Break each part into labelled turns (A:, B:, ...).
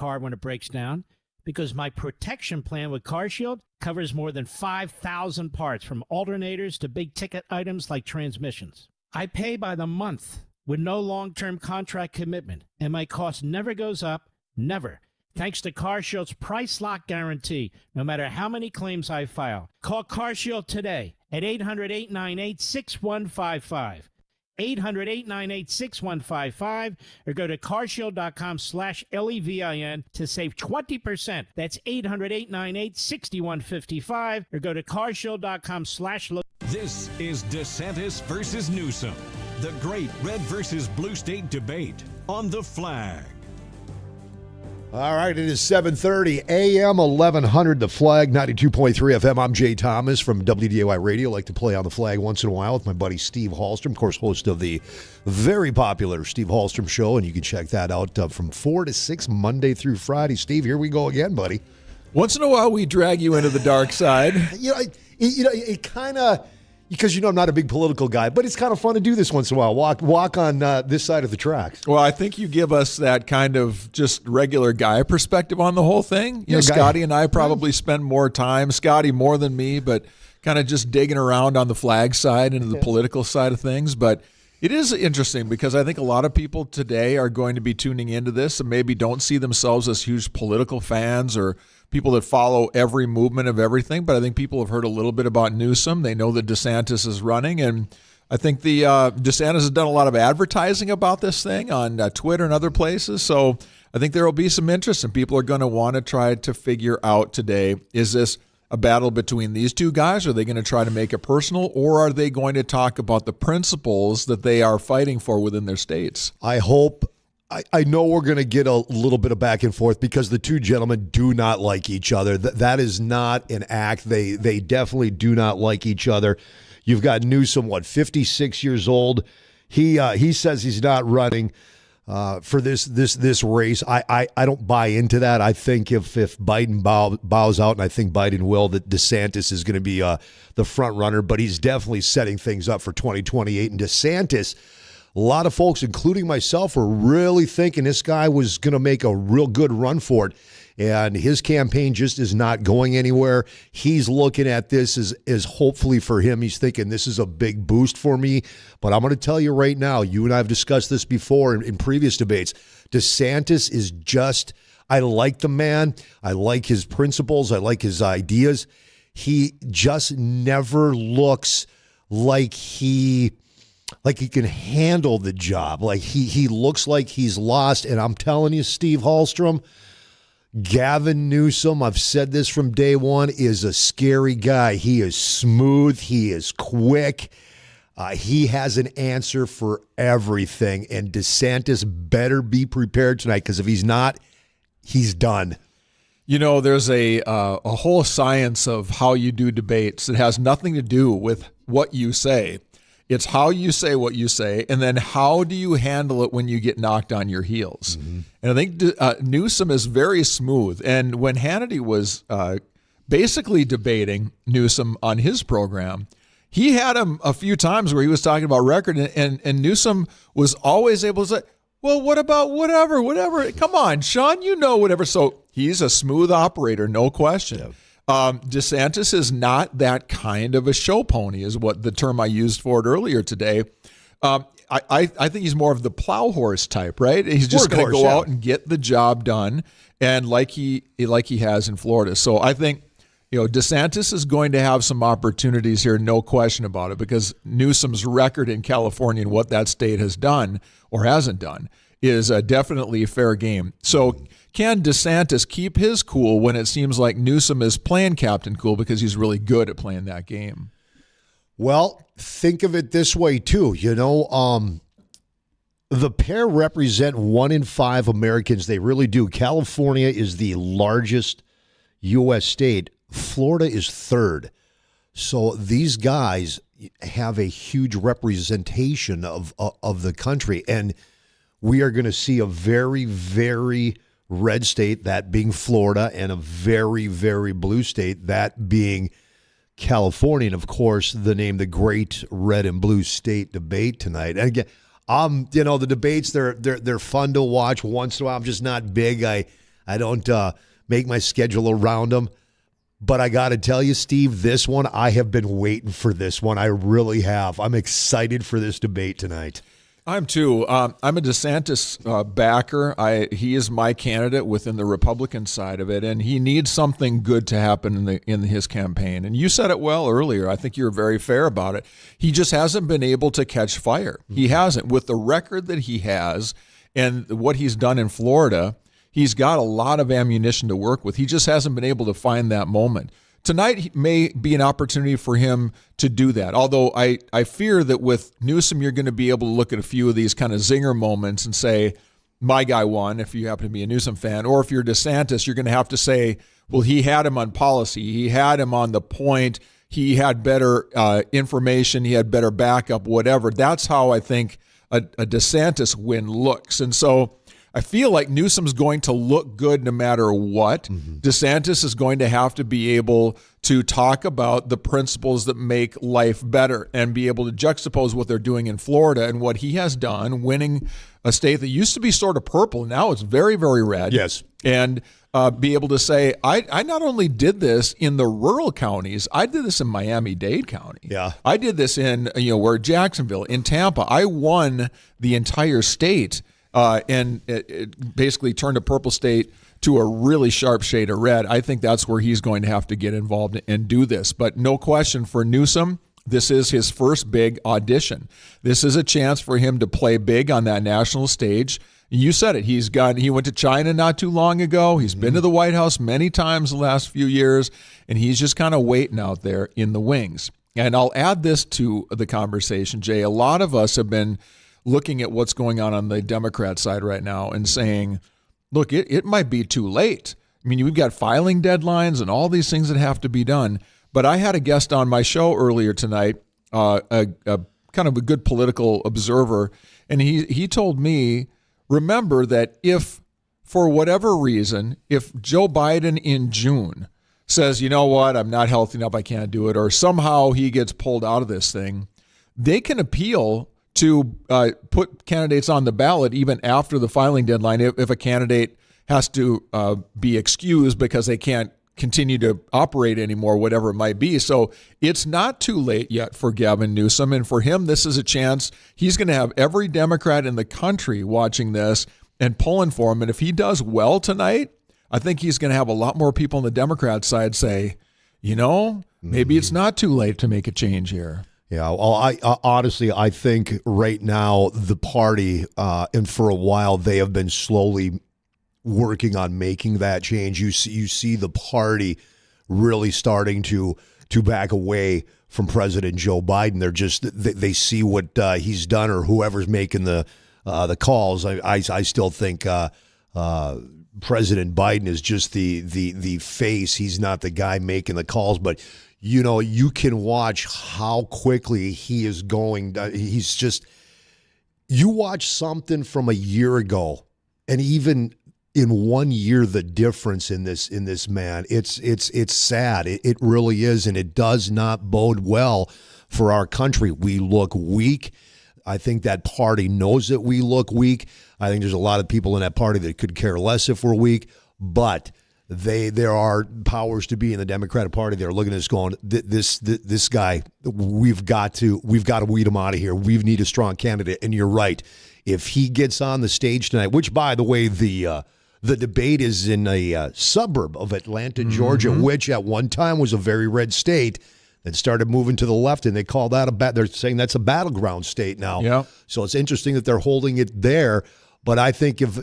A: car when it breaks down because my protection plan with CarShield covers more than 5,000 parts, from alternators to big-ticket items like transmissions. I pay by the month with no long-term contract commitment, and my cost never goes up, never. Thanks to CarShield's Price Lock Guarantee, no matter how many claims I file. Call CarShield today at 800-898-6155. 800-898-6155, or go to carshield.com/LEVIN to save 20%. That's 800-898-6155, or go to carshield.com/.
B: This is DeSantis versus Newsom, the great red versus blue state debate on The Flag.
C: All right, it is 7:30 a.m., 1100 The Flag, 92.3 FM. I'm Jay Thomas from WDAY Radio. I like to play on The Flag once in a while with my buddy Steve Hallstrom, of course, host of the very popular Steve Hallstrom Show, and you can check that out from 4 to 6 Monday through Friday. Steve, here we go again, buddy.
D: Once in a while, we drag you into the dark side.
C: It kind of, because I'm not a big political guy, but it's kind of fun to do this once in a while. Walk on this side of the tracks.
D: Well, I think you give us that kind of just regular guy perspective on the whole thing. Scotty and I probably spend more time, Scotty more than me, but kind of just digging around on the flag side into the political side of things. But it is interesting because I think a lot of people today are going to be tuning into this and maybe don't see themselves as huge political fans or people that follow every movement of everything. But I think people have heard a little bit about Newsom. They know that DeSantis is running. And I think the DeSantis has done a lot of advertising about this thing on Twitter and other places. So I think there will be some interest, and people are going to want to try to figure out today, is this a battle between these two guys? Are they going to try to make it personal, or are they going to talk about the principles that they are fighting for within their states?
C: I know we're going to get a little bit of back and forth because the two gentlemen do not like each other. That is not an act. They definitely do not like each other. You've got Newsom, 56 years old. He says he's not running for this race. I don't buy into that. I think if Biden bows out, and I think Biden will, that DeSantis is going to be the front runner, but he's definitely setting things up for 2028. And DeSantis, a lot of folks, including myself, were really thinking this guy was going to make a real good run for it. And his campaign just is not going anywhere. He's looking at this as hopefully for him, he's thinking this is a big boost for me. But I'm going to tell you right now, you and I have discussed this before in previous debates. DeSantis is just, I like the man. I like his principles. I like his ideas. He just never looks like he can handle the job. Like he looks like he's lost. And I'm telling you, Steve Hallstrom, Gavin Newsom, I've said this from day one, is a scary guy. He is smooth. He is quick. He has an answer for everything. And DeSantis better be prepared tonight, because if he's not, he's done.
D: There's a whole science of how you do debates. It has nothing to do with what you say. It's how you say what you say, and then how do you handle it when you get knocked on your heels. Mm-hmm. And I think Newsom is very smooth. And when Hannity was basically debating Newsom on his program, he had him a few times where he was talking about record, and Newsom was always able to say, well, what about whatever? Come on, Sean, whatever. So he's a smooth operator, no question. Yeah. DeSantis is not that kind of a show pony, is what the term I used for it earlier today. I think he's more of the plow horse type, right? He's just going to go out and get the job done, and like he has in Florida. So I think DeSantis is going to have some opportunities here, no question about it, because Newsom's record in California and what that state has done or hasn't done is definitely a fair game. So can DeSantis keep his cool when it seems like Newsom is playing Captain Cool because he's really good at playing that game?
C: Well, think of it this way, too. The pair represent 1 in 5 Americans. They really do. California is the largest U.S. state. Florida is third. So these guys have a huge representation of the country. And we are going to see a very, very red state, that being Florida, and a very, very blue state, that being California. And of course, the great red and blue state debate tonight. And again, the debates, they're fun to watch once in a while. I'm just not big. I I don't make my schedule around them. But I got to tell you, Steve, this one, I have been waiting for this one. I really have. I'm excited for this debate tonight.
D: I'm too. I'm a DeSantis backer. He is my candidate within the Republican side of it, and he needs something good to happen in his campaign. And you said it well earlier. I think you're very fair about it. He just hasn't been able to catch fire. He hasn't. With the record that he has and what he's done in Florida, he's got a lot of ammunition to work with. He just hasn't been able to find that moment. Tonight may be an opportunity for him to do that. Although I fear that with Newsom, you're going to be able to look at a few of these kind of zinger moments and say, my guy won, if you happen to be a Newsom fan. Or if you're DeSantis, you're going to have to say, well, he had him on policy. He had him on the point. He had better information. He had better backup, whatever. That's how I think a DeSantis win looks. And so I feel like Newsom's going to look good no matter what. DeSantis is going to have to be able to talk about the principles that make life better and be able to juxtapose what they're doing in Florida and what he has done, winning a state that used to be sort of purple. Now it's very, very red.
C: Yes.
D: And be able to say, I not only did this in the rural counties, I did this in Miami-Dade County.
C: Yeah.
D: I did this in, where Jacksonville, in Tampa. I won the entire state. And it basically turned a purple state to a really sharp shade of red. I think that's where he's going to have to get involved and do this. But no question for Newsom, this is his first big audition. This is a chance for him to play big on that national stage. You said it. He went to China not too long ago. He's been to the White House many times the last few years, and he's just kind of waiting out there in the wings. And I'll add this to the conversation, Jay. A lot of us have been looking at what's going on the Democrat side right now and saying, look, it might be too late. I mean, we've got filing deadlines and all these things that have to be done. But I had a guest on my show earlier tonight, a kind of a good political observer, and he told me, remember that if, for whatever reason, if Joe Biden in June says, you know what, I'm not healthy enough, I can't do it, or somehow he gets pulled out of this thing, they can appeal to put candidates on the ballot even after the filing deadline if a candidate has to be excused because they can't continue to operate anymore, whatever it might be. So it's not too late yet for Gavin Newsom. And for him, this is a chance. He's going to have every Democrat in the country watching this and pulling for him. And if he does well tonight, I think he's going to have a lot more people on the Democrat side say, maybe it's not too late to make a change here.
C: Yeah, well, I honestly, I think right now the party, and for a while they have been slowly working on making that change. You see the party really starting to back away from President Joe Biden. They see what he's done or whoever's making the calls. I still think President Biden is just the face. He's not the guy making the calls, but you can watch how quickly he is going. He's just, you watch something from a year ago, and even in 1 year, the difference in this man, it's sad. It really is, and it does not bode well for our country. We look weak. I think that party knows that we look weak. I think there's a lot of people in that party that could care less if we're weak, but there are powers to be in the Democratic Party. They're looking at us going, this guy, we've got to weed him out of here. We need a strong candidate. And you're right. If he gets on the stage tonight, which, by the way, the debate is in a suburb of Atlanta, Georgia, which at one time was a very red state, that started moving to the left, and they call that they're saying that's a battleground state now.
D: Yeah.
C: So it's interesting that they're holding it there. But I think if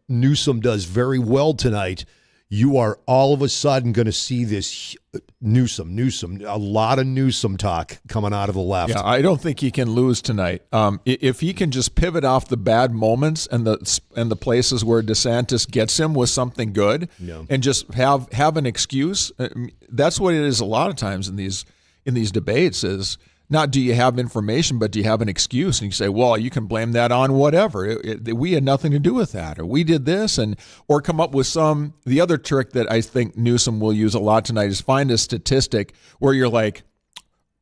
C: Newsom does very well tonight, you are all of a sudden going to see this Newsom, a lot of Newsom talk coming out of the left.
D: Yeah, I don't think he can lose tonight. If he can just pivot off the bad moments and the places where DeSantis gets him with something good, and just have an excuse. That's what it is a lot of times in these debates is not do you have information, but do you have an excuse? And you say, well, you can blame that on whatever. We had nothing to do with that, or we did this, or come up with the other trick that I think Newsom will use a lot tonight is find a statistic where you're like,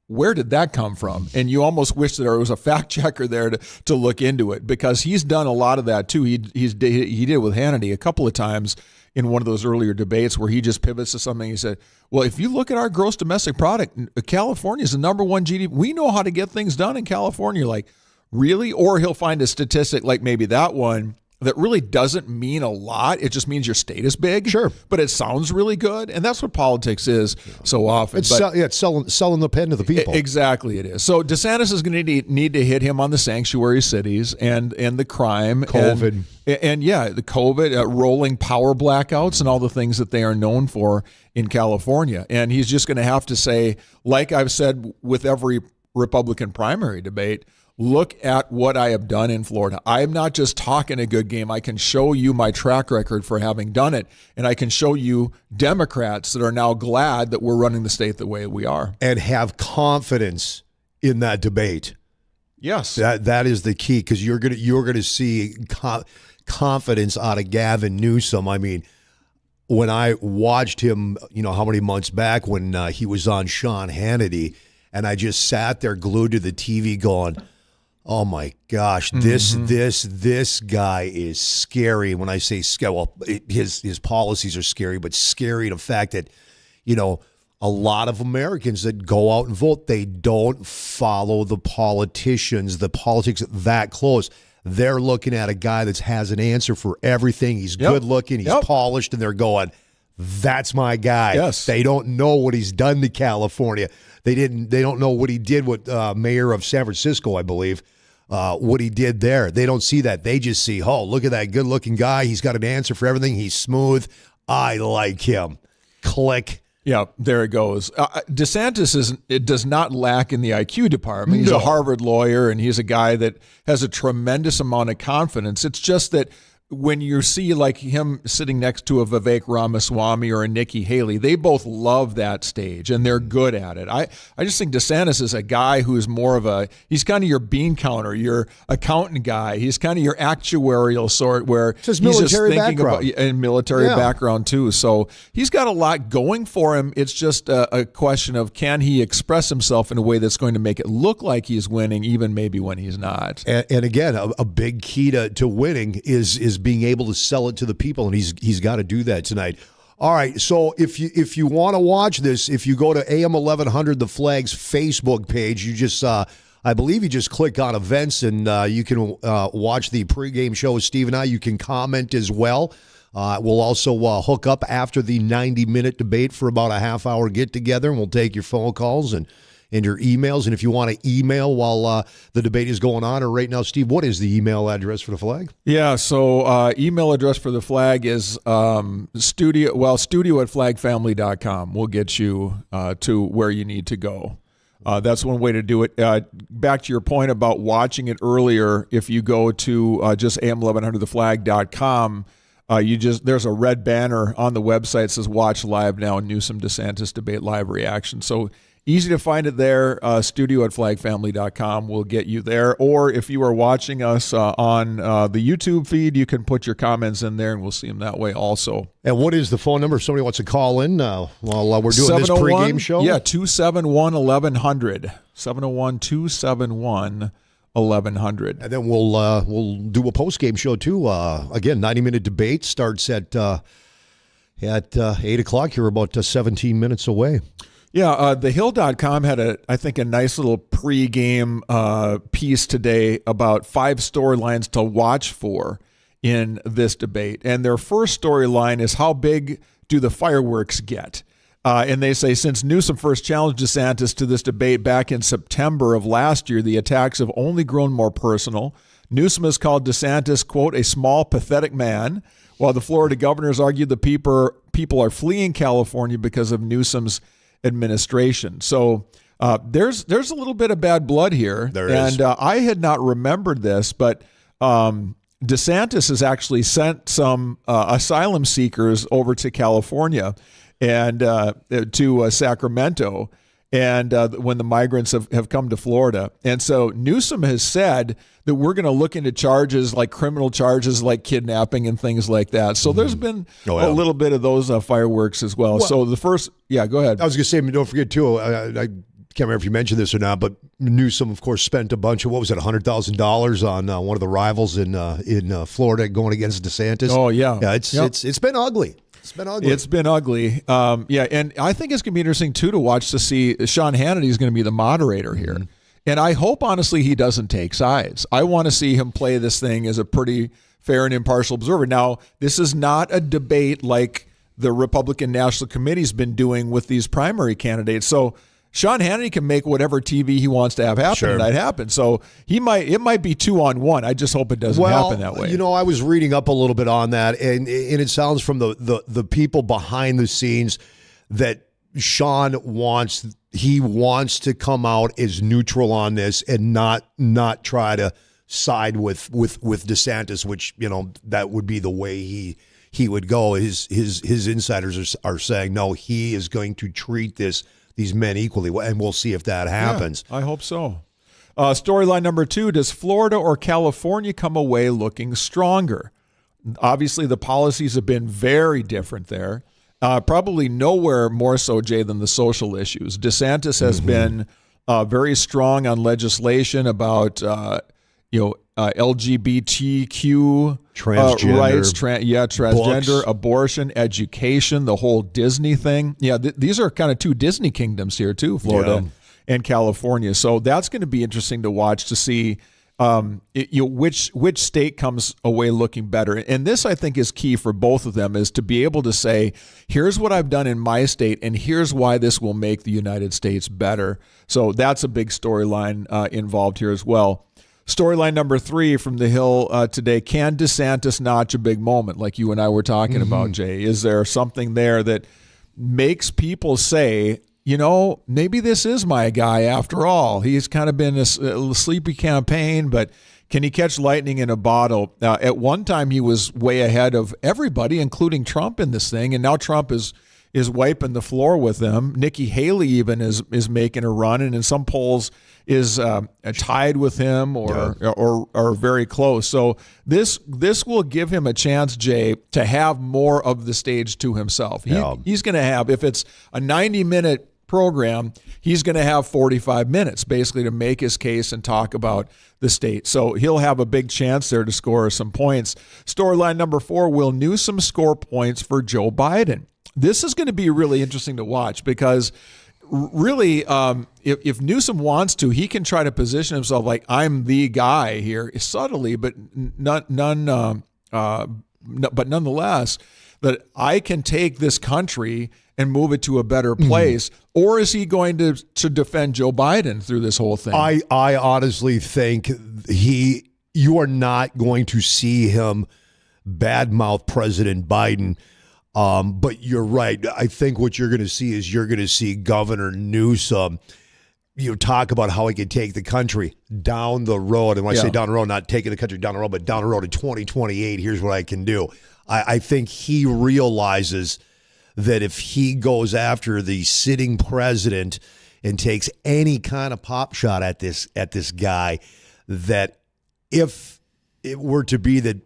D: where did that come from? And you almost wish that there was a fact checker there to look into it, because he's done a lot of that too. He did with Hannity a couple of times in one of those earlier debates where he just pivots to something. He said, well, if you look at our gross domestic product, California is the number one GDP. We know how to get things done in California. Like, really? Or he'll find a statistic like maybe that one that really doesn't mean a lot. It just means your state is big.
C: Sure.
D: But it sounds really good. And that's what politics is so often.
C: It's selling the pen to the people.
D: Exactly it is. So DeSantis is going to need to hit him on the sanctuary cities and the crime.
C: COVID.
D: And the COVID, rolling power blackouts and all the things that they are known for in California. And he's just going to have to say, like I've said with every Republican primary debate, look at what I have done in Florida. I am not just talking a good game. I can show you my track record for having done it. And I can show you Democrats that are now glad that we're running the state the way we are.
C: And have confidence in that debate.
D: Yes.
C: That is the key, because you're gonna see confidence out of Gavin Newsom. I mean, when I watched him, how many months back when he was on Sean Hannity, and I just sat there glued to the TV going, oh my gosh, this guy is scary. When I say scary, well, his policies are scary, but scary the fact that, a lot of Americans that go out and vote, they don't follow the politicians, the politics that close. They're looking at a guy that has an answer for everything. He's good looking, he's polished, and they're going, that's my guy.
D: Yes.
C: They don't know what he's done to California. They don't know what he did with mayor of San Francisco, I believe. What he did there. They don't see that. They just see, oh, look at that good-looking guy. He's got an answer for everything. He's smooth. I like him. Click.
D: Yeah, there it goes. DeSantis does not lack in the IQ department. He's a Harvard lawyer, and he's a guy that has a tremendous amount of confidence. It's just that when you see like him sitting next to a Vivek Ramaswamy or a Nikki Haley, they both love that stage and they're good at it. I just think DeSantis is a guy who's more of he's kind of your bean counter, your accountant guy. He's kind of your actuarial sort where
C: he's
D: just thinking about and military background too. So he's got a lot going for him. It's just a question of, can he express himself in a way that's going to make it look like he's winning, even maybe when he's not.
C: And again, a big key to winning is being able to sell it to the people, and he's got to do that tonight. All right, so if you want to watch this, if you go to AM 1100 The Flag's Facebook page, you just I believe you just click on events, and you can watch the pregame show with Steve and I. You can comment as well. We'll also hook up after the 90-minute debate for about a half-hour get-together, and we'll take your phone calls and your emails. And if you want to email while the debate is going on, or right now, Steve, what is the email address for the Flag?
D: Yeah, so email address for the Flag is studio at flagfamily.com. We'll get you to where you need to go. That's one way to do it. Back to your point about watching it earlier, if you go to just am1100theflag.com, there's a red banner on the website that says watch live now, Newsom DeSantis debate live reaction. So easy to find it there. Studio at flagfamily.com will get you there. Or if you are watching us on the YouTube feed, you can put your comments in there and we'll see them that way also.
C: And what is the phone number if somebody wants to call in while we're doing this pregame show?
D: Yeah, 271-1100. 701-271-1100.
C: And then we'll do a postgame show too. Again, 90-minute debate starts at 8 o'clock. You're about 17 minutes away.
D: Yeah, thehill.com had I think a nice little pregame piece today about 5 storylines to watch for in this debate. And their first storyline is, how big do the fireworks get? And they say, since Newsom first challenged DeSantis to this debate back in September of last year, the attacks have only grown more personal. Newsom has called DeSantis, quote, a small, pathetic man, while the Florida governors argued the people are fleeing California because of Newsom's administration. So there's a little bit of bad blood here.
C: There is.
D: And I had not remembered this, but DeSantis has actually sent some asylum seekers over to California and to Sacramento, and when the migrants have come to Florida. And so Newsom has said that we're going to look into charges like criminal charges like kidnapping and things like that. So there's been a little bit of those fireworks as well. So the first, go ahead.
C: I was going to say, don't forget too, I can't remember if you mentioned this or not, but Newsom, of course, spent a bunch of, what was it, $100,000 on one of the rivals in Florida going against DeSantis.
D: Oh, yeah.
C: Yeah, it's been ugly. It's been ugly.
D: It's been ugly. Yeah, and I think it's going to be interesting, too, to watch to see Sean Hannity is going to be the moderator here. Mm-hmm. And I hope, honestly, he doesn't take sides. I want to see him play this thing as a pretty fair and impartial observer. Now, this is not a debate like the Republican National Committee's been doing with these primary candidates. So Sean Hannity can make whatever TV he wants to have happen tonight happen. So it might be 2-on-1. I just hope it doesn't happen that way.
C: I was reading up a little bit on that, and it sounds from the people behind the scenes that Sean wants to come out as neutral on this and not try to side with DeSantis, which that would be the way he would go. His insiders are saying no, he is going to treat these men equally, and we'll see if that happens.
D: Yeah, I hope so. Storyline number 2, does Florida or California come away looking stronger? Obviously, the policies have been very different there. Probably nowhere more so, Jay, than the social issues. DeSantis has been very strong on legislation about LGBTQ
C: transgender
D: rights, transgender, abortion, education, the whole Disney thing. Yeah, these are kind of two Disney kingdoms here too, Florida and California. So that's going to be interesting to watch to see which state comes away looking better. And this, I think, is key for both of them, is to be able to say, here's what I've done in my state, and here's why this will make the United States better. So that's a big storyline involved here as well. Storyline number 3 from the Hill today, can DeSantis notch a big moment like you and I were talking about, Jay? Is there something there that makes people say, maybe this is my guy after all? He's kind of been a sleepy campaign, but can he catch lightning in a bottle? At one time, he was way ahead of everybody, including Trump in this thing, and now Trump is wiping the floor with them. Nikki Haley even is making a run, and in some polls is tied with him or very close. So this will give him a chance, Jay, to have more of the stage to himself. He's going to have, if it's a 90-minute program, he's going to have 45 minutes basically to make his case and talk about the state. So he'll have a big chance there to score some points. Storyline number 4, will Newsom score points for Joe Biden? This is going to be really interesting to watch because really, if Newsom wants to, he can try to position himself like, I'm the guy here, subtly, but nonetheless, that I can take this country and move it to a better place. Or is he going to defend Joe Biden through this whole thing?
C: I honestly think you are not going to see him badmouth President Biden. But you're right. I think what you're going to see is Governor Newsom, talk about how he can take the country down the road. And when I say down the road, not taking the country down the road, but down the road in 2028, here's what I can do. I think he realizes that if he goes after the sitting president and takes any kind of pop shot at this guy, that if it were to be that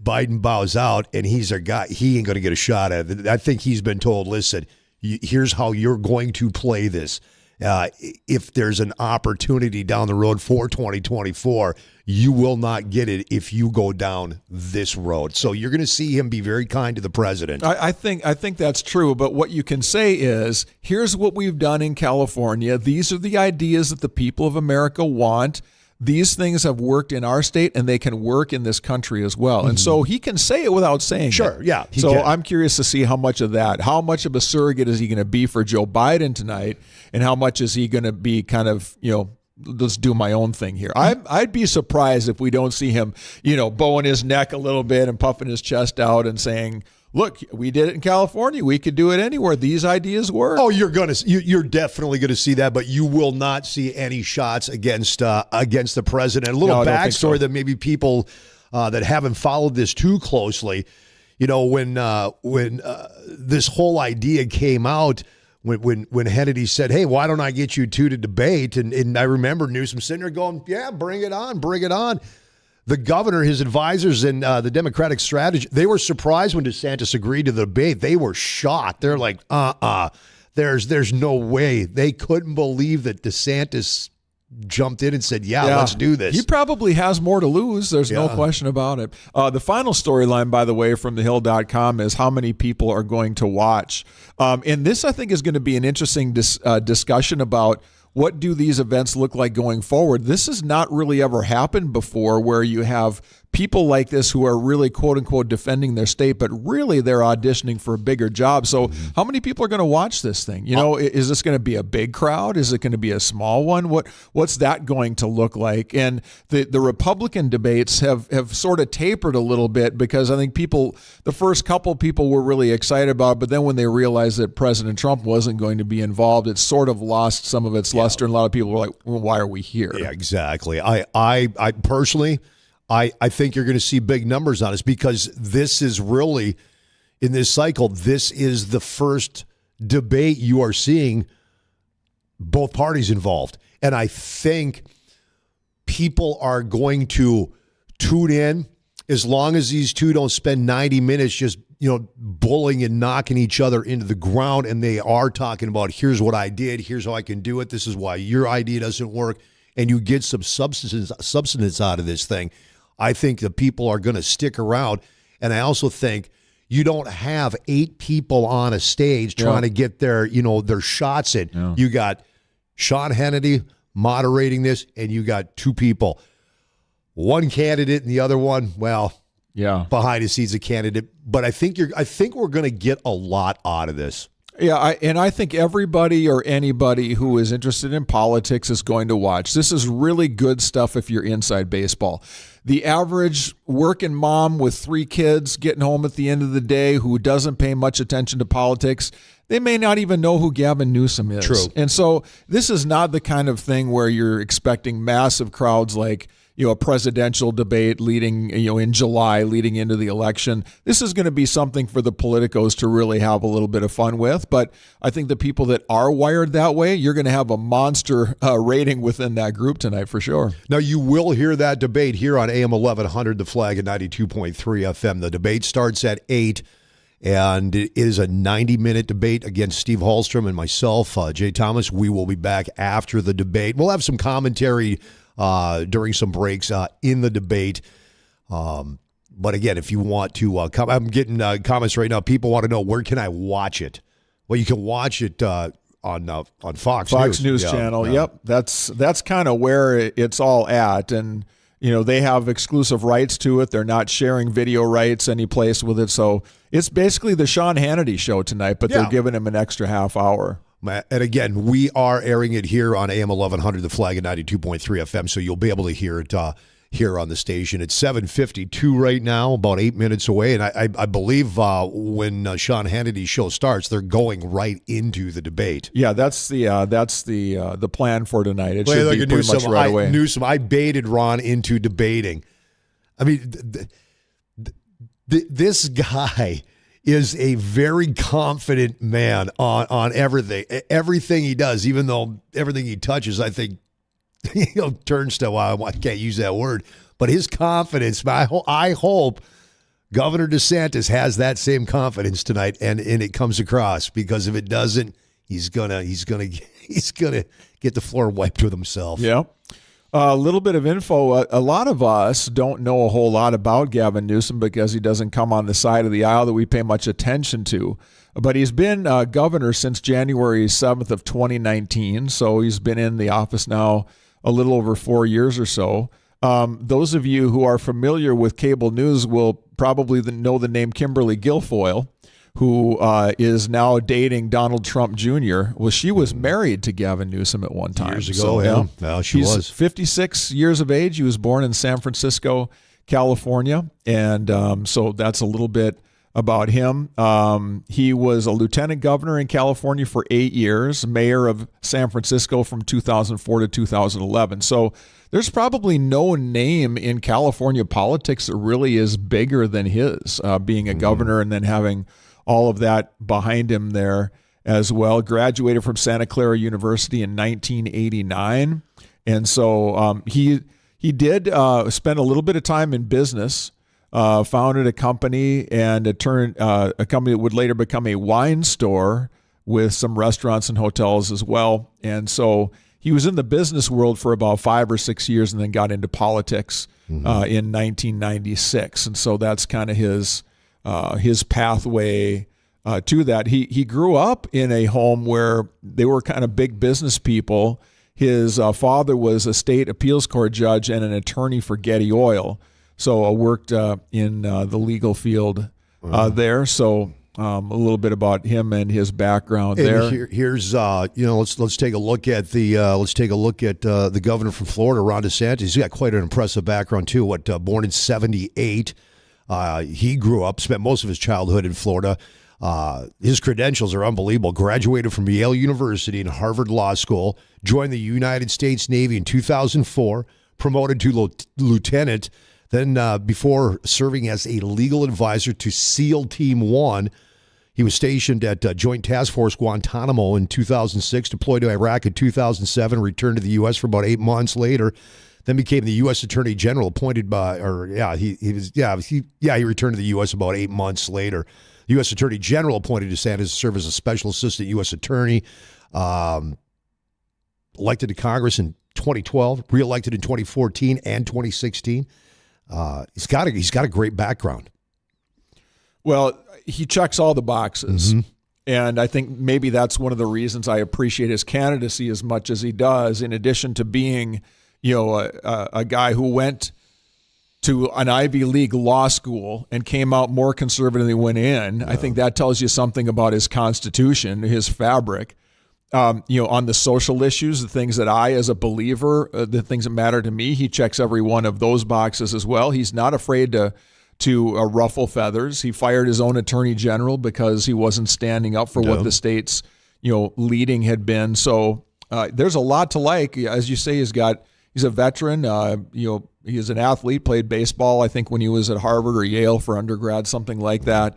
C: Biden bows out and he's a guy, he ain't going to get a shot at it. I think he's been told, listen, here's how you're going to play this. If there's an opportunity down the road for 2024, you will not get it if you go down this road. So you're going to see him be very kind to the president.
D: I think that's true. But what you can say is, here's what we've done in California. These are the ideas that the people of America want. These things have worked in our state, and they can work in this country as well. And so he can say it without saying it.
C: Sure, yeah.
D: So I'm curious to see how much of a surrogate is he going to be for Joe Biden tonight, and how much is he going to be kind of, let's do my own thing here. I'd be surprised if we don't see him, bowing his neck a little bit and puffing his chest out and saying, look, we did it in California. We could do it anywhere. These ideas work.
C: Oh, you're definitely going to see that, but you will not see any shots against the president. A little backstory that maybe people that haven't followed this too closely, when this whole idea came out, when Hannity said, hey, why don't I get you two to debate? And I remember Newsom sitting there going, yeah, bring it on. The governor, his advisors, and the Democratic strategy, they were surprised when DeSantis agreed to the debate. They were shocked. They're like, there's no way. They couldn't believe that DeSantis jumped in and said, let's do this.
D: He probably has more to lose. There's no question about it. The final storyline, by the way, from thehill.com is how many people are going to watch. And this, I think, is going to be an interesting discussion about what do these events look like going forward. This has not really ever happened before, where you have people like this who are really, quote unquote, defending their state, but really they're auditioning for a bigger job. So how many people are going to watch this thing? Is this going to be a big crowd? Is it going to be a small one? What's that going to look like? And the Republican debates have sort of tapered a little bit, because I think the first couple people were really excited about it, but then when they realized that President Trump wasn't going to be involved, it sort of lost some of its luster. And a lot of people were like, well, why are we here?
C: Yeah, exactly. I personally, I think you're going to see big numbers on us, because this is really, in this cycle, this is the first debate you are seeing both parties involved. And I think people are going to tune in, as long as these two don't spend 90 minutes just, bullying and knocking each other into the ground. And they are talking about, here's what I did, here's how I can do it, this is why your idea doesn't work. And you get some substance out of this thing. I think the people are going to stick around. And I also think you don't have 8 people on a stage trying to get their shots in. Yeah. You got Sean Hannity moderating this, and you got 2 people. One candidate and the other one, behind the scenes a candidate. But I think we're going to get a lot out of this.
D: Yeah, I think everybody or anybody who is interested in politics is going to watch. This is really good stuff if you're inside baseball. The average working mom with 3 kids getting home at the end of the day who doesn't pay much attention to politics, they may not even know who Gavin Newsom is.
C: True.
D: And so this is not the kind of thing where you're expecting massive crowds like a presidential debate leading, in July, leading into the election. This is going to be something for the politicos to really have a little bit of fun with. But I think the people that are wired that way, you're going to have a monster rating within that group tonight for sure.
C: Now, you will hear that debate here on AM 1100, The Flag, at 92.3 FM. The debate starts at 8, and it is a 90-minute debate against Steve Hallstrom and myself, Jay Thomas. We will be back after the debate. We'll have some commentary during some breaks in the debate. But again, if you want to come, I'm getting comments right now. People want to know, where can I watch it? Well, you can watch it on Fox
D: News channel. Yeah. Yep, that's kind of where it's all at, and they have exclusive rights to it. They're not sharing video rights any place with it, so it's basically the Sean Hannity show tonight, but they're giving him an extra half hour.
C: And again, we are airing it here on AM 1100, The Flag, at 92.3 FM, so you'll be able to hear it here on the station. It's 7:52 right now, about 8 minutes away, and I believe when Sean Hannity's show starts, they're going right into the debate.
D: Yeah, that's the plan for tonight. It should be pretty much right away.
C: Newsom, I baited Ron into debating. I mean, this guy is a very confident man on everything he does, even though everything he touches, I think, turns to, I can't use that word, but his confidence, I hope Governor DeSantis has that same confidence tonight, and it comes across, because if it doesn't, he's gonna get the floor wiped with himself.
D: Yeah. A little bit of info. A lot of us don't know a whole lot about Gavin Newsom because he doesn't come on the side of the aisle that we pay much attention to. But he's been governor since January 7th of 2019, so he's been in the office now a little over 4 years or so. Those of you who are familiar with cable news will probably know the name Kimberly Guilfoyle, who is now dating Donald Trump Jr. Well, she was married to Gavin Newsom at one time.
C: Years ago, yeah. Well, she was.
D: He's 56 years of age. He was born in San Francisco, California. And so that's a little bit about him. He was a lieutenant governor in California for 8 years, mayor of San Francisco from 2004 to 2011. So there's probably no name in California politics that really is bigger than his, being a governor and then having all of that behind him there as well. Graduated from Santa Clara University in 1989. And so he did spend a little bit of time in business, founded a company, and a company that would later become a wine store with some restaurants and hotels as well. And so he was in the business world for about 5 or 6 years and then got into politics in 1996. And so that's kind of his pathway to that. He grew up in a home where they were kind of big business people. His father was a state appeals court judge and an attorney for Getty Oil. So worked in the legal field there. So a little bit about him and his background there.
C: Here's let's take a look at the governor from Florida, Ron DeSantis. He's got quite an impressive background too. Born in '78, he grew up, spent most of his childhood in Florida. His credentials are unbelievable. Graduated from Yale University and Harvard Law School. Joined the United States Navy in 2004. Promoted to lieutenant. Then before serving as a legal advisor to SEAL Team 1, he was stationed at Joint Task Force Guantanamo in 2006, deployed to Iraq in 2007, returned to the U.S. for about 8 months later, then became the U.S. Attorney General he returned to the U.S. about 8 months later. The U.S. Attorney General appointed DeSantis to serve as a special assistant U.S. attorney, elected to Congress in 2012, reelected in 2014 and 2016. He's got a great background.
D: Well, he checks all the boxes.
C: Mm-hmm.
D: And I think maybe that's one of the reasons I appreciate his candidacy as much as he does, in addition to being, a guy who went to an Ivy League law school and came out more conservative than he went in. I think that tells you something about his constitution, his fabric. On the social issues, the things that I, as a believer, the things that matter to me, he checks every one of those boxes as well. He's not afraid to ruffle feathers. He fired his own attorney general because he wasn't standing up for what the state's, leading had been. So there's a lot to like. As you say, he's a veteran. He's an athlete, played baseball, I think, when he was at Harvard or Yale for undergrad, something like that.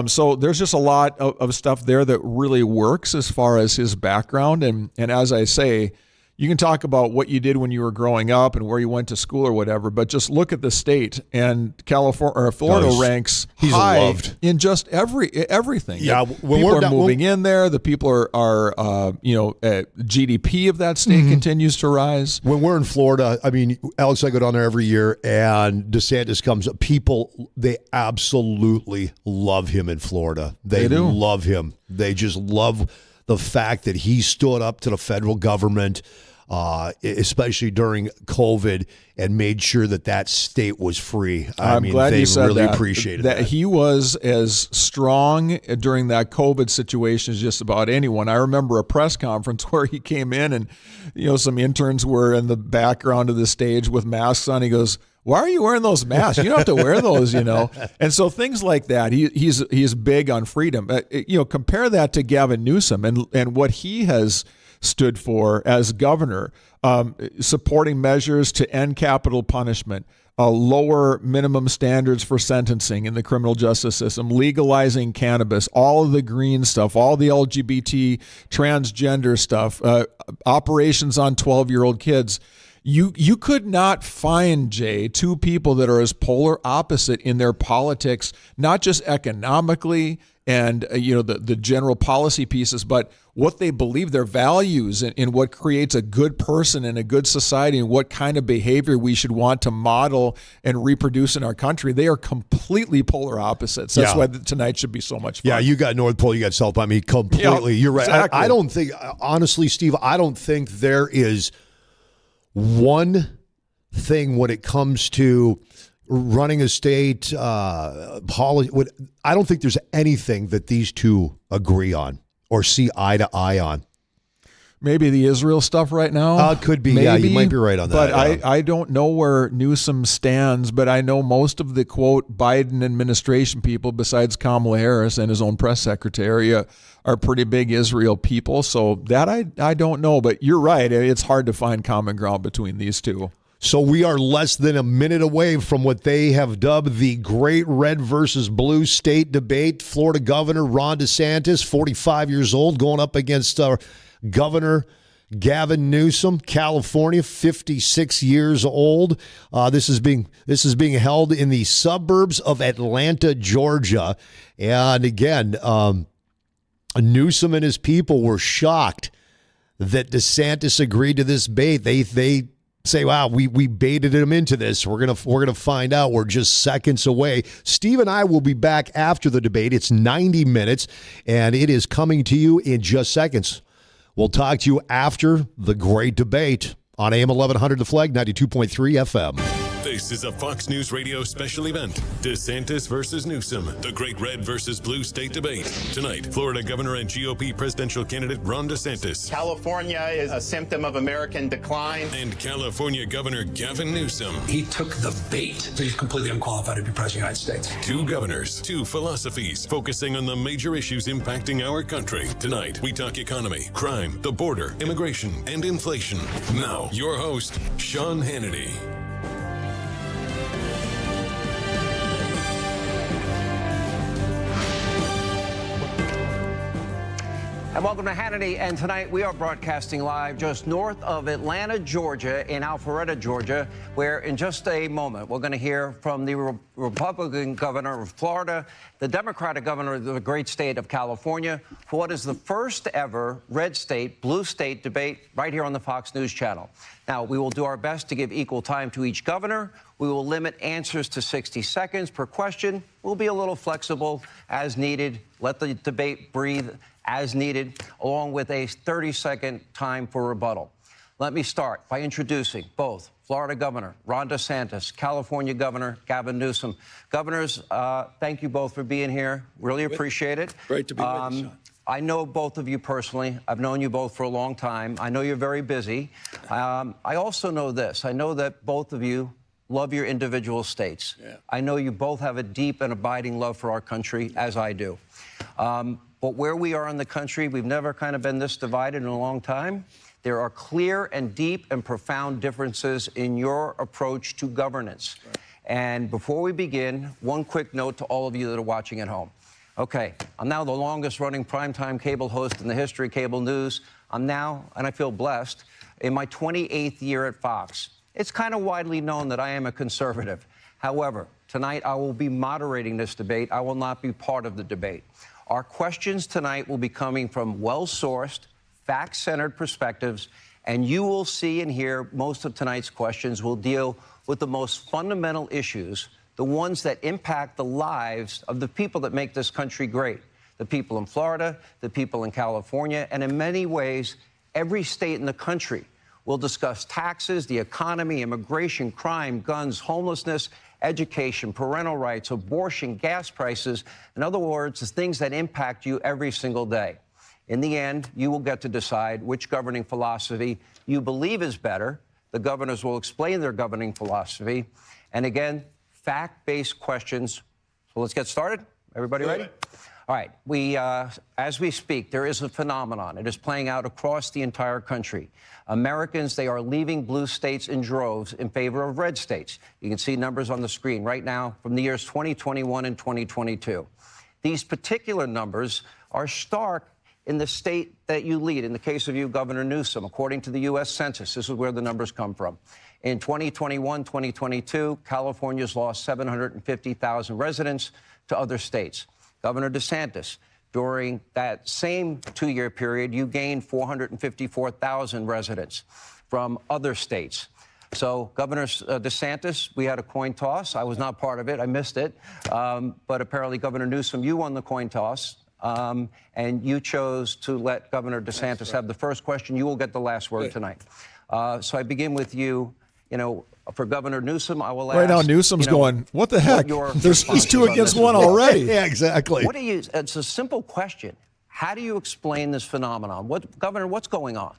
D: So there's just a lot of stuff there that really works as far as his background. And as I say, you can talk about what you did when you were growing up and where you went to school or whatever, but just look at the state, and Florida ranks high
C: loved
D: in just everything.
C: Yeah,
D: people are moving in there. The people are GDP of that state continues to rise.
C: When we're in Florida, I mean, Alex, I go down there every year, and DeSantis comes. People, they absolutely love him in Florida. They
D: do.
C: Love him. They just love the fact that he stood up to the federal government, especially during COVID, and made sure that state was free.
D: I'm glad you said
C: really
D: that.
C: Appreciated that.
D: He was as strong during that COVID situation as just about anyone. I remember a press conference where he came in and, some interns were in the background of the stage with masks on. He goes, "Why are you wearing those masks? You don't have to wear those, And so things like that. He's big on freedom. Compare that to Gavin Newsom and what he has stood for as governor, supporting measures to end capital punishment, lower minimum standards for sentencing in the criminal justice system, legalizing cannabis, all of the green stuff, all the LGBT, transgender stuff, operations on 12-year-old kids. You could not find, Jay, two people that are as polar opposite in their politics, not just economically and the general policy pieces, but what they believe, their values, and what creates a good person and a good society, and what kind of behavior we should want to model and reproduce in our country. They are completely polar opposites. That's why tonight should be so much fun.
C: Yeah, you got North Pole, you got South Pole. I mean, completely. You're right.
D: Exactly.
C: I don't think, honestly, Steve, I don't think there is one thing when it comes to running a state policy. I don't think there's anything that these two agree on or see eye to eye on.
D: Maybe the Israel stuff right now.
C: Could be.
D: Maybe,
C: yeah, you might be right on that.
D: But I don't know where Newsom stands, but I know most of the, quote, Biden administration people, besides Kamala Harris and his own press secretary, are pretty big Israel people. So that I don't know. But you're right. It's hard to find common ground between these two.
C: So we are less than a minute away from what they have dubbed the Great Red versus Blue State Debate. Florida Governor Ron DeSantis, 45 years old, going up against Governor Gavin Newsom, California, 56 years old. This is being held in the suburbs of Atlanta, Georgia. And again, Newsom and his people were shocked that DeSantis agreed to this bait. They say, wow, we baited him into this. We're gonna find out. We're just seconds away. Steve and I will be back after the debate. It's 90 minutes, and it is coming to you in just seconds. We'll talk to you after the great debate on AM 1100 The Flag, 92.3 FM.
E: This is a Fox News Radio special event. DeSantis versus Newsom, the great red versus blue state debate. Tonight, Florida Governor and GOP presidential candidate Ron DeSantis.
F: California is a symptom of American decline.
E: And California Governor Gavin Newsom.
G: He took the bait. So he's completely unqualified to be president of the United States.
E: Two governors, two philosophies, focusing on the major issues impacting our country. Tonight, we talk economy, crime, the border, immigration, and inflation. Now, your host, Sean Hannity.
H: And welcome to Hannity. And tonight we are broadcasting live just north of Atlanta, Georgia, in Alpharetta, Georgia, where in just a moment we're going to hear from the Republican governor of Florida, the Democratic governor of the great state of California, for what is the first ever red state, blue state debate right here on the Fox News channel. Now, we will do our best to give equal time to each governor. We will limit answers to 60 seconds per question. We'll be a little flexible as needed. Let the debate breathe as needed, along with a 30-second time for rebuttal. Let me start by introducing both Florida Governor Ron DeSantis, California Governor Gavin Newsom. Governors, thank you both for being here. Really appreciate it.
G: Great to be with you, Sean.
H: I know both of you personally. I've known you both for a long time. I know you're very busy. I also know this. I know that both of you love your individual states. Yeah. I know you both have a deep and abiding love for our country, as I do. But where we are in the country, we've never kind of been this divided in a long time. There are clear and deep and profound differences in your approach to governance. Right. And before we begin, one quick note to all of you that are watching at home. Okay, I'm now the longest-running primetime cable host in the history of cable news. I'm now, and I feel blessed, in my 28th year at Fox. It's kind of widely known that I am a conservative. However, tonight I will be moderating this debate. I will not be part of the debate. Our questions tonight will be coming from well-sourced, fact-centered perspectives, and you will see and hear most of tonight's questions will deal with the most fundamental issues, the ones that impact the lives of the people that make this country great, the people in Florida, the people in California, and in many ways, every state in the country. We'll discuss taxes, the economy, immigration, crime, guns, homelessness, education, parental rights, abortion, gas prices. In other words, the things that impact you every single day. In the end, you will get to decide which governing philosophy you believe is better. The governors will explain their governing philosophy. And again, fact-based questions. So let's get started. Everybody ready? All right. As we speak, there is a phenomenon. It is playing out across the entire country. Americans, they are leaving blue states in droves in favor of red states. You can see numbers on the screen right now from the years 2021 and 2022. These particular numbers are stark in the state that you lead. In the case of you, Governor Newsom, according to the U.S. Census, this is where the numbers come from. In 2021, 2022, California's lost 750,000 residents to other states. Governor DeSantis, during that same two-year period, you gained 454,000 residents from other states. So, Governor DeSantis, we had a coin toss. I was not part of it. I missed it. But apparently, Governor Newsom, you won the coin toss. And you chose to let Governor DeSantis have the first question. You will get the last word tonight. So I begin with you. You know, for Governor Newsom, I will ask.
D: Right now, Newsom's going, what the heck? There's two against one already.
C: Yeah, exactly.
H: What do you? It's a simple question. How do you explain this phenomenon? Governor, what's going on?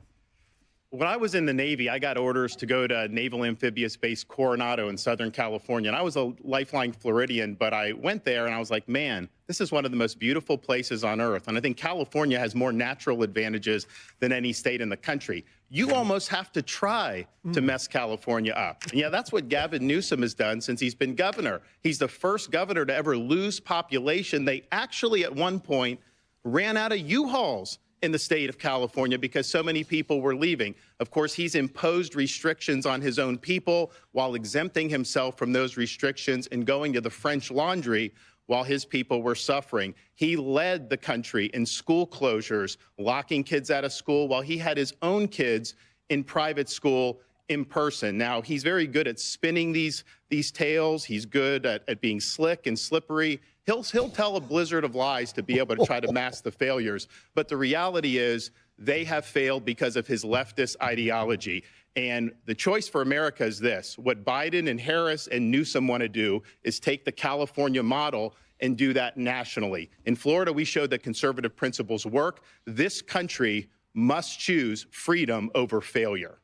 F: When I was in the Navy, I got orders to go to Naval Amphibious Base Coronado in Southern California. And I was a lifelong Floridian, but I went there and I was like, man, this is one of the most beautiful places on earth. And I think California has more natural advantages than any state in the country. You almost have to try to mess California up. And yeah, that's what Gavin Newsom has done since he's been governor. He's the first governor to ever lose population. They actually, at one point, ran out of U-Hauls in the state of California because so many people were leaving. Of course, he's imposed restrictions on his own people while exempting himself from those restrictions and going to the French Laundry while his people were suffering. He led the country in school closures, locking kids out of school while he had his own kids in private school in person. Now, he's very good at spinning these tales. He's good at being slick and slippery. He'll tell a blizzard of lies to be able to try to mask the failures. But the reality is they have failed because of his leftist ideology. And the choice for America is this. What Biden and Harris and Newsom want to do is take the California model and do that nationally. In Florida, we showed that conservative principles work. This country must choose freedom over failure.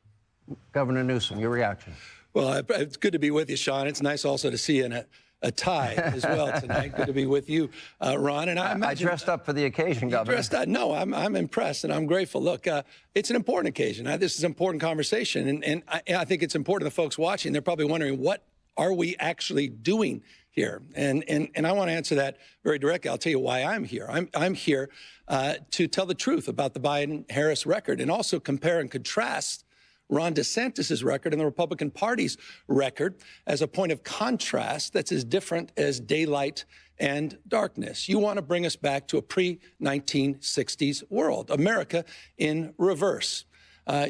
H: Governor Newsom, your reaction.
G: Well, it's good to be with you, Sean. It's nice also to see you in a tie as well tonight. Good to be with you, Ron. And I
H: dressed up for the occasion, Governor.
G: No, I'm impressed and I'm grateful. Look, it's an important occasion. This is an important conversation, and I think it's important to the folks watching. They're probably wondering, what are we actually doing here? And I want to answer that very directly. I'll tell you why I'm here. I'm here to tell the truth about the Biden-Harris record and also compare and contrast Ron DeSantis' record and the Republican Party's record as a point of contrast that's as different as daylight and darkness. You want to bring us back to a pre-1960s world, America in reverse.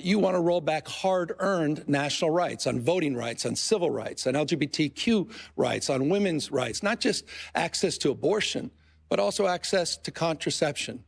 G: You want to roll back hard-earned national rights on voting rights, on civil rights, on LGBTQ rights, on women's rights, not just access to abortion, but also access to contraception.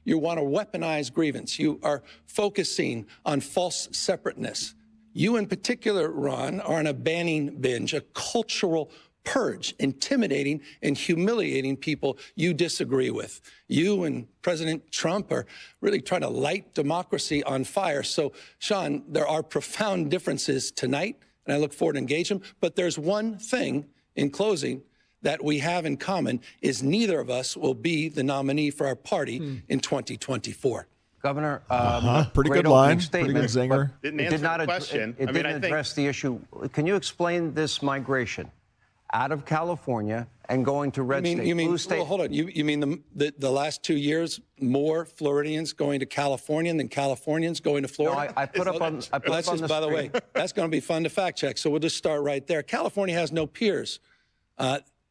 G: You want to weaponize grievance. You are focusing on false separateness. You in particular, Ron, are on a banning binge, a cultural purge, intimidating and humiliating people you disagree with. You and President Trump are really trying to light democracy on fire. So, Sean, there are profound differences tonight, and I look forward to engage them. But there's one thing in closing that we have in common is neither of us will be the nominee for our party in 2024.
H: Governor,
D: pretty good line, pretty good zinger.
F: Didn't answer the question.
H: It didn't address the issue. Can you explain this migration out of California and going to red state, blue state?
G: Well, hold on. You mean the last 2 years, more Floridians going to California than Californians going to Florida?
H: No, I put up on the
G: by the way, that's going to be fun to fact check. So we'll just start right there. California has no peers.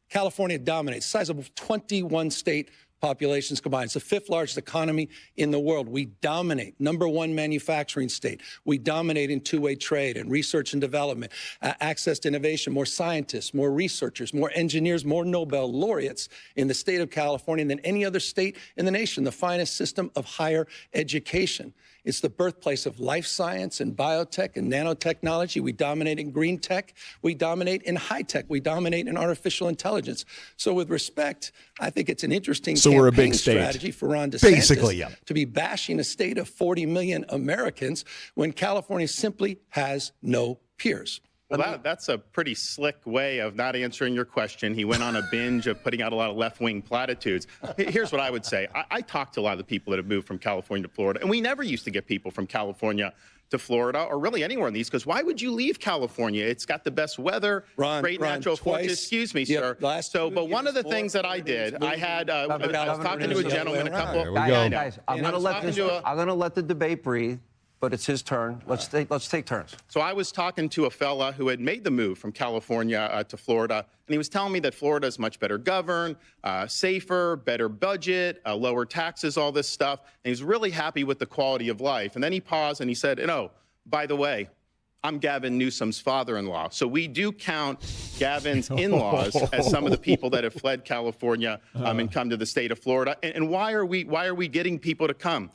G: California dominates, size of 21 state populations combined. It's the fifth largest economy in the world. We dominate, #1 manufacturing state. We dominate in two-way trade and research and development, access to innovation, more scientists, more researchers, more engineers, more Nobel laureates in the state of California than any other state in the nation, the finest system of higher education. It's the birthplace of life science and biotech and nanotechnology. We dominate in green tech. We dominate in high tech. We dominate in artificial intelligence. So with respect, I think it's an interesting
D: we're a big state
G: strategy for Ron DeSantis
C: Basically, yeah.
G: to be bashing a state of 40 million Americans when California simply has no peers.
F: Well, that's a pretty slick way of not answering your question. He went on a binge of putting out a lot of left-wing platitudes. Here's what I would say. I talked to a lot of the people that have moved from California to Florida, and we never used to get people from California to Florida or really anywhere in these, because why would you leave California? It's got the best weather, great natural forces. Excuse me, sir. But one of the things that I did, I was talking to a gentleman a couple.
H: Guys, I'm going to let the debate breathe. But it's his turn. Let's take turns.
F: So I was talking to a fella who had made the move from California to Florida, and he was telling me that Florida is much better governed, safer, better budget, lower taxes, all this stuff. And he was really happy with the quality of life. And then he paused and he said, by the way, I'm Gavin Newsom's father-in-law. So we do count Gavin's in-laws as some of the people that have fled California and come to the state of Florida. And why are we getting people to come?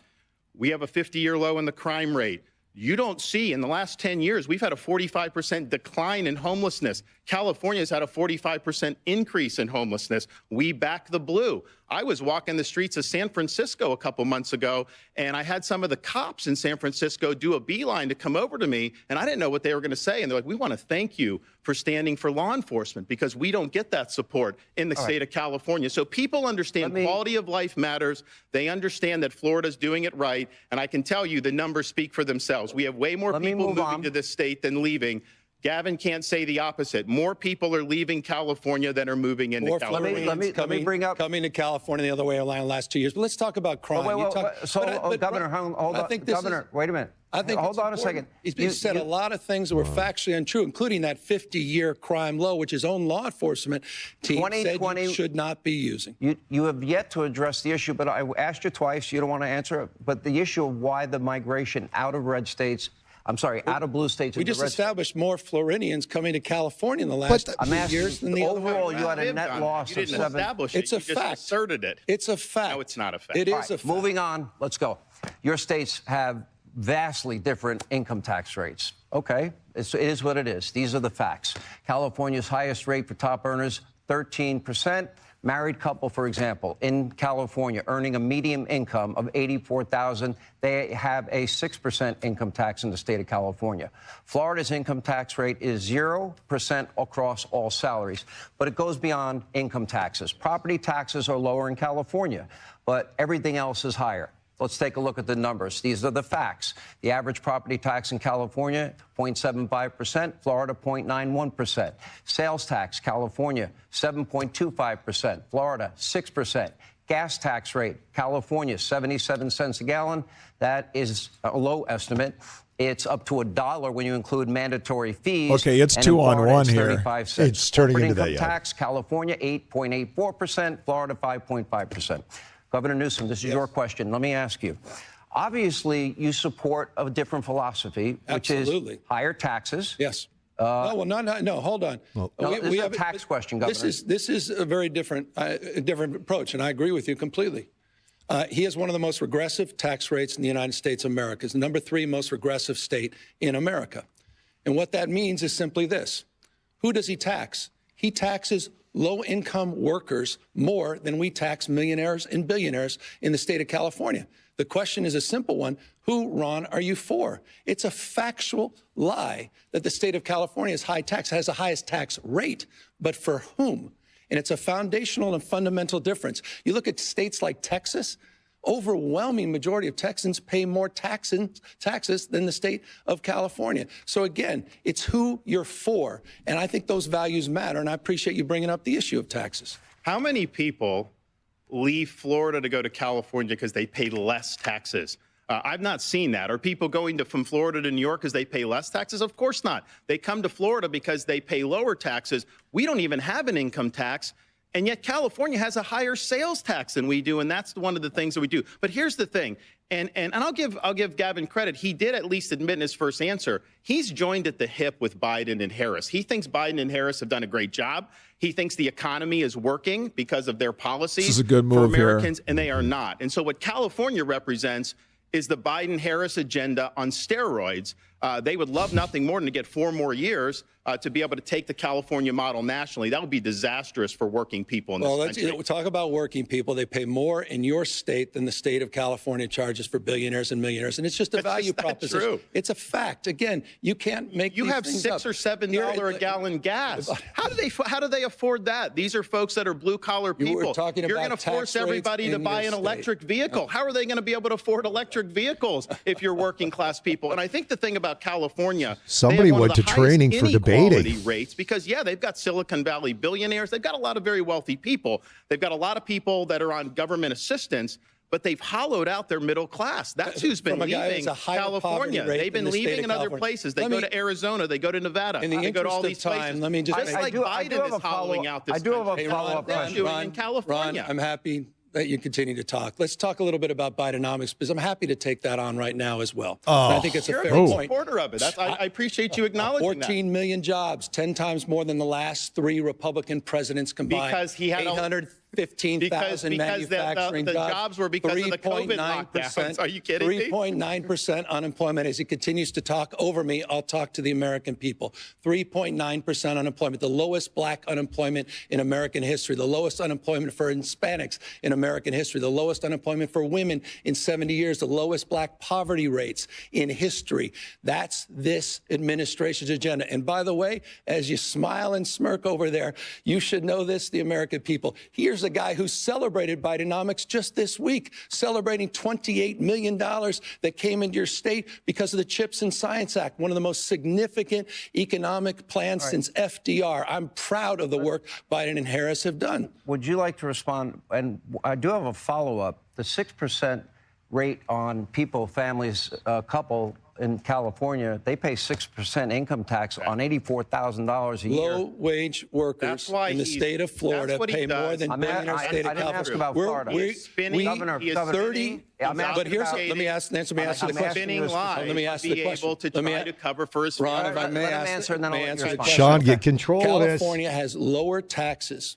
F: We have a 50-year low in the crime rate. You don't see in the last 10 years, we've had a 45% decline in homelessness. California's had a 45% increase in homelessness. We back the blue. I was walking the streets of San Francisco a couple months ago, and I had some of the cops in San Francisco do a beeline to come over to me, and I didn't know what they were going to say. And they're like, we want to thank you for standing for law enforcement because we don't get that support in the state of California. So people understand quality of life matters. They understand that Florida's doing it right. And I can tell you the numbers speak for themselves. We have way more people moving to this state than leaving. Gavin can't say the opposite. More people are leaving California than are moving into California.
H: Let me bring up
G: coming to California the other way around the last 2 years. But let's talk about crime.
H: Governor, hold on. Governor, wait a minute. Hold on a second.
G: He said a lot of things that were factually untrue, including that 50-year crime low, which his own law enforcement team said you should not be using.
H: You have yet to address the issue, but I asked you twice. You don't want to answer it. But the issue of why the migration out of red states, out of blue states.
G: We just established more Floridians coming to California in the last few years than the
H: overall. You had a net loss of 7.
F: Establish it.
G: It's a
F: you
G: fact.
F: Just asserted it.
G: It's a fact.
F: No, it's not a fact.
G: It is a fact.
H: Moving on. Let's go. Your states have vastly different income tax rates. Okay, it is what it is. These are the facts. California's highest rate for top earners, 13%. Married couple, for example, in California, earning a median income of $84,000, they have a 6% income tax in the state of California. Florida's income tax rate is 0% across all salaries, but it goes beyond income taxes. Property taxes are lower in California, but everything else is higher. Let's take a look at the numbers. These are the facts. The average property tax in California, 0.75%, Florida, 0.91%. Sales tax, California, 7.25%, Florida, 6%. Gas tax rate, California, 77 cents a gallon. That is a low estimate. It's up to $1 when you include mandatory fees.
D: Okay, it's 2 on 1 here.
H: 35 cents.
C: It's turning into that,
H: income tax, California, 8.84%, Florida, 5.5%. Governor Newsom, this is your question. Let me ask you. Obviously, you support a different philosophy, which is higher taxes.
G: Yes. No, hold on.
H: This is a tax question, Governor.
G: This is a very different approach, and I agree with you completely. He has one of the most regressive tax rates in the United States of America. It's the number 3 most regressive state in America. And what that means is simply this. Who does he tax? He taxes low-income workers more than we tax millionaires and billionaires in the state of California. The question is a simple one. Who, Ron, are you for? It's a factual lie that the state of California is high tax, has the highest tax rate, but for whom? And it's a foundational and fundamental difference. You look at states like Texas, overwhelming majority of Texans pay more taxes than the state of California. So again, it's who you're for. And I think those values matter. And I appreciate you bringing up the issue of taxes.
F: How many people leave Florida to go to California because they pay less taxes? I've not seen that. Are people going from Florida to New York because they pay less taxes? Of course not. They come to Florida because they pay lower taxes. We don't even have an income tax. And yet California has a higher sales tax than we do, and that's one of the things that we do. But here's the thing, and I'll give Gavin credit. He did at least admit in his first answer, he's joined at the hip with Biden and Harris. He thinks Biden and Harris have done a great job. He thinks the economy is working because of their policies
D: this is a good move
F: for Americans,
D: here.
F: And they are not. And so what California represents is the Biden-Harris agenda on steroids. They would love nothing more than to get 4 more years to be able to take the California model nationally. That would be disastrous for working people in this country.
G: We'll talk about working people. They pay more in your state than the state of California charges for billionaires and millionaires. And it's just a value proposition.
F: True.
G: It's a fact. Again, you can't make
F: You
G: these
F: have
G: things
F: $6
G: up.
F: or $7 a gallon gas. How do they afford that? These are folks that are blue collar people.
G: You're going
F: to force everybody to buy an electric vehicle. How are they going to be able to afford electric vehicles if you're working class people? And I think the thing about California,
C: somebody went to training for debating
F: rates because they've got Silicon Valley billionaires. They've got a lot of very wealthy people. They've got a lot of people that are on government assistance, but they've hollowed out their middle class. That's who's been leaving California. They've been leaving in other places. They go to Arizona. They go to Nevada. They go to all these places.
G: Let me just
F: like Biden is hollowing out this country.
H: I do have a follow-up question.
F: In California.
G: Ron, I'm happy that you continue to talk. Let's talk a little bit about Bidenomics, because I'm happy to take that on right now as well. I think it's a fair point.
F: Supporter of it. I appreciate you acknowledging
G: 14 million jobs, 10 times more than the last 3 Republican presidents combined.
F: Because he had
G: 815,000 manufacturing
F: the jobs were because of the COVID lockdowns. Are you kidding me?
G: 3.9% unemployment. As he continues to talk over me, I'll talk to the American people. 3.9% unemployment, the lowest black unemployment in American history, the lowest unemployment for Hispanics in American history, the lowest unemployment for women in 70 years, the lowest black poverty rates in history. That's this administration's agenda. And by the way, as you smile and smirk over there, you should know this, the American people. Here's Here's a guy who celebrated Bidenomics just this week, celebrating $28 million that came into your state because of the CHIPS and Science Act, one of the most significant economic plans since FDR. I'm proud of the work Biden and Harris have done.
H: Would you like to respond? And I do have a follow-up. The 6% rate on people, families, couple in California, they pay 6% income tax on $84,000 a year.
G: Low-wage workers in the state of Florida pay more than billionaires state of California.
H: I didn't ask about Florida.
G: But here's, let me ask the question. Let me ask the question.
F: To try to cover for his
G: Ron, if I may answer, and then I'll answer the question.
C: Sean, get control of this.
G: California has lower taxes,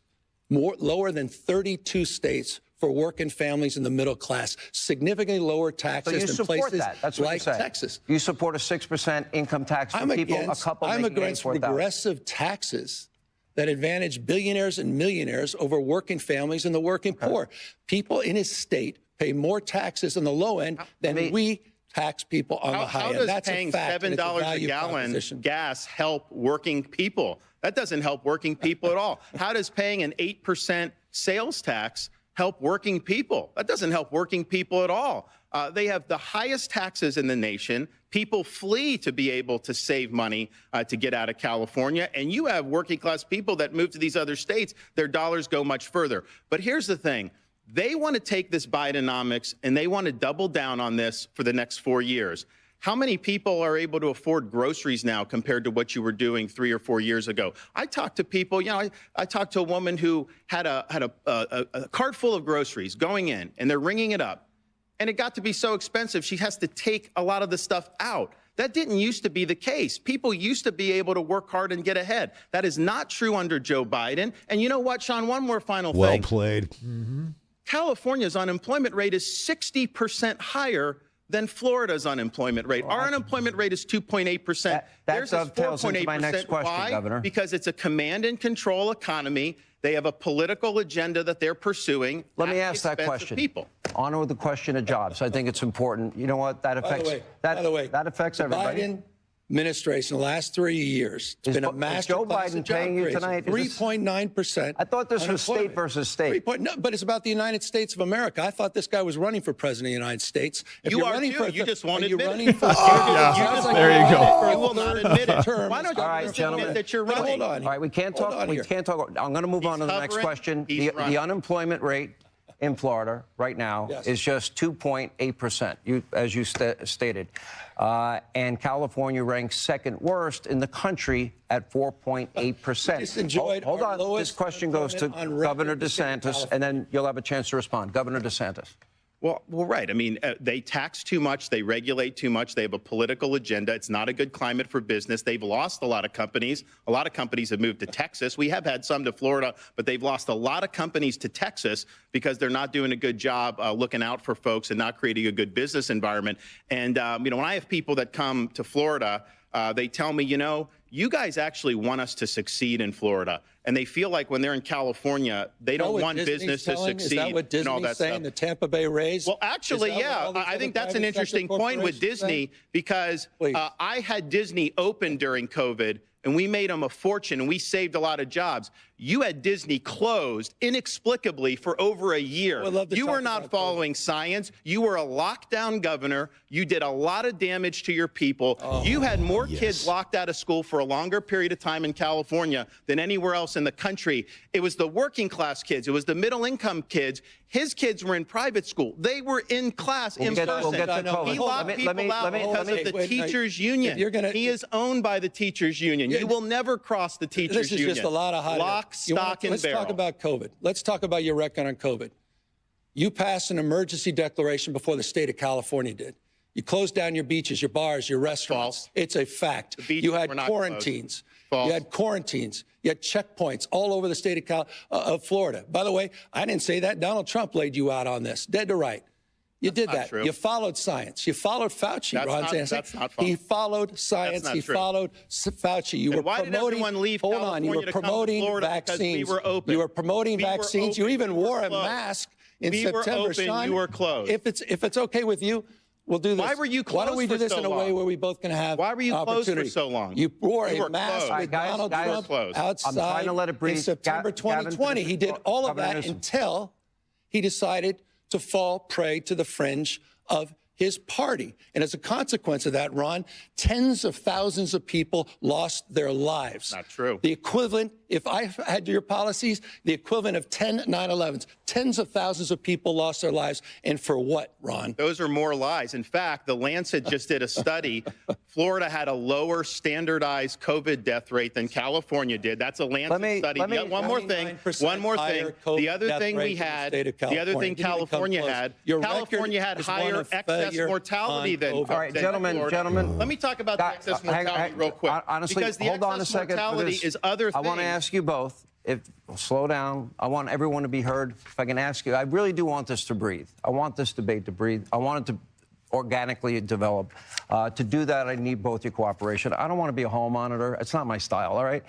G: lower than 32 states for working families in the middle class, significantly lower taxes than places like Texas.
H: You support a 6% income tax for people, a couple
G: I'm
H: making
G: against regressive taxes that advantage billionaires and millionaires over working families and the working poor. People in his state pay more taxes on the low end than we tax people on the high end. That's
F: paying
G: a fact.
F: $7 a gallon gas help working people? That doesn't help working people at all. How does paying an 8% sales tax help working people? That doesn't help working people at all. They have the highest taxes in the nation. People flee to be able to save money to get out of California. And you have working class people that move to these other states. Their dollars go much further. But here's the thing. They want to take this Bidenomics and they want to double down on this for the next 4 years. How many people are able to afford groceries now compared to what you were doing 3 or 4 years ago? I talked to people, I talked to a woman who had a cart full of groceries going in, and they're ringing it up. And it got to be so expensive, she has to take a lot of the stuff out. That didn't used to be the case. People used to be able to work hard and get ahead. That is not true under Joe Biden. And you know what, Sean, one more final thing.
C: Well played.
F: California's unemployment rate is 60% higher than Florida's unemployment rate. Our unemployment rate is 2.8%.
H: That dovetails into my next question,
F: Why?
H: Governor.
F: Because it's a command and control economy. They have a political agenda that they're pursuing.
H: Let me ask that question.
F: People.
H: On with the question of jobs. I think it's important. You know what? That affects.
G: By the way,
H: that affects everybody.
G: Biden administration, the last 3 years, it's been a master
H: Joe Biden paying you tonight?
G: 3.9%.
H: I thought this was state versus state.
G: No, but it's about the United States of America. I thought this guy was running for president of the United States. If
F: You are
G: running
F: too.
G: for,
F: You just won't
G: you're
F: admit
G: running
F: it.
G: for
D: There you go.
F: You will not admit it. Why don't you
H: All right,
F: just
H: gentlemen.
F: admit that you're
G: But
F: running?
G: hold on.
H: All right, we can't talk. We can't talk. I'm going to move on to the next
F: covering,
H: question.
F: he's running.
H: The unemployment rate in Florida right now is just 2.8%, as you stated. And California ranks second worst in the country at 4.8%. Hold on. This question goes to Governor DeSantis, and then you'll have a chance to respond. Governor DeSantis.
F: Well, right. I mean, they tax too much. They regulate too much. They have a political agenda. It's not a good climate for business. They've lost a lot of companies. A lot of companies have moved to Texas. We have had some to Florida, but they've lost a lot of companies to Texas because they're not doing a good job looking out for folks and not creating a good business environment. And, when I have people that come to Florida, they tell me, you guys actually want us to succeed in Florida. And they feel like when they're in California, they don't want business to succeed.
G: Is that what Disney's saying, the Tampa Bay Rays?
F: Well, actually, yeah. I think that's an interesting point with Disney because I had Disney open during COVID, and we made them a fortune, and we saved a lot of jobs. You had Disney closed inexplicably for over a year. You were not following science. You were a lockdown governor. You did a lot of damage to your people. You had more kids locked out of school for a longer period of time in California than anywhere else in the country. It was the working class kids. It was the middle income kids. His kids were in private school. They were in class in person. He locked people out because of the teachers' union. He is owned by the teachers' union. You will never cross the teachers' union.
G: This is just a lot of hot air.
F: Lock, stock, and
G: Let's
F: barrel.
G: talk about COVID. Let's talk about your record on COVID. You passed an emergency declaration before the state of California did. You closed down your beaches, your bars, your restaurants.
F: False.
G: It's a fact.
F: You
G: had quarantines.
F: False.
G: You had quarantines. You had checkpoints all over the state of Florida. By the way, I didn't say that. Donald Trump laid you out on this, dead to right. You did that.
F: True.
G: You followed science. You followed Fauci, Ron Santos.
F: That's not false.
G: He followed science. He followed Fauci. You were
F: why did
G: promoting.
F: everyone leave
G: Hold on. You were
F: California to come to
G: promoting
F: Florida because
G: vaccines.
F: we were open?
G: You were promoting
F: We were
G: vaccines.
F: open.
G: You even
F: We were
G: wore a
F: closed.
G: mask in
F: We were
G: September.
F: open.
G: Sean,
F: You were closed.
G: If it's okay with you, We'll do this.
F: Why were you closed
G: Why don't we do
F: for
G: this
F: so
G: in a way
F: long?
G: where we both can have
F: Why were you closed for
G: opportunity?
F: so long?
G: You wore
F: You
G: a
F: were
G: mask
F: closed.
G: with
H: Guys,
G: Donald
H: guys,
G: Trump
F: closed.
G: outside
H: I'm trying to let it breathe.
G: in September
H: Gavin,
G: 2020. He did all of
H: Governor
G: that
H: Newsom.
G: until he decided to fall prey to the fringe of his party. And as a consequence of that, Ron, tens of thousands of people lost their lives.
F: Not true.
G: The equivalent, if I had your policies, the equivalent of 10 9/11s. Tens of thousands of people lost their lives. And for what, Ron?
F: Those are more lies. In fact, the Lancet just did a study. Florida had a lower standardized COVID death rate than California did. That's a Lancet study. One more thing.
G: 99% higher
F: The other
G: COVID
F: thing
G: death
F: we
G: rate in the
F: had,
G: state of
F: the other thing
G: California.
F: California had,
G: Your
F: California
G: record
F: had
G: is one
F: higher
G: of
F: excess
G: failure
F: mortality
G: on
F: than
G: COVID.
H: All right,
F: Florida.
H: gentlemen.
F: Let me talk about the excess mortality real quick.
H: Honestly,
F: because the
H: hold on a
F: excess
H: second.
F: mortality is other things.
H: I want to ask you both. Slow down. I want everyone to be heard. If I can ask you, I really do want this to breathe. I want this debate to breathe. I want it to organically develop. To do that, I need both your cooperation. I don't want to be a hall monitor. It's not my style, all right?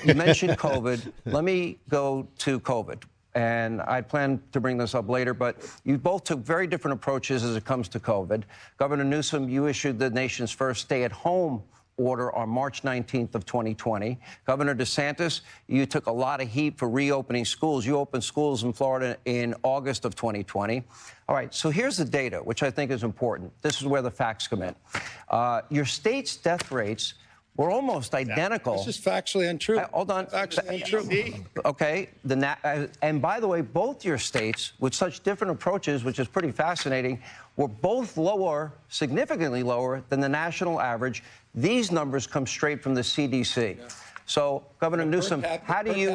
H: You mentioned COVID. Let me go to COVID. And I plan to bring this up later, but you both took very different approaches as it comes to COVID. Governor Newsom, you issued the nation's first stay-at-home order on March 19th of 2020. Governor DeSantis, you took a lot of heat for reopening schools. You opened schools in Florida in August of 2020. All right, so here's the data, which I think is important. This is where the facts come in. Your state's death rates were almost identical.
G: This is factually untrue.
H: Hold on.
G: Factually untrue.
H: Okay. And by the way, both your states, with such different approaches, which is pretty fascinating, were both lower, significantly lower than the national average. These numbers come straight from the CDC. Yeah. So, Governor Newsom, how do you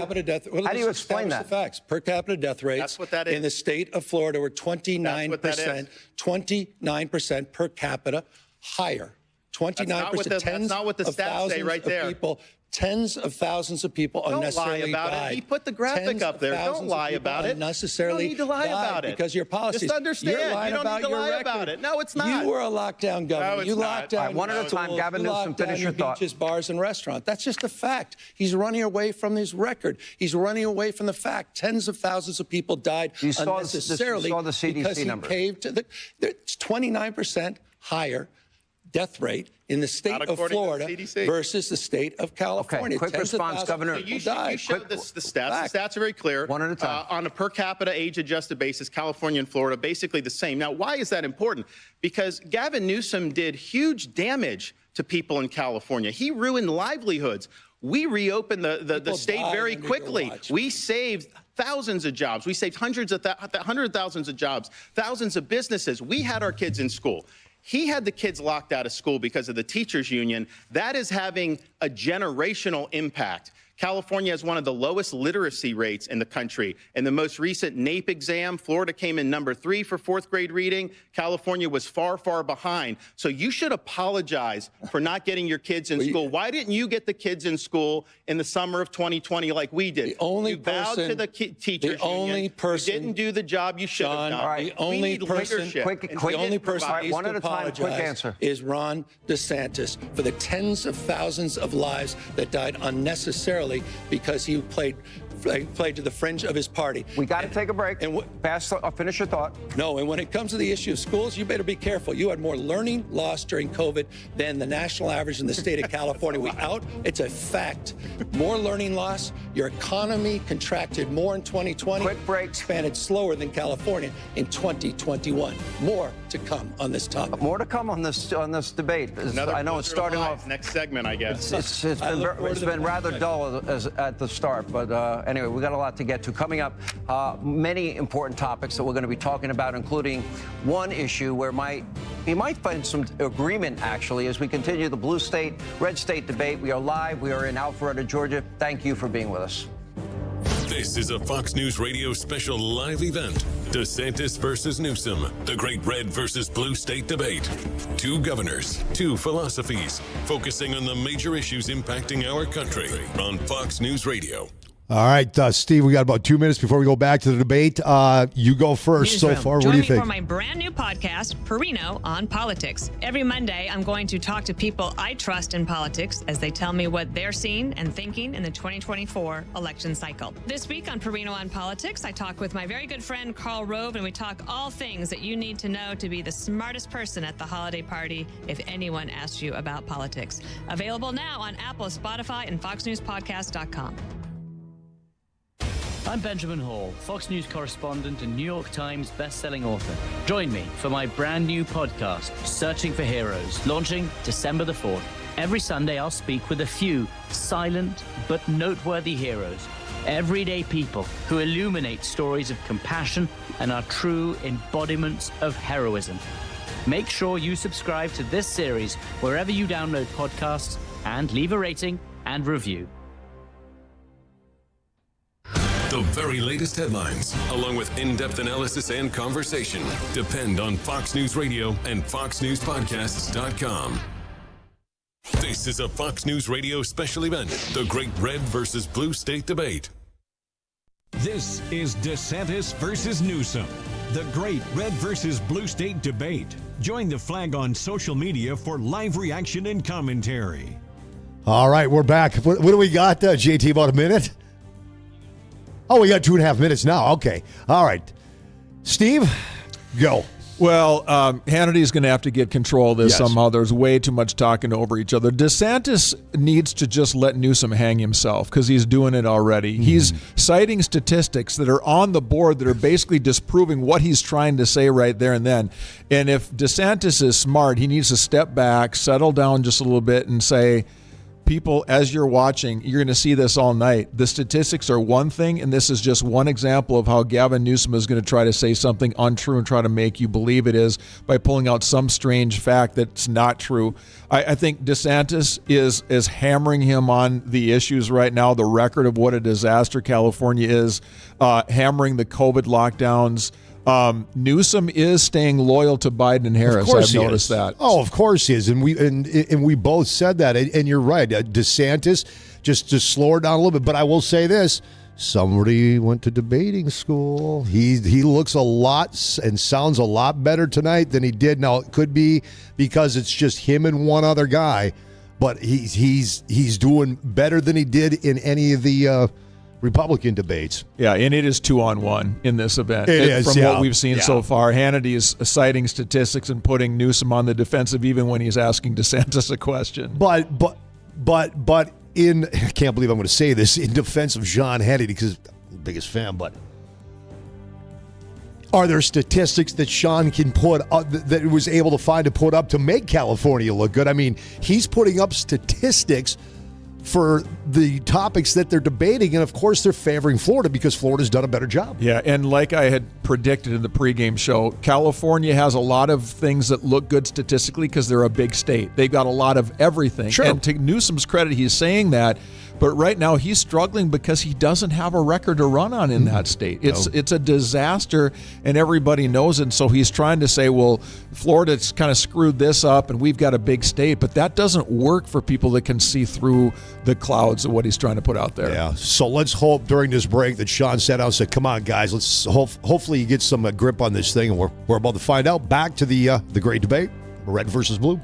H: explain that?
G: The facts. Per capita death rates
F: That's what that is.
G: in the state of Florida were 29%. 29% per capita higher. 29%.
F: That's not what the stats say right there.
G: People, tens of thousands of people unnecessarily
F: Don't lie about
G: died.
F: it. He put the graphic up there. Don't lie about it.
G: Unnecessarily
F: you don't need to lie about it.
G: Because your policies.
F: Just understand.
G: You're lying
F: You don't
G: about
F: need to
G: your
F: lie
G: record.
F: about it. No, it's not.
G: You were a lockdown governor.
F: No, it's
G: you
F: not.
G: locked down.
H: All right, one at a time.
G: schools.
H: Gavin
G: You
H: Newsom,
G: locked down
H: finish your thought.
G: beaches, bars, and restaurants. That's just a fact. He's running away from his record. He's running away from the fact. Tens of thousands of people died unnecessarily
H: you saw the CDC
G: because he
H: numbers.
G: caved to the. It's 29% higher death rate in the state of Florida versus the state of California.
H: Okay, quick response, Governor.
F: You showed the stats. The stats are very clear.
H: One at a time.
F: On a per capita age-adjusted basis, California and Florida basically the same. Now, why is that important? Because Gavin Newsom did huge damage to people in California. He ruined livelihoods. We reopened the state very quickly. We saved thousands of jobs. We saved hundreds of thousands of jobs, thousands of businesses. We had our kids in school. He had the kids locked out of school because of the teachers union. That is having a generational impact. California has one of the lowest literacy rates in the country. In the most recent NAEP exam, Florida came in number 3 for 4th grade reading. California was far, far behind. So you should apologize for not getting your kids in school. Why didn't you get the kids in school in the summer of 2020 like we did?
G: The only
F: you bowed to the teachers union. You didn't do the job you should have done.
G: All right, the only person, the only person who needs to apologize is Ron DeSantis for the tens of thousands of lives that died unnecessarily because he played to the fringe of his party.
H: We got to take a break. And finish your thought.
G: No, and when it comes to the issue of schools, you better be careful. You had more learning loss during COVID than the national average in the state of California. It's a fact. More learning loss. Your economy contracted more in 2020.
H: Quick break.
G: Expanded slower than California in 2021. More to come on this topic.
H: More to come on this debate. I know it's starting off.
F: Next segment, I guess.
H: It's been rather dull at the start, but anyway, we got a lot to get to. Coming up, many important topics that we're going to be talking about, including one issue where we might find some agreement, actually, as we continue the blue state, red state debate. We are live. We are in Alpharetta, Georgia. Thank you for being with us.
E: This is a Fox News Radio special live event. DeSantis versus Newsom, the great red versus blue state debate. 2 governors, 2 philosophies, focusing on the major issues impacting our country on Fox News Radio.
C: All right, Steve, we got about 2 minutes before we go back to the debate. You go first so far. What do you think?
I: Join me for my brand new podcast, Perino on Politics. Every Monday, I'm going to talk to people I trust in politics as they tell me what they're seeing and thinking in the 2024 election cycle. This week on Perino on Politics, I talk with my very good friend, Karl Rove, and we talk all things that you need to know to be the smartest person at the holiday party if anyone asks you about politics. Available now on Apple, Spotify, and FoxNewsPodcast.com.
J: I'm Benjamin Hall, Fox News correspondent and New York Times best-selling author. Join me for my brand new podcast, Searching for Heroes, launching December the 4th. Every Sunday, I'll speak with a few silent but noteworthy heroes, everyday people who illuminate stories of compassion and are true embodiments of heroism. Make sure you subscribe to this series wherever you download podcasts and leave a rating and review.
E: The very latest headlines, along with in-depth analysis and conversation, depend on Fox News Radio and FoxNewsPodcasts.com. This is a Fox News Radio special event, the Great Red versus Blue State Debate.
B: This is DeSantis versus Newsom, the Great Red versus Blue State Debate. Join the flag on social media for live reaction and commentary.
C: All right, we're back. What do we got, JT, about a minute? Oh, we got 2.5 minutes now. Okay. All right. Steve, go.
D: Well, Hannity's going to have to get control of this somehow. There's way too much talking over each other. DeSantis needs to just let Newsom hang himself because he's doing it already. Mm-hmm. He's citing statistics that are on the board that are basically disproving what he's trying to say right there and then. And if DeSantis is smart, he needs to step back, settle down just a little bit and say, people, as you're watching, you're going to see this all night. The statistics are one thing, and this is just one example of how Gavin Newsom is going to try to say something untrue and try to make you believe it is by pulling out some strange fact that's not true. I think DeSantis is hammering him on the issues right now, the record of what a disaster California is, hammering the COVID lockdowns. Newsom is staying loyal to Biden and Harris. I've noticed that.
C: Oh, of course he is, and we both said that. And you're right, DeSantis just to slow her down a little bit. But I will say this: somebody went to debating school. He looks a lot and sounds a lot better tonight than he did. Now it could be because it's just him and one other guy, but he's doing better than he did in any of the Republican debates.
D: Yeah, and it is 2-on-1 in this event.
C: It is,
D: from what we've seen so far. Hannity is citing statistics and putting Newsom on the defensive even when he's asking DeSantis a question.
C: But in, I can't believe I'm going to say this, in defense of Sean Hannity, because I'm the biggest fan, but are there statistics that Sean can put up, that was able to find to put up to make California look good? I mean, he's putting up statistics for the topics that they're debating, and of course they're favoring Florida because Florida's done a better job.
D: Yeah, and like I had predicted in the pregame show, California has a lot of things that look good statistically because they're a big state. They've got a lot of everything.
C: Sure.
D: And to Newsom's credit, he's saying that, but right now he's struggling because he doesn't have a record to run on in that state. It's a disaster, and everybody knows it, and so he's trying to say, well, Florida's kind of screwed this up, and we've got a big state, but that doesn't work for people that can see through the clouds of what he's trying to put out there.
C: Yeah, so let's hope during this break that Sean sat down and said, come on, guys, let's hopefully you get some grip on this thing, and we're about to find out. Back to the great debate, red versus blue.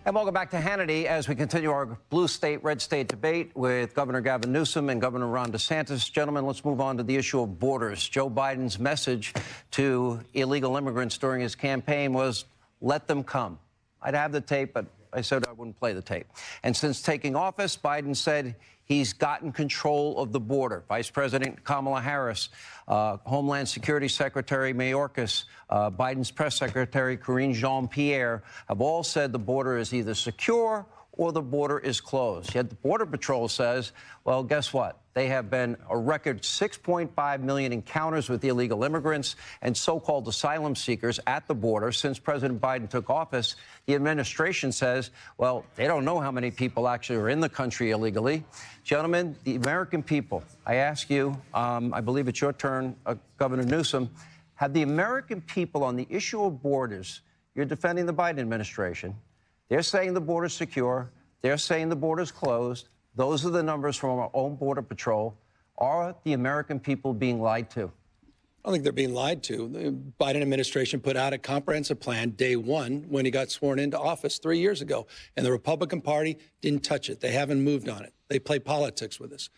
H: And welcome back to Hannity as we continue our blue state, red state debate with Governor Gavin Newsom and Governor Ron DeSantis. Gentlemen, let's move on to the issue of borders. Joe Biden's message to illegal immigrants during his campaign was, let them come. I'd have the tape, but I said I wouldn't play the tape. And since taking office, Biden said he's gotten control of the border. Vice President Kamala Harris, Homeland Security Secretary Mayorkas, Biden's press secretary Karine Jean-Pierre have all said the border is either secure or the border is closed. Yet the Border Patrol says, well, guess what? They have been a record 6.5 million encounters with illegal immigrants and so-called asylum seekers at the border since President Biden took office. The administration says, well, they don't know how many people actually are in the country illegally. Gentlemen, the American people, I ask you, I believe it's your turn, Governor Newsom, have the American people on the issue of borders, you're defending the Biden administration, they're saying the border's secure, they're saying the border's closed. Those are the numbers from our own Border Patrol. Are the American people being lied to?
G: I don't think they're being lied to. The Biden administration put out a comprehensive plan day one when he got sworn into office 3 years ago, and the Republican Party didn't touch it. They haven't moved on it. They play politics with us.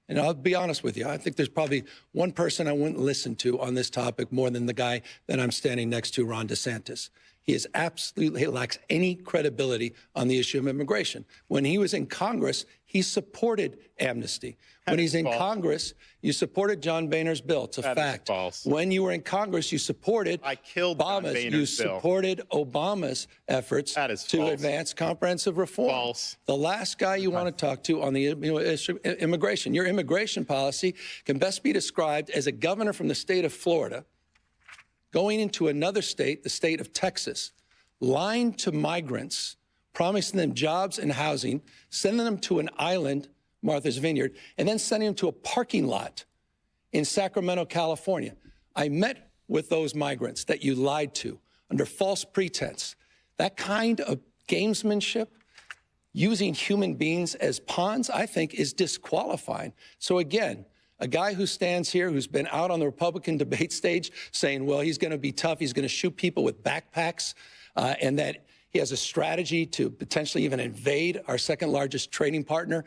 G: And I'll be honest with you, I think there's probably one person I wouldn't listen to on this topic more than the guy that I'm standing next to, Ron DeSantis. He lacks any credibility on the issue of immigration. When he was in Congress, he supported amnesty. When he's in Congress, you supported John Boehner's bill. It's a fact. When you were in Congress, you supported Obama's. You supported Obama's efforts to advance comprehensive reform. The last guy you want to talk to on the issue of immigration, your immigration policy can best be described as a governor from the state of Florida going into another state, the state of Texas, lying to migrants, promising them jobs and housing, sending them to an island, Martha's Vineyard, and then sending them to a parking lot in Sacramento, California. I met with those migrants that you lied to under false pretense. That kind of gamesmanship, using human beings as pawns, I think is disqualifying. So again, a guy who stands here, who's been out on the Republican debate stage saying, well, he's going to be tough, he's going to shoot people with backpacks, and that he has a strategy to potentially even invade our second largest trading partner,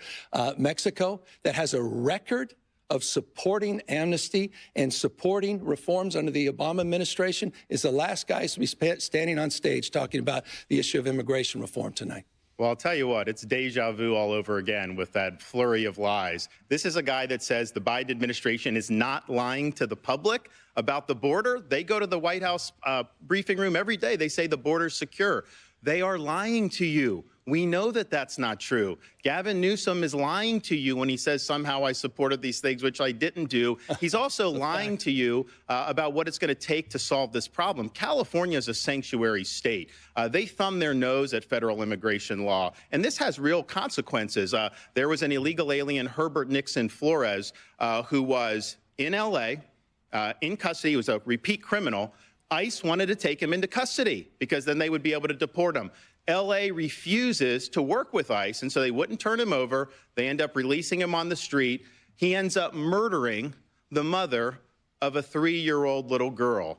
G: Mexico, that has a record of supporting amnesty and supporting reforms under the Obama administration, is the last guy to be standing on stage talking about the issue of immigration reform tonight.
F: Well, I'll tell you what, it's deja vu all over again with that flurry of lies. This is a guy that says the Biden administration is not lying to the public about the border. They go to the White House briefing room every day. They say the border's secure. They are lying to you. We know that that's not true. Gavin Newsom is lying to you when he says somehow I supported these things, which I didn't do. He's also lying to you about what it's going to take to solve this problem. California is a sanctuary state. They thumb their nose at federal immigration law, and this has real consequences. There was an illegal alien, Herbert Nixon Flores, who was in L.A., in custody. He was a repeat criminal. ICE wanted to take him into custody because then they would be able to deport him. L.A. refuses to work with ICE, and so they wouldn't turn him over. They end up releasing him on the street. He ends up murdering the mother of a 3-year-old little girl.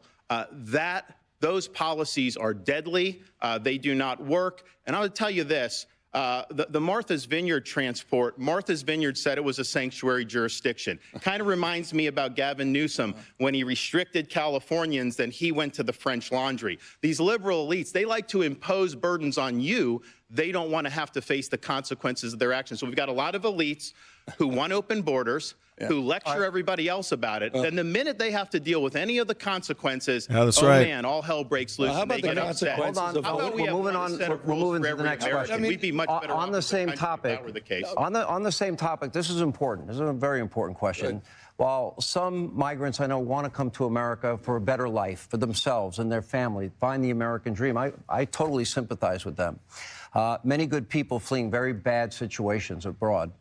F: Those policies are deadly. They do not work. And I would tell you this. The Martha's Vineyard transport, Martha's Vineyard said it was a sanctuary jurisdiction. Kind of reminds me about Gavin Newsom when he restricted Californians, then he went to the French Laundry. These liberal elites, they like to impose burdens on you. They don't want to have to face the consequences of their actions. So we've got a lot of elites who want open borders, who lecture everybody else about it. And the minute they have to deal with any of the consequences, man, all hell breaks loose.
G: How about the consequences?
H: Hold on, we're moving on. We're moving to the next question.
F: We'd be much better
H: on the same topic. On the same topic, this is important. This is a very important question. Good. While some migrants I know want to come to America for a better life for themselves and their family, find the American dream, I totally sympathize with them. Many good people fleeing very bad situations abroad.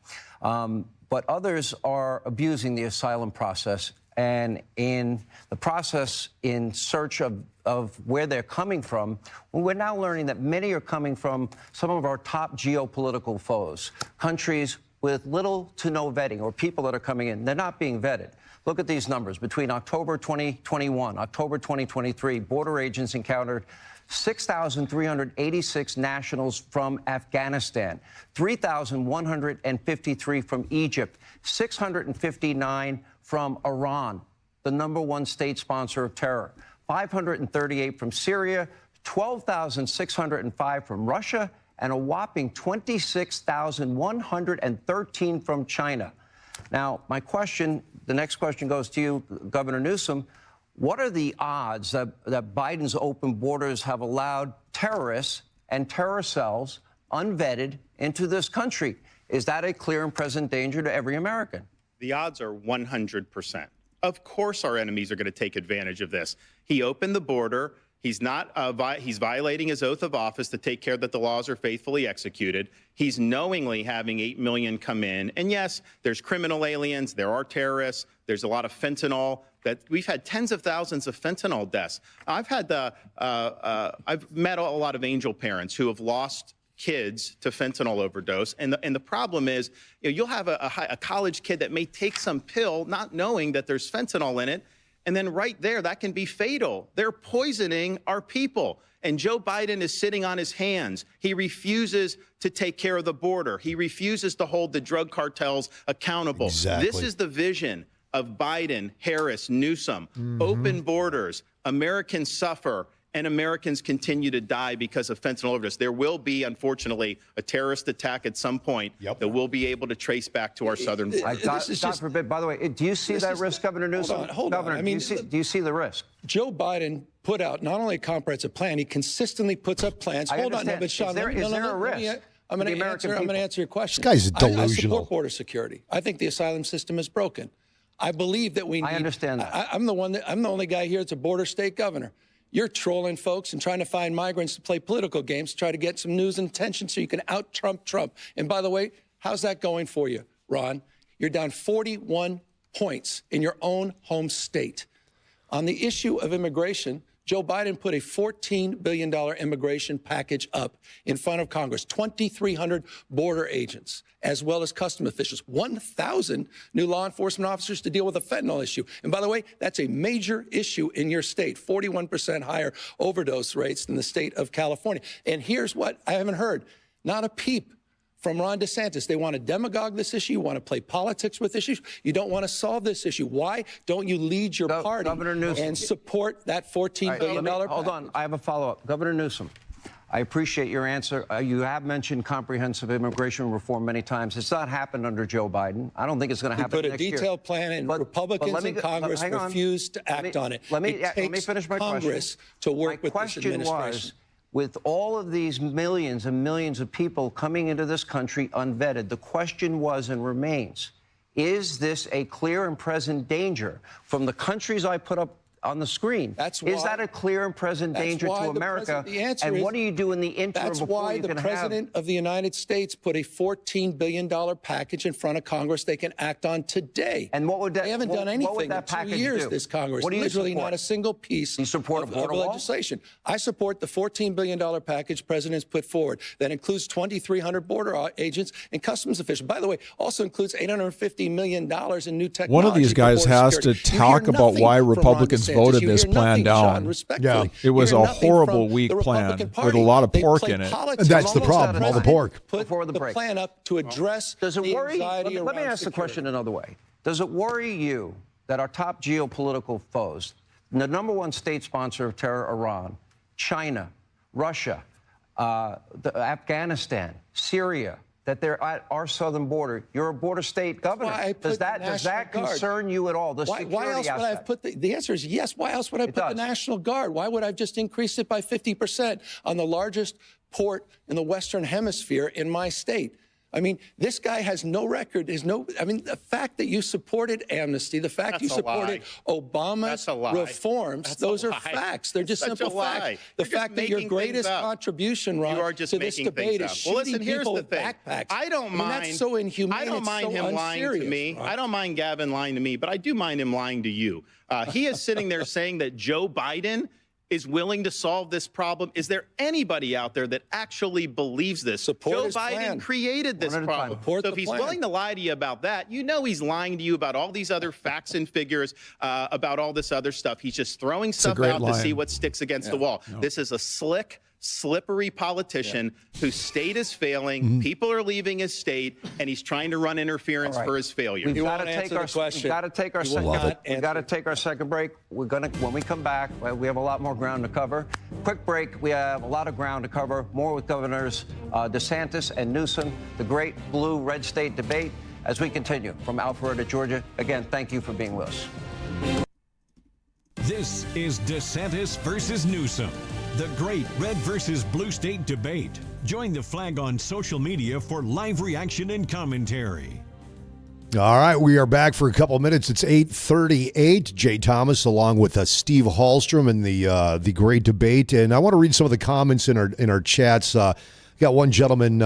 H: But others are abusing the asylum process, and in the process, in search of where they're coming from, we're now learning that many are coming from some of our top geopolitical foes, countries with little to no vetting, or people that are coming in. They're not being vetted. Look at these numbers. Between October 2021, October 2023, border agents encountered 6,386 nationals from Afghanistan, 3,153 from Egypt, 659 from Iran, the #1 state sponsor of terror, 538 from Syria, 12,605 from Russia, and a whopping 26,113 from China. Now, my question, the next question goes to you, Governor Newsom. What are the odds that Biden's open borders have allowed terrorists and terror cells unvetted into this country? Is that a clear and present danger to every American?
F: The odds are 100%. Of course our enemies are going to take advantage of this. He opened the border. He's not. He's violating his oath of office to take care that the laws are faithfully executed. He's knowingly having 8 million come in. And yes, there's criminal aliens. There are terrorists. There's a lot of fentanyl. That we've had tens of thousands of fentanyl deaths. I've met a lot of angel parents who have lost kids to fentanyl overdose. And the problem is, you'll have a college kid that may take some pill not knowing that there's fentanyl in it. And then right there, that can be fatal. They're poisoning our people. And Joe Biden is sitting on his hands. He refuses to take care of the border. He refuses to hold the drug cartels accountable.
C: Exactly.
F: This is the vision of Biden, Harris, Newsom. Open borders. Americans suffer. And Americans continue to die because of fentanyl overdose. There will be, unfortunately, a terrorist attack at some point that we'll be able to trace back to our southern border.
H: God forbid. By the way, do you see that risk, Governor Newsom?
G: Hold on. I mean,
H: do you see the risk?
G: Joe Biden put out not only a comprehensive plan, he consistently puts up plans. Hold on, no, but Sean,
H: is there a risk?
G: I'm going to answer your question.
C: This guy's delusional.
G: I support border security. I think the asylum system is broken. I believe that we need.
H: I understand that.
G: I'm the only guy here that's a border state governor. You're trolling folks and trying to find migrants to play political games to try to get some news and attention so you can out-Trump Trump. And by the way, how's that going for you, Ron? You're down 41 points in your own home state. On the issue of immigration, Joe Biden put a $14 billion immigration package up in front of Congress, 2,300 border agents, as well as custom officials, 1,000 new law enforcement officers to deal with the fentanyl issue. And by the way, that's a major issue in your state, 41% higher overdose rates than the state of California. And here's what I haven't heard, not a peep from Ron DeSantis. They want to demagogue this issue. You want to play politics with issues. You don't want to solve this issue. Why don't you lead your party and support that $14 billion package?
H: Hold on. I have a follow-up. Governor Newsom, I appreciate your answer. You have mentioned comprehensive immigration reform many times. It's not happened under Joe Biden. I don't think it's going to happen next year.
G: Put a detailed plan in. Republicans in Congress refused to act on it.
H: Let me finish my
G: Congress to work with this administration.
H: With all of these millions and millions of people coming into this country unvetted, the question was and remains, is this a clear and present danger from the countries I put up on the screen? Is that a clear and present danger to America? And what do you do in the interim
G: That's
H: before
G: why
H: you
G: the
H: can
G: President of the United States put a $14 billion package in front of Congress they can act on today.
H: And what would that?
G: They haven't done anything in 2 years, this Congress.
H: What do you
G: Literally
H: support?
G: not a single piece of legislation. I support the $14 billion package President's put forward that includes 2,300 border agents and customs officials. By the way, also includes $850 million in new technology.
D: One of these guys has to talk about why Republicans voted this plan down. It was a horrible, weak plan with a lot of pork in it.
C: That's the problem, all the pork.
G: Put the plan up to address the anxiety around
H: Let me ask the question another way. Does it worry you that our top geopolitical foes, the number one state sponsor of terror, Iran, China, Russia, Afghanistan, Syria, that they're at our southern border? You're a border state governor. Does that concern you at all?
G: Why else would I have put the answer is yes. Why else would I put the National Guard? Why would I have just increased it by 50% on the largest port in the Western Hemisphere in my state? I mean, this guy has no record. The fact that you supported amnesty, the fact you supported Obama's reforms, those are facts. They're just simple facts. The fact that your greatest contribution, Ron, to this debate is shooting people with backpacks.
F: I don't mind.
G: That's so inhumane.
F: I don't mind him lying to me. I don't mind Gavin lying to me, but I do mind him lying to you. He is sitting there saying that Joe Biden is willing to solve this problem. Is there anybody out there that actually believes this? Joe Biden created this problem. So if he's willing to lie to you about that, you know he's lying to you about all these other facts and figures, about all this other stuff. He's just throwing stuff out to see what sticks against the wall. This is a slick, slippery politician whose state is failing. People are leaving his state, and he's trying to run interference for his failure.
H: We've got to take our second break. When we come back, we have a lot more ground to cover. Quick break. We have a lot of ground to cover. More with Governors DeSantis and Newsom, the great blue-red state debate, as we continue from Alpharetta, Georgia. Again, thank you for being with us.
B: This is DeSantis versus Newsom, the great red versus blue state debate. Join the flag on social media for live reaction and commentary.
C: All right, we are back for a couple of minutes. It's 8:38. Jay Thomas along with Steve Hallstrom in the great debate, and I want to read some of the comments in our chats. Got one gentleman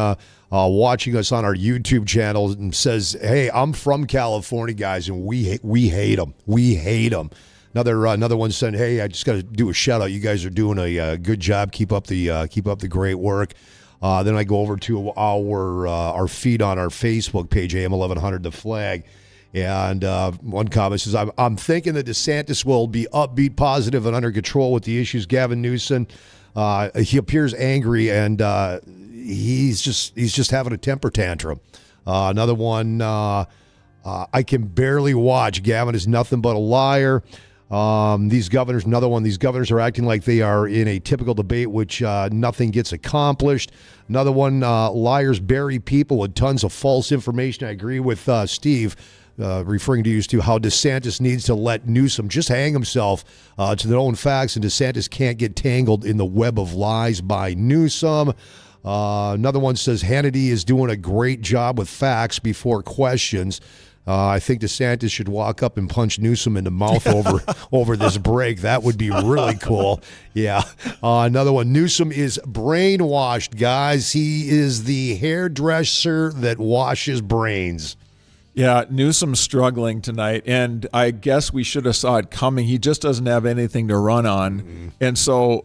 C: watching us on our YouTube channel and says, "Hey, I'm from California, guys, and we hate them. We hate them." Another one said, "Hey, I just got to do a shout out. You guys are doing a good job. Keep up the great work." Then I go over to our feed on our Facebook page, AM 1100 The Flag, and one comment says, "I'm thinking that DeSantis will be upbeat, positive, and under control with the issues. Gavin Newsom, he appears angry, and he's just having a temper tantrum." Another one, "I can barely watch. Gavin is nothing but a liar." These governors are acting like they are in a typical debate, which nothing gets accomplished. Another one, "Liars bury people with tons of false information." I agree with Steve, referring to you, Stu, how DeSantis needs to let Newsom just hang himself to their own facts, and DeSantis can't get tangled in the web of lies by Newsom. Another one says, "Hannity is doing a great job with facts before questions. I think DeSantis should walk up and punch Newsom in the mouth over this break. That would be really cool." Yeah. Another one, "Newsom is brainwashed, guys. He is the hairdresser that washes brains."
D: Yeah, Newsom's struggling tonight, and I guess we should have saw it coming. He just doesn't have anything to run on. And so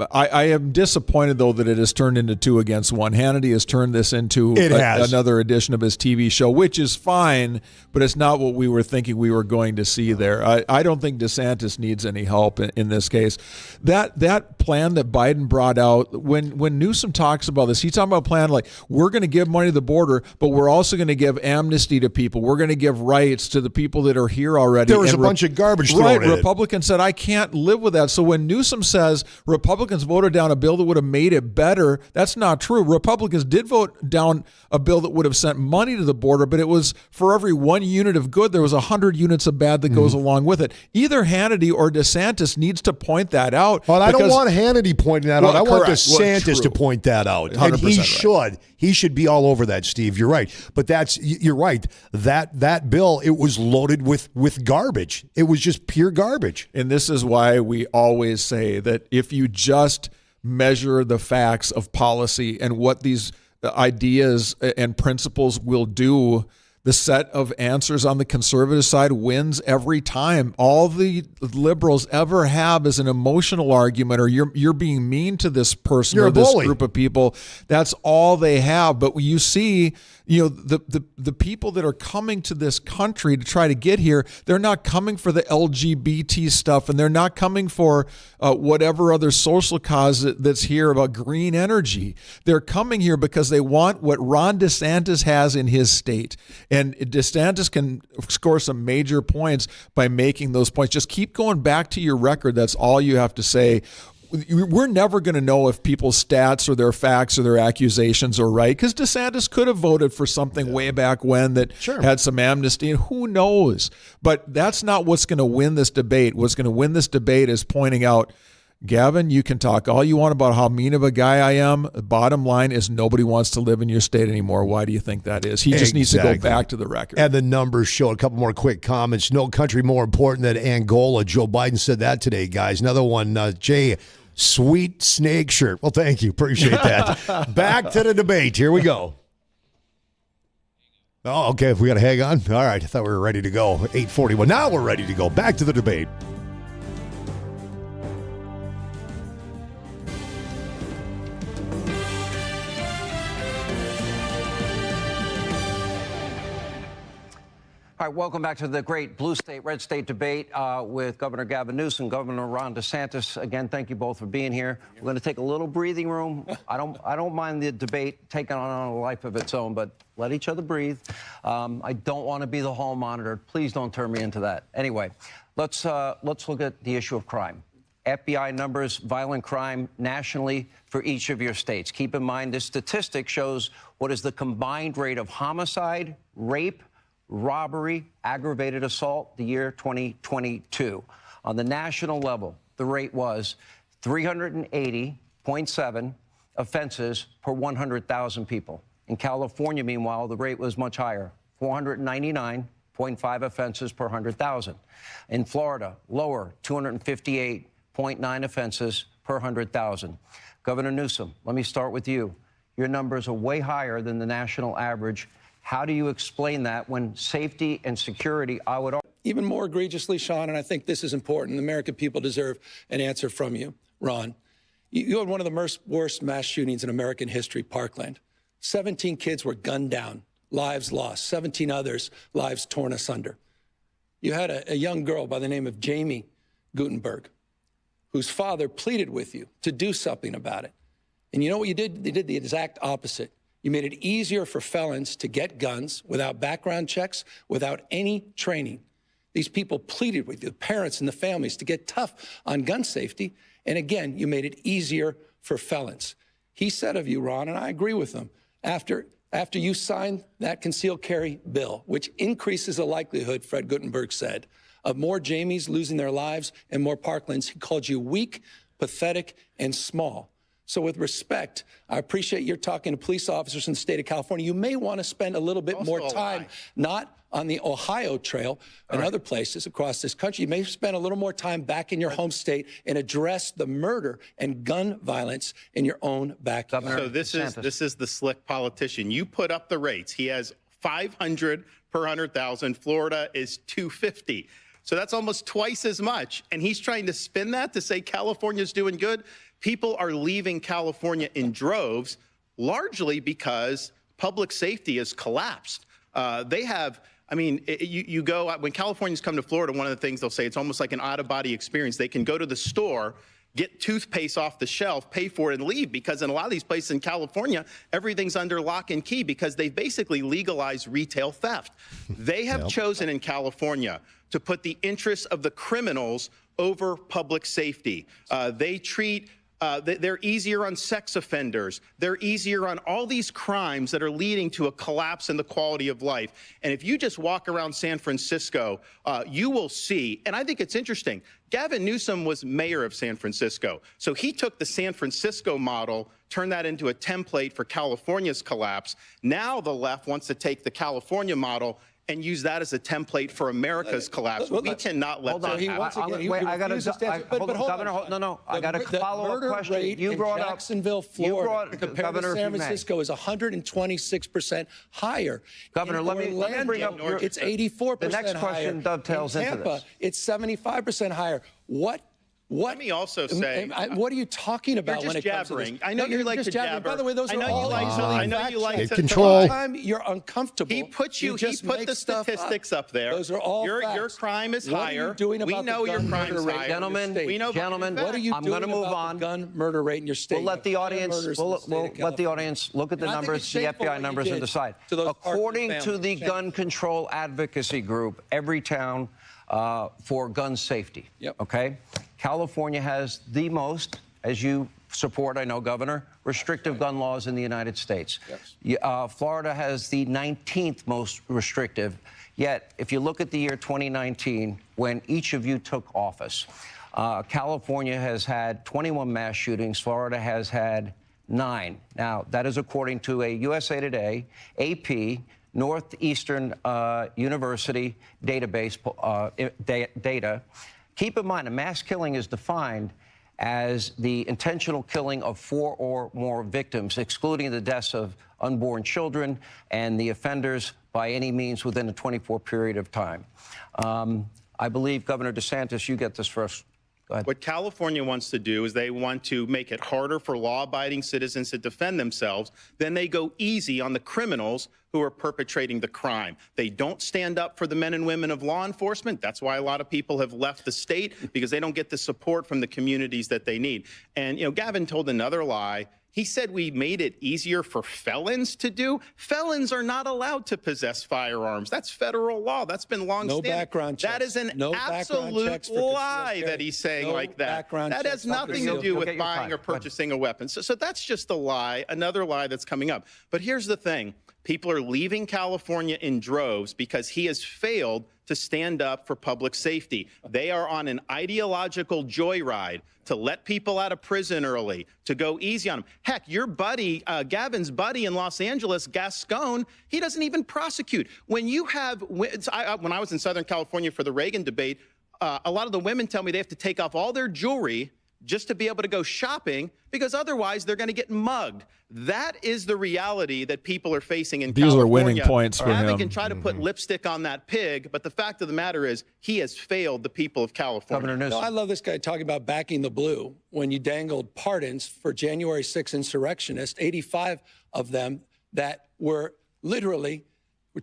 D: I am disappointed, though, that it has turned into 2 against 1. Hannity has turned this into another edition of his TV show, which is fine, but it's not what we were thinking we were going to see there. I don't think DeSantis needs any help in this case. That plan that Biden brought out, when Newsom talks about this, he's talking about a plan like, we're going to give money to the border, but we're also going to give amnesty to people. We're going to give rights to the people that are here already.
C: There was a bunch of garbage thrown in it.
D: Republicans said, I can't live with that. So when Newsom says Republicans voted down a bill that would have made it better, that's not true. Republicans did vote down a bill that would have sent money to the border, but it was for every 1 unit of good, there was 100 units of bad that goes along with it. Either Hannity or DeSantis needs to point that out.
C: Well, I don't want Hannity pointing that out. I want DeSantis to point that out. And he should. Right. He should be all over that, Steve. You're right. But you're right. That bill, it was loaded with garbage. It was just pure garbage.
D: And this is why we always say that if you just measure the facts of policy and what these ideas and principles will do, the set of answers on the conservative side wins every time. All the liberals ever have is an emotional argument, or you're being mean to this person or this group of people. That's all they have. But you see, the people that are coming to this country to try to get here, they're not coming for the LGBT stuff, and they're not coming for whatever other social cause that's here about green energy. They're coming here because they want what Ron DeSantis has in his state. And DeSantis can score some major points by making those points. Just keep going back to your record. That's all you have to say. We're never going to know if people's stats or their facts or their accusations are right, because DeSantis could have voted for something way back when that had some amnesty, and who knows? But that's not what's going to win this debate. What's going to win this debate is pointing out, Gavin, you can talk all you want about how mean of a guy I am. The bottom line is nobody wants to live in your state anymore. Why do you think that is? He just needs to go back to the record.
C: And the numbers show. A couple more quick comments. No country more important than Angola. Joe Biden said that today, guys. Another one, Jay, sweet snake shirt. Well, thank you. Appreciate that. Back to the debate. Here we go. Oh, okay. We got to hang on. All right. I thought we were ready to go. 8:41. Now we're ready to go. Back to the debate.
H: All right, welcome back to the great blue state, red state debate with Governor Gavin Newsom, Governor Ron DeSantis. Again, thank you both for being here. We're going to take a little breathing room. I don't mind the debate taking on a life of its own, but let each other breathe. I don't want to be the hall monitor. Please don't turn me into that. Anyway, let's look at the issue of crime. FBI numbers, violent crime nationally for each of your states. Keep in mind, this statistic shows what is the combined rate of homicide, rape, robbery, aggravated assault, the year 2022. On the national level, the rate was 380.7 offenses per 100,000 people. In California, meanwhile, the rate was much higher, 499.5 offenses per 100,000. In Florida, lower, 258.9 offenses per 100,000. Governor Newsom, let me start with you. Your numbers are way higher than the national average. How do you explain that when safety and security, I would argue?
G: Even more egregiously, Sean, and I think this is important, the American people deserve an answer from you, Ron. You had one of the worst mass shootings in American history, Parkland. 17 kids were gunned down, lives lost, 17 others, lives torn asunder. You had a young girl by the name of Jamie Gutenberg, whose father pleaded with you to do something about it. And you know what you did? You did the exact opposite. You made it easier for felons to get guns without background checks, without any training. These people pleaded with you, the parents and the families, to get tough on gun safety. And again, you made it easier for felons. He said of you, Ron, and I agree with him, after you signed that concealed carry bill, which increases the likelihood, Fred Gutenberg said, of more Jamies losing their lives and more Parklands, he called you weak, pathetic, and small. So with respect, I appreciate you're talking to police officers in the state of California. You may want to spend a little bit more time, not on the Ohio Trail and other places across this country. You may spend a little more time back in your home state and address the murder and gun violence in your own backyard.
F: So this is the slick politician. You put up the rates. He has 500 per 100,000. Florida is 250. So that's almost twice as much. And he's trying to spin that to say California's doing good. People are leaving California in droves, largely because public safety has collapsed. They have, I mean, you go, when Californians come to Florida, one of the things they'll say, it's almost like an out-of-body experience. They can go to the store, get toothpaste off the shelf, pay for it, and leave, because in a lot of these places in California, everything's under lock and key because they've basically legalized retail theft. They have chosen in California to put the interests of the criminals over public safety. They're easier on sex offenders. They're easier on all these crimes that are leading to a collapse in the quality of life. And if you just walk around San Francisco, you will see, and I think it's interesting, Gavin Newsom was mayor of San Francisco. So he took the San Francisco model, turned that into a template for California's collapse. Now the left wants to take the California model and use that as a template for America's collapse. We cannot let that happen.
H: Wait, I got to, Governor, no, I got a follow-up question. You brought up
G: Jacksonville, Florida, compared to San Francisco, is 126% higher.
H: Governor, let me bring up your,
G: it's 84% higher.
H: The next question dovetails into this.
G: It's 75% higher.
F: Let me also say,
G: what are you talking about
F: when it comes to this?
G: I know you like to jabber. By the way, those are all
F: I know you like to
C: control.
G: Time you're uncomfortable.
F: He put the statistics up there.
G: Those are all
F: your crime is higher.
G: We know your crime is higher.
H: Gentlemen,
G: what are you
H: I'm
G: doing
H: going to move
G: about
H: on.
G: the gun murder rate in your state?
H: We'll let the audience. We'll let the audience look at the numbers, the FBI numbers, and decide. According to the gun control advocacy group, every town for gun safety. Okay, California has the most, as you support, I know, Governor, restrictive gun laws in the United States. Florida has the 19th most restrictive. Yet, if you look at the year 2019, when each of you took office, California has had 21 mass shootings. Florida has had 9. Now, that is according to a USA Today, AP, Northeastern University database data. Keep in mind, a mass killing is defined as the intentional killing of 4 or more victims, excluding the deaths of unborn children and the offenders by any means within a 24 period of time. I believe, Governor DeSantis, you get this first.
F: What California wants to do is they want to make it harder for law-abiding citizens to defend themselves. Then they go easy on the criminals who are perpetrating the crime. They don't stand up for the men and women of law enforcement. That's why a lot of people have left the state, because they don't get the support from the communities that they need. And, you know, Gavin told another lie. He said we made it easier for felons to do. Felons are not allowed to possess firearms. That's federal law. That's been long-standing.
G: No background checks.
F: That is an absolute lie that he's saying like that. That has nothing to do with buying or purchasing a weapon. So that's just a lie, another lie that's coming up. But here's the thing. People are leaving California in droves because he has failed to stand up for public safety. They are on an ideological joyride to let people out of prison early, to go easy on them. Heck, your buddy, Gavin's buddy in Los Angeles, Gascon, he doesn't even prosecute. When you have, when I was in Southern California for the Reagan debate, a lot of the women tell me they have to take off all their jewelry just to be able to go shopping, because otherwise they're going to get mugged. That is the reality that people are facing in California.
D: These are winning points for him.
F: Gavin can try to put lipstick on that pig, but the fact of the matter is he has failed the people of California.
H: Governor Newsom.
G: I love this guy talking about backing the blue when you dangled pardons for January 6 insurrectionists, 85 of them that were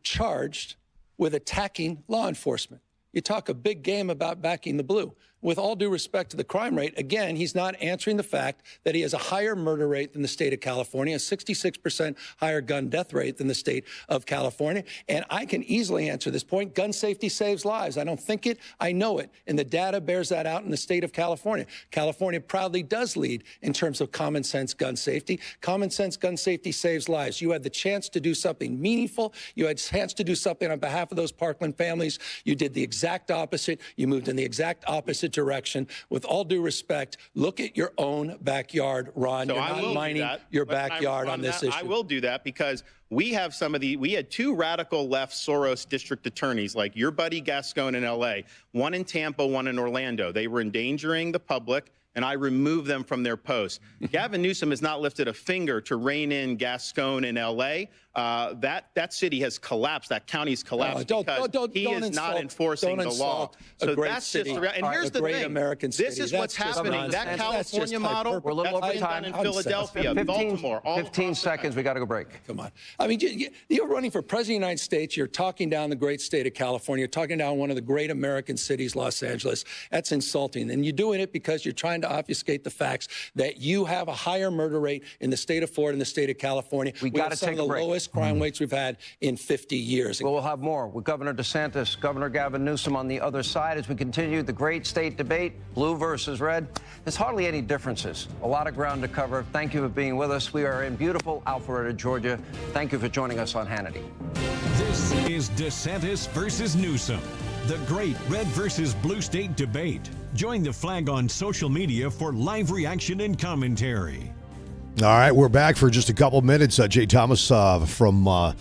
G: charged with attacking law enforcement. You talk a big game about backing the blue. With all due respect to the crime rate, again, he's not answering the fact that he has a higher murder rate than the state of California, a 66% higher gun death rate than the state of California. And I can easily answer this point. Gun safety saves lives. I don't think it, I know it. And the data bears that out in the state of California. California proudly does lead in terms of common sense gun safety. Common sense gun safety saves lives. You had the chance to do something meaningful. You had a chance to do something on behalf of those Parkland families. You did the exact opposite. You moved in the exact opposite direction. With all due respect, look at your own backyard, Ron. You're not mining your backyard on this issue.
F: I will do that because we have we had two radical left Soros district attorneys, like your buddy Gascon in LA, one in Tampa, one in Orlando. They were endangering the public, and I removed them from their posts. Gavin Newsom has not lifted a finger to rein in Gascon in L.A. That city has collapsed. That county's collapsed because he is not enforcing the law. So that's just the reality. And here's the thing. This is what's happening. That California model, that's been done in Philadelphia, Baltimore, all
H: 15 seconds. We got to go break.
G: Come on. I mean, you're running for president of the United States. You're talking down the great state of California. You're talking down one of the great American cities, Los Angeles. That's insulting. And you're doing it because you're trying to obfuscate the facts that you have a higher murder rate in the state of Florida and the state of California.
H: We got to take a break.
G: Some of the lowest crime rates we've had in 50 years.
H: Well, we'll have more with Governor DeSantis, Governor Gavin Newsom on the other side as we continue the great state debate, blue versus red. There's hardly any differences. A lot of ground to cover. Thank you for being with us. We are in beautiful Alpharetta, Georgia. Thank you for joining us on Hannity.
B: This is DeSantis versus Newsom, the great red versus blue state debate. Join the flag on social media for live reaction and commentary.
C: All right, we're back for just a couple minutes. Jay Thomas from, I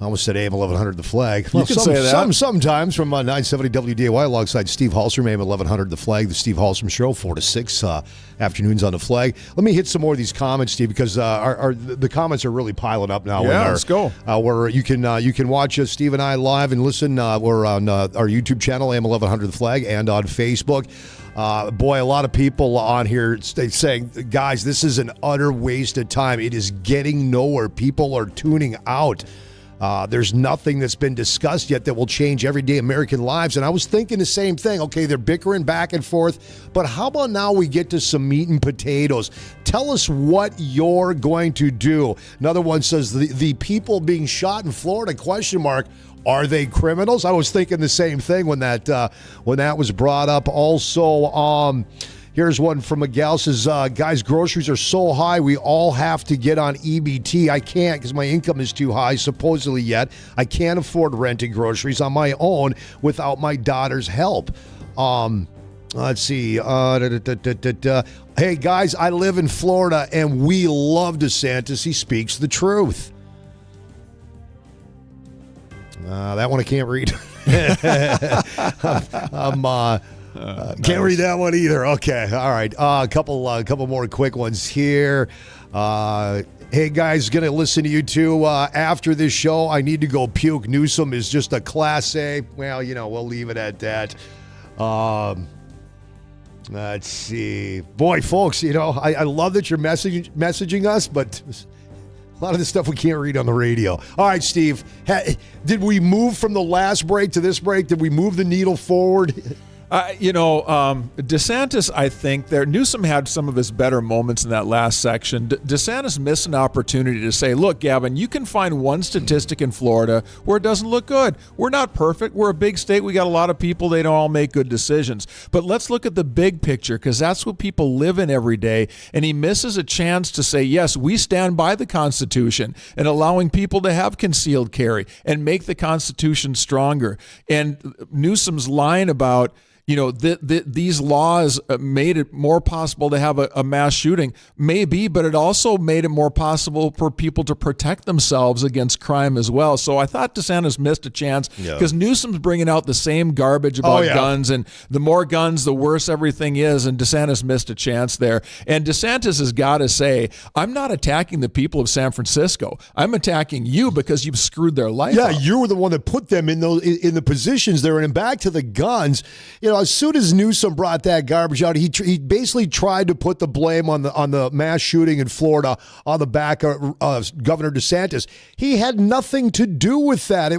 C: almost said AM 1100 The Flag.
D: You can say that.
C: Sometimes from 970 WDAY alongside Steve Hallstrom, AM 1100 The Flag, the Steve Hallstrom Show, 4 to 6 afternoons on The Flag. Let me hit some more of these comments, Steve, because the comments are really piling up now.
D: Yeah, let's go.
C: Where you can watch Steve and I live and listen. We're on our YouTube channel, AM 1100 The Flag, and on Facebook. Boy, a lot of people on here saying, guys, this is an utter waste of time. It is getting nowhere. People are tuning out. There's nothing that's been discussed yet that will change everyday American lives. And I was thinking the same thing. Okay, they're bickering back and forth, but how about now we get to some meat and potatoes? Tell us what you're going to do. Another one says the people being shot in Florida, ? Are they criminals? I was thinking the same thing when that was brought up. Also, here's one from a gal says, guys, groceries are so high, we all have to get on EBT. I can't because my income is too high, supposedly yet. I can't afford renting groceries on my own without my daughter's help. Let's see. Hey, guys, I live in Florida, and we love DeSantis. He speaks the truth. That one I can't read. Can't read that one either. Okay, all right. A couple more quick ones here. Hey guys, gonna listen to you too after this show. I need to go puke. Newsom is just a class A. Well, we'll leave it at that. Let's see. Boy, folks, I love that you're messaging us, but a lot of this stuff we can't read on the radio. All right, Steve, did we move from the last break to this break? Did we move the needle forward?
D: DeSantis, I think Newsom had some of his better moments in that last section. DeSantis missed an opportunity to say, look, Gavin, you can find one statistic in Florida where it doesn't look good. We're not perfect. We're a big state. We got a lot of people. They don't all make good decisions. But let's look at the big picture, because that's what people live in every day. And he misses a chance to say, yes, we stand by the Constitution and allowing people to have concealed carry and make the Constitution stronger. And Newsom's line about, these laws made it more possible to have a mass shooting, maybe, but it also made it more possible for people to protect themselves against crime as well. So I thought DeSantis missed a chance because Newsom's bringing out the same garbage about guns, and the more guns, the worse everything is, and DeSantis missed a chance there. And DeSantis has got to say, I'm not attacking the people of San Francisco. I'm attacking you because you've screwed their life up.
C: You were the one that put them in the positions there. And back to the guns, as soon as Newsom brought that garbage out, he basically tried to put the blame on the mass shooting in Florida on the back of Governor DeSantis. He had nothing to do with that.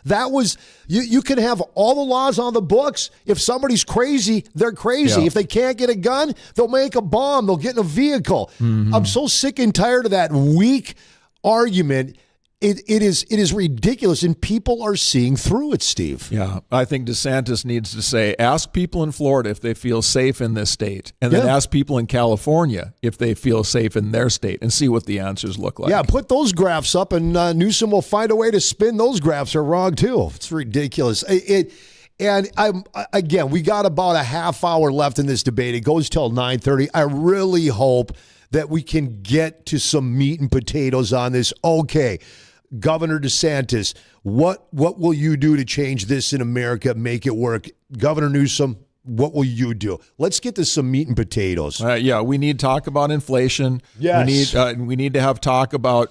C: That was you can have all the laws on the books. If somebody's crazy, they're crazy.
D: Yeah.
C: If they can't get a gun, they'll make a bomb. They'll get in a vehicle. Mm-hmm. I'm so sick and tired of that weak argument. It is ridiculous, and people are seeing through it, Steve.
D: Yeah, I think DeSantis needs to say, ask people in Florida if they feel safe in this state, and then ask people in California if they feel safe in their state, and see what the answers look like.
C: Yeah, put those graphs up, and Newsom will find a way to spin those graphs are wrong, too. It's ridiculous. And again, we got about a half hour left in this debate. It goes till 9:30. I really hope that we can get to some meat and potatoes on this. Okay, Governor DeSantis, what will you do to change this in America, make it work? Governor Newsom, what will you do? Let's get to some meat and potatoes.
D: We need to talk about inflation.
C: Yes.
D: We need to have talk about,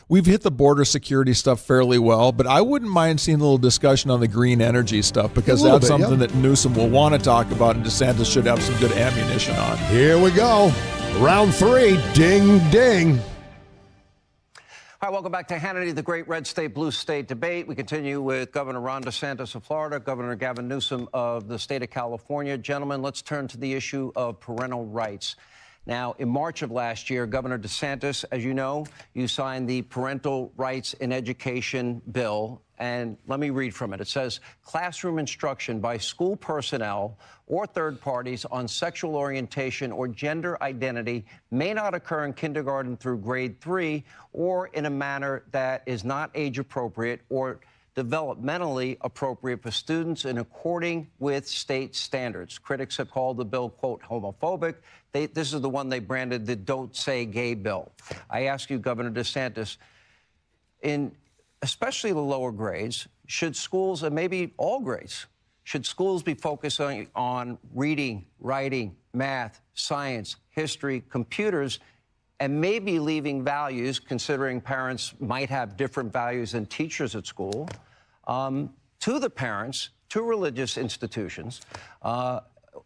D: we've hit the border security stuff fairly well, but I wouldn't mind seeing a little discussion on the green energy stuff, because that's something that Newsom will want to talk about, and DeSantis should have some good ammunition on.
C: Here we go. Round 3, ding, ding.
H: Hi, welcome back to Hannity, the Great Red State, Blue State debate. We continue with Governor Ron DeSantis of Florida, Governor Gavin Newsom of the state of California. Gentlemen, let's turn to the issue of parental rights. Now, in March of last year, Governor DeSantis, as you know, you signed the Parental Rights in Education bill. And let me read from it. It says, classroom instruction by school personnel or third parties on sexual orientation or gender identity may not occur in kindergarten through grade 3 or in a manner that is not age appropriate or developmentally appropriate for students in according with state standards. Critics have called the bill, quote, homophobic. This is the one they branded the Don't Say Gay bill. I ask you, Governor DeSantis, especially the lower grades, should schools, and maybe all grades, should schools be focusing on reading, writing, math, science, history, computers, and maybe leaving values, considering parents might have different values than teachers at school, to the parents, to religious institutions?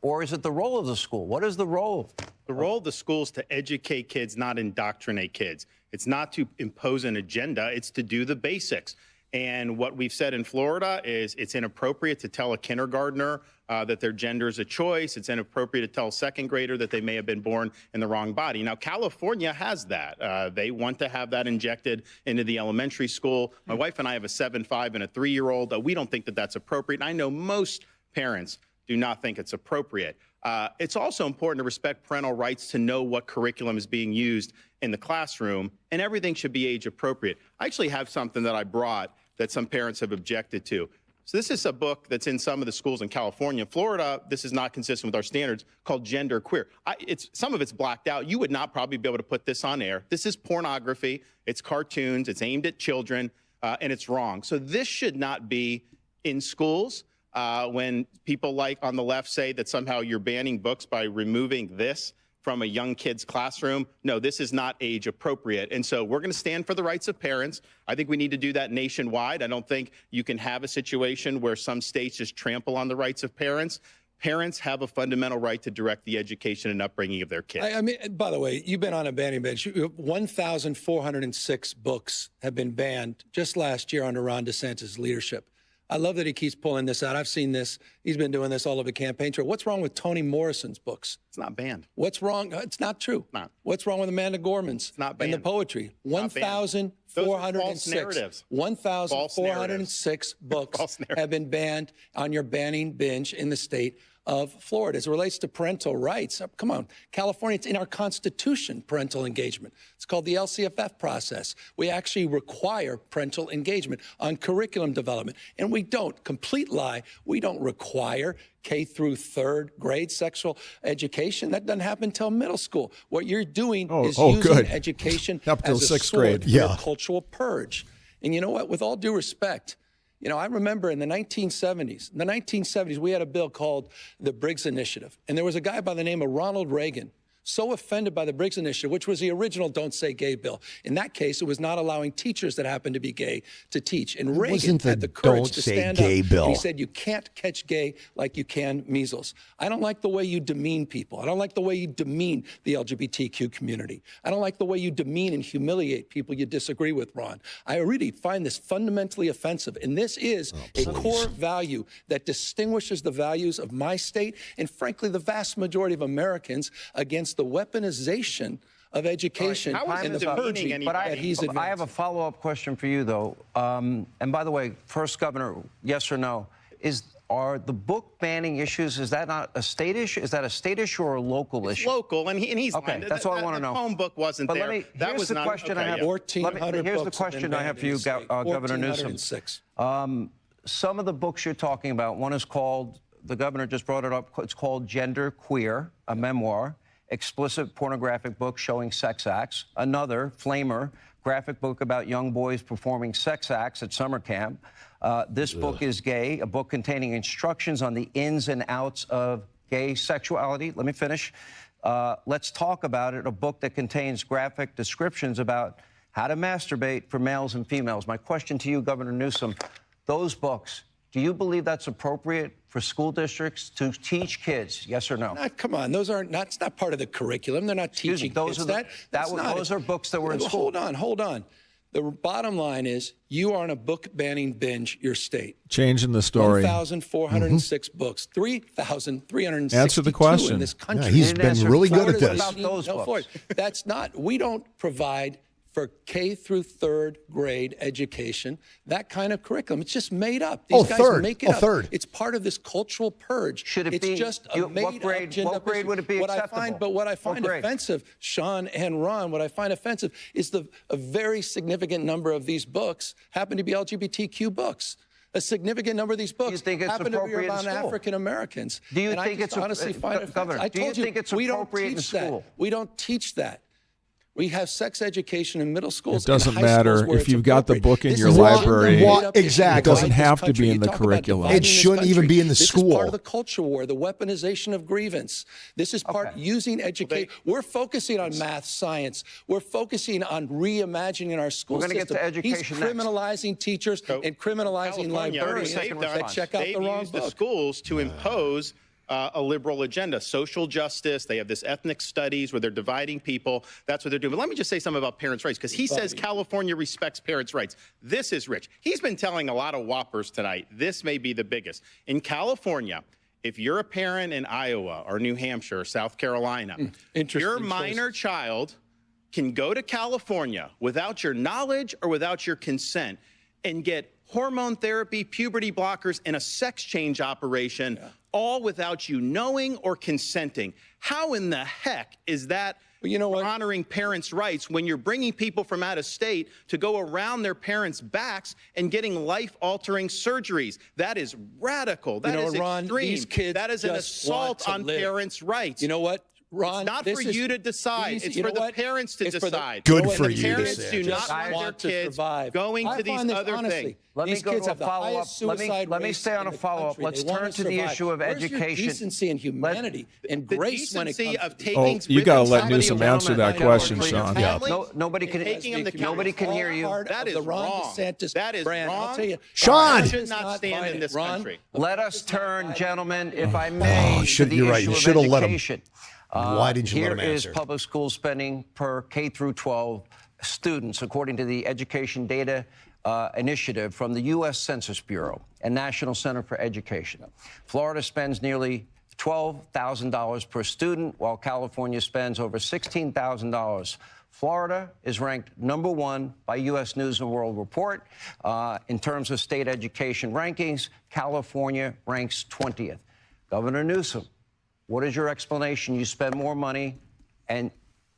H: Or is it the role of the school? What is the role?
F: The role of the school is to educate kids, not indoctrinate kids. It's not to impose an agenda. It's to do the basics. And what we've said in Florida is it's inappropriate to tell a kindergartner that their gender is a choice. It's inappropriate to tell a second grader that they may have been born in the wrong body. Now, California has that. They want to have that injected into the elementary school. My wife and I have a 7, 5, and a 3-year-old. We don't think that that's appropriate. And I know most parents do not think it's appropriate. It's also important to respect parental rights, to know what curriculum is being used in the classroom, and everything should be age appropriate. I actually have something that I brought that some parents have objected to. So this is a book that's in some of the schools in California. Florida, this is not consistent with our standards, called Gender Queer. Some of it's blacked out. You would not probably be able to put this on air. This is pornography. It's cartoons. It's aimed at children, and it's wrong. So this should not be in schools. When people like on the left say that somehow you're banning books by removing this from a young kid's classroom, no, this is not age appropriate. And so we're going to stand for the rights of parents. I think we need to do that nationwide. I don't think you can have a situation where some states just trample on the rights of parents. Parents have a fundamental right to direct the education and upbringing of their kids.
G: I mean, by the way, you've been on a banning bench. 1,406 books have been banned just last year under Ron DeSantis' leadership. I love that he keeps pulling this out. I've seen this. He's been doing this all over the campaign trail. What's wrong with Toni Morrison's books?
F: It's not banned.
G: What's wrong? It's not true.
F: Not.
G: What's wrong with Amanda Gorman's?
F: It's not banned.
G: And the poetry.
F: Not banned. Those are false
G: 1,406 books have been banned on your banning binge in the state of Florida. As it relates to parental rights, come on, California, it's in our Constitution, parental engagement. It's called the LCFF process. We actually require parental engagement on curriculum development, and we don't. Complete lie. We don't require K through third grade sexual education. That doesn't happen until middle school. What you're doing is using education
D: up till
G: as a
D: sixth
G: sword
D: grade.
G: for a cultural purge. And you know what? With all due respect, you know, I remember in the 1970s, we had a bill called the Briggs Initiative. And there was a guy by the name of Ronald Reagan, so offended by the Briggs Initiative, which was the original Don't Say Gay bill. In that case, it was not allowing teachers that happened to be gay to teach. And Reagan had the courage to stand up. And he said, you can't catch gay like you can measles. I don't like the way you demean people. I don't like the way you demean the LGBTQ community. I don't like the way you demean and humiliate people you disagree with, Ron. I really find this fundamentally offensive. And this is a core value that distinguishes the values of my state and, frankly, the vast majority of Americans against the weaponization of education and the purging that he's advancing.
H: I have a follow-up question for you, though. And by the way, first, Governor, yes or no, are the book banning issues, is that not a state issue? Is that a state issue or a local issue?
F: It's local, and he's
H: okay. That's all I want to know.
F: The poem book wasn't there.
H: That was the question I have.
G: 1,400
H: Here's the
G: books
H: question I have for you, Governor Newsom. Some of the books you're talking about, one is called, the governor just brought it up, it's called Gender Queer, a memoir. Explicit pornographic book showing sex acts. Another, Flamer, graphic book about young boys performing sex acts at summer camp. This book is Gay, a book containing instructions on the ins and outs of gay sexuality. Let me finish. Let's Talk About It, a book that contains graphic descriptions about how to masturbate for males and females. My question to you, Governor Newsom, those books, do you believe that's appropriate for school districts to teach kids, yes or no?
G: Come on, that's not part of the curriculum. They're not teaching kids that.
H: Those are books that were in school.
G: Hold on. The bottom line is you are on a book banning binge, your state.
D: Changing the story.
G: 1,406 books, 3,362
D: Answer the question.
G: in this country.
C: Yeah, he's been really good at this.
H: About those books.
G: That's not, we don't provide for K through third grade education, that kind of curriculum. It's just made up. These guys make it up. It's part of this cultural purge.
H: Should it be?
G: It's just a made
H: what grade,
G: up agenda.
H: What grade would it be acceptable?
G: What I find offensive, Sean and Ron, what I find offensive is a very significant number of these books happen to be LGBTQ books. A significant number of these books happen to be about African Americans.
H: Do you think it's
G: honestly find it
H: Governor,
G: I told
H: do you think it's appropriate in school?
G: We don't teach that. We have sex education in middle schools.
D: It doesn't matter if you've got the book in your library.
C: Exactly.
D: It doesn't have to be in the curriculum.
C: It shouldn't even be in the school.
G: This is part of the culture war, the weaponization of grievance. This is part using education. We're focusing on math, science. We're focusing on reimagining our school system.
H: We're going to get to education
G: He's criminalizing teachers and criminalizing librarians that check out the wrong book.
F: They've used the schools to impose a liberal agenda, social justice. They have this ethnic studies where they're dividing people. That's what they're doing. But let me just say something about parents' rights, because he says California respects parents' rights. This is rich. He's been telling a lot of whoppers tonight. This may be the biggest. In California, if you're a parent in Iowa or New Hampshire or South Carolina, your minor child can go to California without your knowledge or without your consent and get hormone therapy, puberty blockers, and a sex change operation, all without you knowing or consenting. How in the heck is that honoring parents' rights when you're bringing people from out of state to go around their parents' backs and getting life-altering surgeries? That is radical. That is extreme.
G: These kids
F: that is an assault on parents' rights.
G: You know what? Ron,
F: it's not for you to decide. It's for the parents to decide.
C: Good for you.
F: Parents do not want their kids going to these other things.
H: Let me go to a follow-up. Let me stay on a follow-up. Let's turn to the issue of education.
G: Where's your decency and humanity and grace when it comes to
D: Oh, you got to let Newsom answer that question, Sean.
H: Nobody can hear you.
F: That is wrong. That is wrong.
G: I'll tell you,
C: Sean
F: should not stand in this country.
H: Let us turn, gentlemen, if I may, to the
C: you're right.
H: issue
C: You
H: of
C: should have let him.
H: education.
C: Why didn't you let him
H: Here is
C: answer?
H: public school spending per K through 12 students, according to the education data initiative from the U.S. Census Bureau and National Center for Education. Florida spends nearly $12,000 per student, while California spends over $16,000. Florida is ranked #1 by U.S. News & World Report. In terms of state education rankings, California ranks 20th. Governor Newsom, what is your explanation? You spend more money and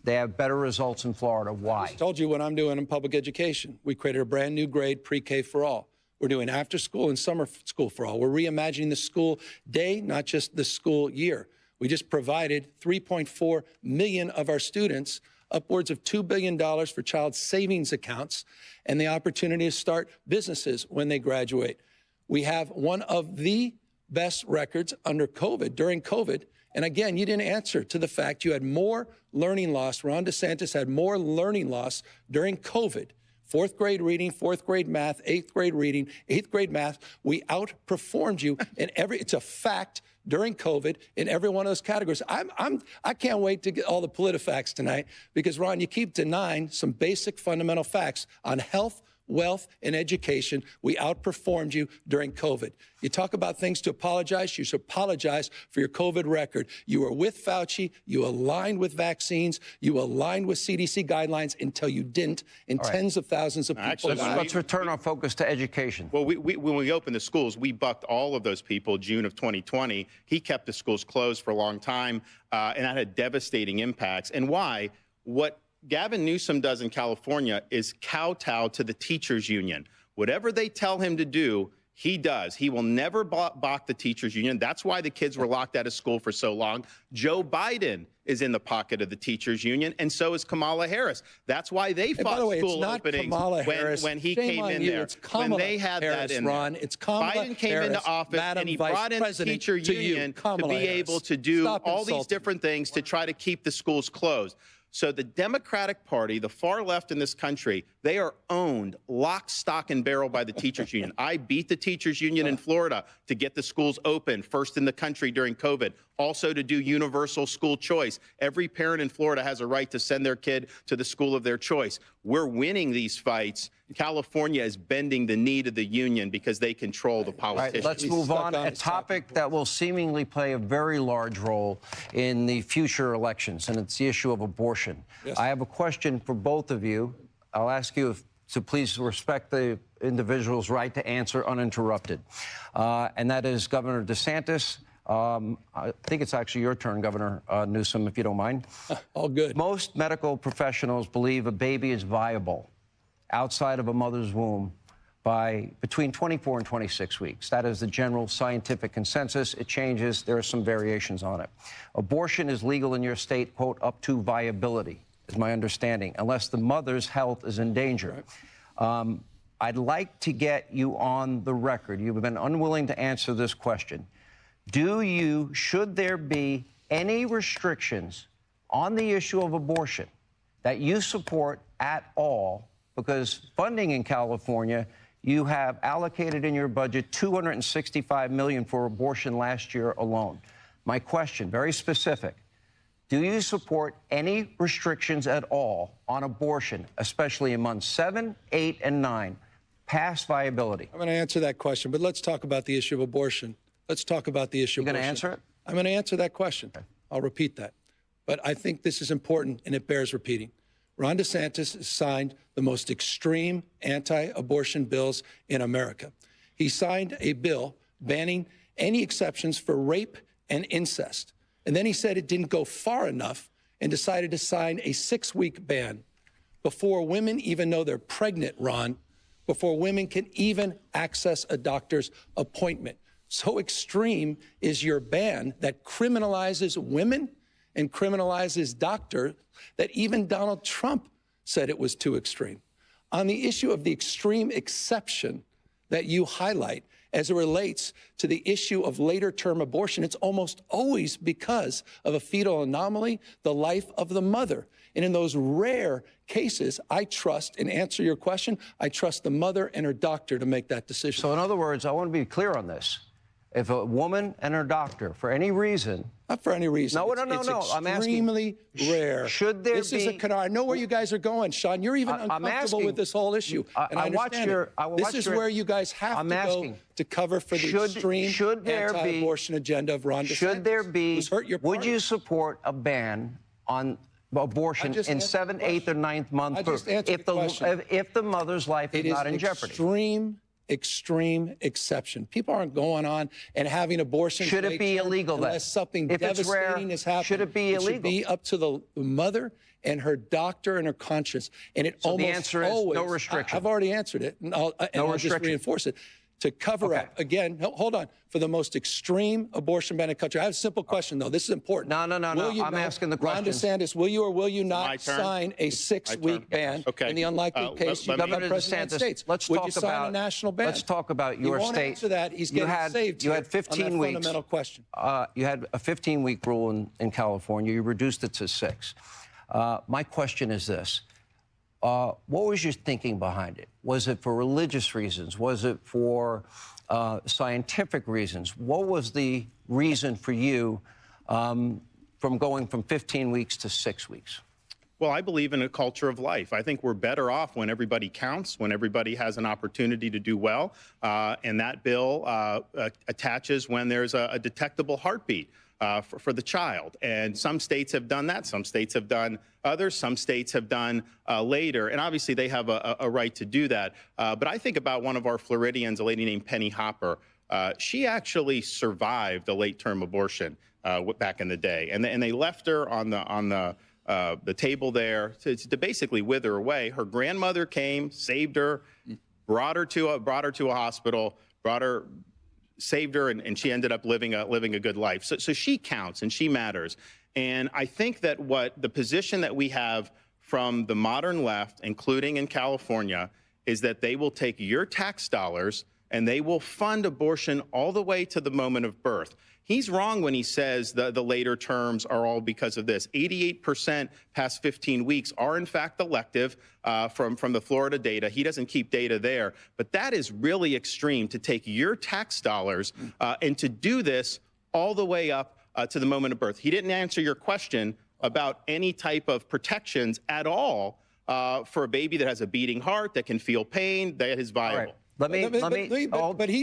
H: they have better results in Florida. Why?
G: I just told you what I'm doing in public education. We created a brand new grade, pre-K for all. We're doing after school and summer school for all. We're reimagining the school day, not just the school year. We just provided 3.4 million of our students upwards of $2 billion for child savings accounts and the opportunity to start businesses when they graduate. We have one of the best records under COVID, during COVID. And again, you didn't answer to the fact you had more learning loss. Ron DeSantis had more learning loss during COVID. 4th grade reading, 4th grade math, 8th grade reading, 8th grade math. We outperformed you in it's a fact during COVID in every one of those categories. I can't wait to get all the PolitiFacts tonight because, Ron, you keep denying some basic fundamental facts on health, wealth, and education. We outperformed you during COVID. You talk about things to apologize. You should apologize for your COVID record. You were with Fauci. You aligned with vaccines. You aligned with CDC guidelines until you didn't, and tens of thousands of people died.
H: Let's return our focus to education.
F: Well, when we opened the schools, we bucked all of those people June of 2020. He kept the schools closed for a long time, and that had devastating impacts. And why? What Gavin Newsom does in California is kowtow to the teachers union. Whatever they tell him to do, he does. He will never balk the teachers union. That's why the kids were locked out of school for so long. Joe Biden is in the pocket of the teachers union, and so is Kamala Harris. That's why they fought school openings when he came in there. When they had that in there.
G: It's Kamala
F: Biden came
G: Harris,
F: into office
G: Madam
F: and he
G: Vice
F: brought in the
G: President,
F: teacher
G: to you,
F: union to
G: Kamala
F: be
G: Harris.
F: able to do
G: Stop
F: all these
G: insulting
F: different things to try to keep the schools closed. So the Democratic Party, the far left in this country, they are owned lock, stock, and barrel by the teachers union. I beat the teachers union in Florida to get the schools open, first in the country during COVID, also to do universal school choice. Every parent in Florida has a right to send their kid to the school of their choice. We're winning these fights. California is bending the knee to the union because they control the politicians.
H: All right, let's move on. A topic that will seemingly play a very large role in the future elections, and it's the issue of abortion.
G: Yes.
H: I have a question for both of you. I'll ask you to please respect the individual's right to answer uninterrupted. And that is Governor DeSantis. I think it's actually your turn, Governor Newsom, if you don't mind.
G: All good.
H: Most medical professionals believe a baby is viable outside of a mother's womb by between 24 and 26 weeks. That is the general scientific consensus. It changes. There are some variations on it. Abortion is legal in your state, quote, up to viability, is my understanding, unless the mother's health is in danger. Right. I'd like to get you on the record. You've been unwilling to answer this question. Should there be any restrictions on the issue of abortion that you support at all? Because funding in California, you have allocated in your budget $265 million for abortion last year alone. My question, very specific, do you support any restrictions at all on abortion, especially in months 7, 8, and 9, past viability?
G: I'm going to answer that question, but let's talk about the issue of abortion. Let's talk about the issue of abortion.
H: You're going to answer it?
G: I'm going to answer that question. Okay. I'll repeat that. But I think this is important, and it bears repeating. Ron DeSantis has signed the most extreme anti-abortion bills in America. He signed a bill banning any exceptions for rape and incest. And then he said it didn't go far enough and decided to sign a 6-week ban before women even know they're pregnant, Ron, before women can even access a doctor's appointment. So extreme is your ban that criminalizes women and criminalizes doctors that even Donald Trump said it was too extreme. On the issue of the extreme exception that you highlight as it relates to the issue of later-term abortion, it's almost always because of a fetal anomaly, the life of the mother. And in those rare cases, I trust, and answer your question, I trust the mother and her doctor to make that decision.
H: So in other words, I want to be clear on this. If a woman and her doctor, for any reason,
G: not for any reason.
H: No.
G: It's
H: I'm
G: extremely rare.
H: Should there
G: this
H: be?
G: This is a canard. I know where you guys are going, Sean. You're even uncomfortable with this whole issue, and I understand it. This is where you guys have to go to cover for the extreme anti-abortion agenda of Ron DeSantis.
H: Should there be?
G: Who's hurt your party.
H: Would you support a ban on abortion in 7th, 8th, or 9th month if the mother's life is not in jeopardy?
G: Extreme exception. People aren't going on and having abortions.
H: Should it be illegal then?
G: Unless something devastating has happened.
H: Should it be illegal?
G: It should be up to the mother and her doctor and her conscience. And it
H: so
G: almost
H: the answer is
G: always,
H: no restriction.
G: I've already answered it, and I'll just reinforce it. To cover up, again, hold on, for the most extreme abortion ban in the country. I have a simple question, though. This is important.
H: No. I'm asking the question.
G: Ron DeSantis, will you or will you not sign a 6-week ban in the unlikely case you become president of the United States? Would you sign a national ban?
H: Let's talk about your
G: state. He won't answer that. He's getting saved
H: You had 15
G: on that
H: weeks.
G: Fundamental question.
H: You had a 15-week rule in California. You reduced it to 6. My question is this. What was your thinking behind it? Was it for religious reasons? Was it for scientific reasons? What was the reason for you from going from 15 weeks to 6 weeks?
F: Well, I believe in a culture of life. I think we're better off when everybody counts, when everybody has an opportunity to do well. And that bill attaches when there's a detectable heartbeat. For the child. And some states have done that. Some states have done others. Some states have done later. And obviously they have a right to do that. But I think about one of our Floridians, a lady named Penny Hopper. She actually survived a late-term abortion back in the day. And they left her on the table there to basically wither away. Her grandmother came, saved her, brought her to a hospital, saved her, and she ended up living a good life. So she counts and she matters. And I think that the position that we have from the modern left, including in California, is that they will take your tax dollars and they will fund abortion all the way to the moment of birth. He's wrong when he says the later terms are all because of this. 88% past 15 weeks are, in fact, elective from the Florida data. He doesn't keep data there. But that is really extreme to take your tax dollars and to do this all the way up to the moment of birth. He didn't answer your question about any type of protections at all for a baby that has a beating heart, that can feel pain, that is viable.
H: Let me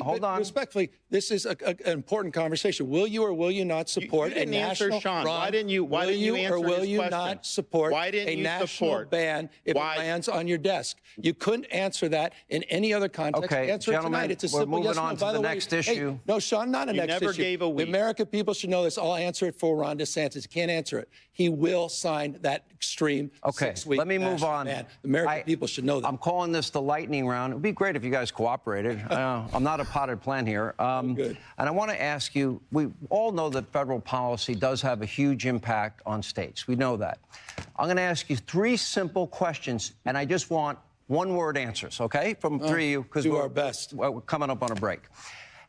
H: hold on.
G: Respectfully, this is an important conversation. Will you or will you not support
F: a national?
G: Answer, Sean,
F: why didn't you answer his question?
G: Or will you not support a national ban if it lands on your desk? You couldn't answer that in any other context.
H: Okay,
G: answer
H: gentlemen,
G: it tonight. It's a simple yes or no.
H: By the
G: next
H: issue.
G: Hey, no, Sean, not a next issue.
F: You never gave a week.
G: The American people should know this. I'll answer it for Ron DeSantis. He can't answer it. He will sign that extreme 6-week
H: let me move on.
G: ban. The American people should know that.
H: I'm calling this the lightning round. It would be great if you guys cooperated. I'm not a potted plant here. And I want to ask you, we all know that federal policy does have a huge impact on states. We know that. I'm going to ask you 3 simple questions, and I just want one-word answers, okay, from 3 of you, because
G: our best.
H: We're coming up on a break.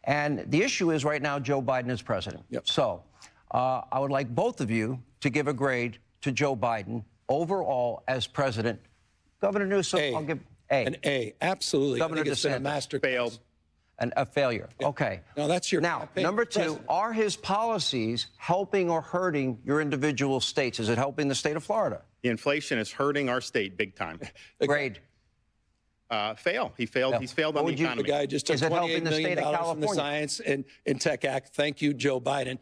H: And the issue is right now Joe Biden is president.
G: Yep.
H: So I would like both of you to give a grade to Joe Biden overall as president. Governor Newsom, I'll give A.
G: An A, absolutely.
H: Governor
G: I think it's been a
H: DeSantis.
G: master
F: Failed.
H: And a failure.
G: Yeah.
H: Okay.
G: No, that's your
H: Now,
G: campaign
H: number 2,
G: president.
H: are his policies helping or hurting your individual states? Is it helping the state of Florida?
F: The inflation is hurting our state big time.
H: Grade.
F: Fail. He failed.
H: Yeah.
F: He's failed on the economy.
G: The guy just took
H: Is it helping
G: $28
H: the
G: million
H: state of
G: from the
H: California?
G: Science and Tech Act. Thank you, Joe Biden.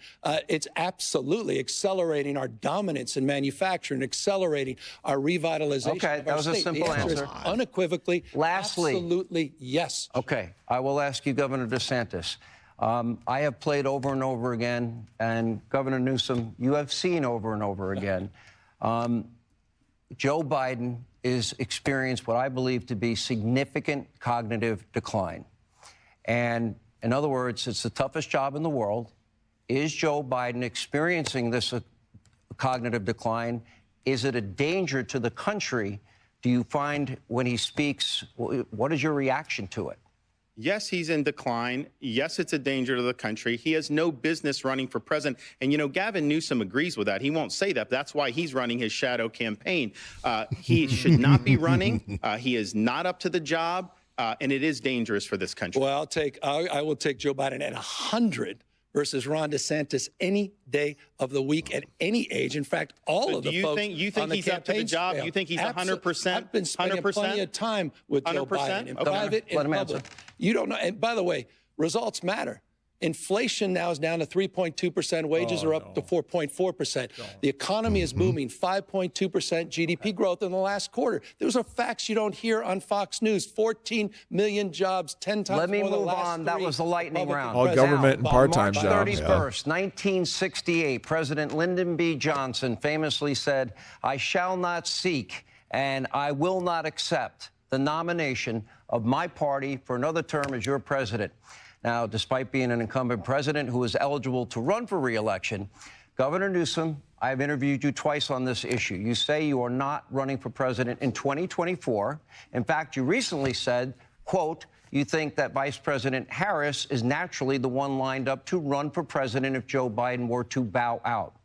G: It's absolutely accelerating our dominance in manufacturing, accelerating our revitalization
H: Okay,
G: of
H: that
G: our
H: was a
G: state.
H: simple
G: The answer is
H: answer.
G: unequivocally,
H: Lastly.
G: absolutely yes.
H: Okay. I will ask you, Governor DeSantis. I have played over and over again, and Governor Newsom, you have seen over and over again. Joe Biden is experienced what I believe to be significant cognitive decline. And in other words, it's the toughest job in the world. Is Joe Biden experiencing this cognitive decline? Is it a danger to the country? Do you find when he speaks, what is your reaction to it?
F: Yes, he's in decline. Yes, it's a danger to the country. He has no business running for president. And, you know, Gavin Newsom agrees with that. He won't say that. But that's why he's running his shadow campaign. He should not be running. He is not up to the job. and it is dangerous for this country.
G: Well, I will take Joe Biden at 100 versus Ron DeSantis any day of the week at any age. In fact, all of the folks
F: you think he's up to the job? You think he's 100%?
G: I've been spending
F: 100%?
G: plenty of time with Joe Biden in private and public. You don't know. And by the way, results matter. Inflation now is down to 3.2%. Wages are up to 4.4%. The economy is booming, 5.2% GDP growth in the last quarter. Those are facts you don't hear on Fox News. 14 million jobs, 10 times
H: Let me
G: more than
H: move
G: the last
H: on. That was the lightning round.
D: All government and part-time
H: March
D: jobs.
H: 31st, 1968, President Lyndon B. Johnson famously said, "I shall not seek and I will not accept the nomination of my party for another term as your president." Now, despite being an incumbent president who is eligible to run for re-election, Governor Newsom, I've interviewed you twice on this issue. You say you are not running for president in 2024. In fact, you recently said, quote, you think that Vice President Harris is naturally the one lined up to run for president if Joe Biden were to bow out.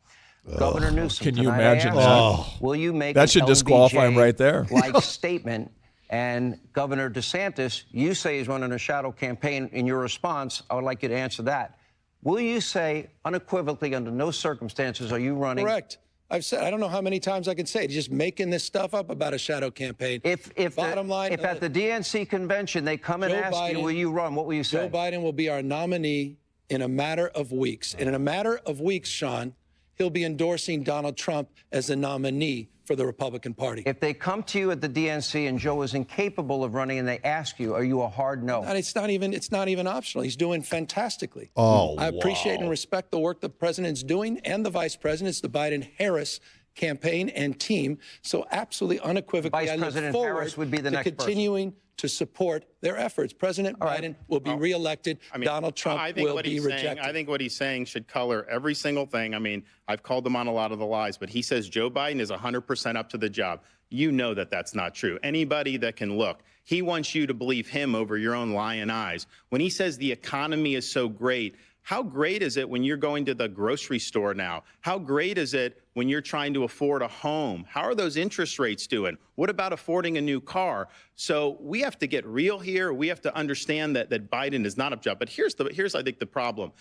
H: Governor Newsom,
D: can you imagine
H: that? Will you make
D: that should disqualify him right there?
H: Like statement? And Governor DeSantis, you say he's running a shadow campaign. In your response, I would like you to answer that. Will you say unequivocally, under no circumstances are you running?
G: Correct. I've said, I don't know how many times I can say it. Just making this stuff up about a shadow campaign.
H: If at the DNC convention they come and ask you, will you run? What will you say?
G: Joe Biden will be our nominee in a matter of weeks. And in a matter of weeks, Sean, he'll be endorsing Donald Trump as the nominee for the Republican Party.
H: If they come to you at the DNC and Joe is incapable of running and they ask you, are you a hard no?
G: It's not even optional. He's doing fantastically.
C: Oh,
G: I appreciate and respect the work the president's doing and the vice president's, the Biden-Harris campaign and team. So absolutely unequivocally,
H: Vice President Harris would be the next
G: continuing to support their efforts. President Biden will be reelected. Donald Trump will be rejected.
F: I think what he's saying should color every single thing. I mean, I've called him on a lot of the lies, but he says Joe Biden is 100% up to the job. You know that that's not true. Anybody that can look, he wants you to believe him over your own lying eyes. When he says the economy is so great, how great is it when you're going to the grocery store now? How great is it when you're trying to afford a home? How are those interest rates doing? What about affording a new car? So we have to get real here. We have to understand that Biden is not up to job. But here's I think the problem.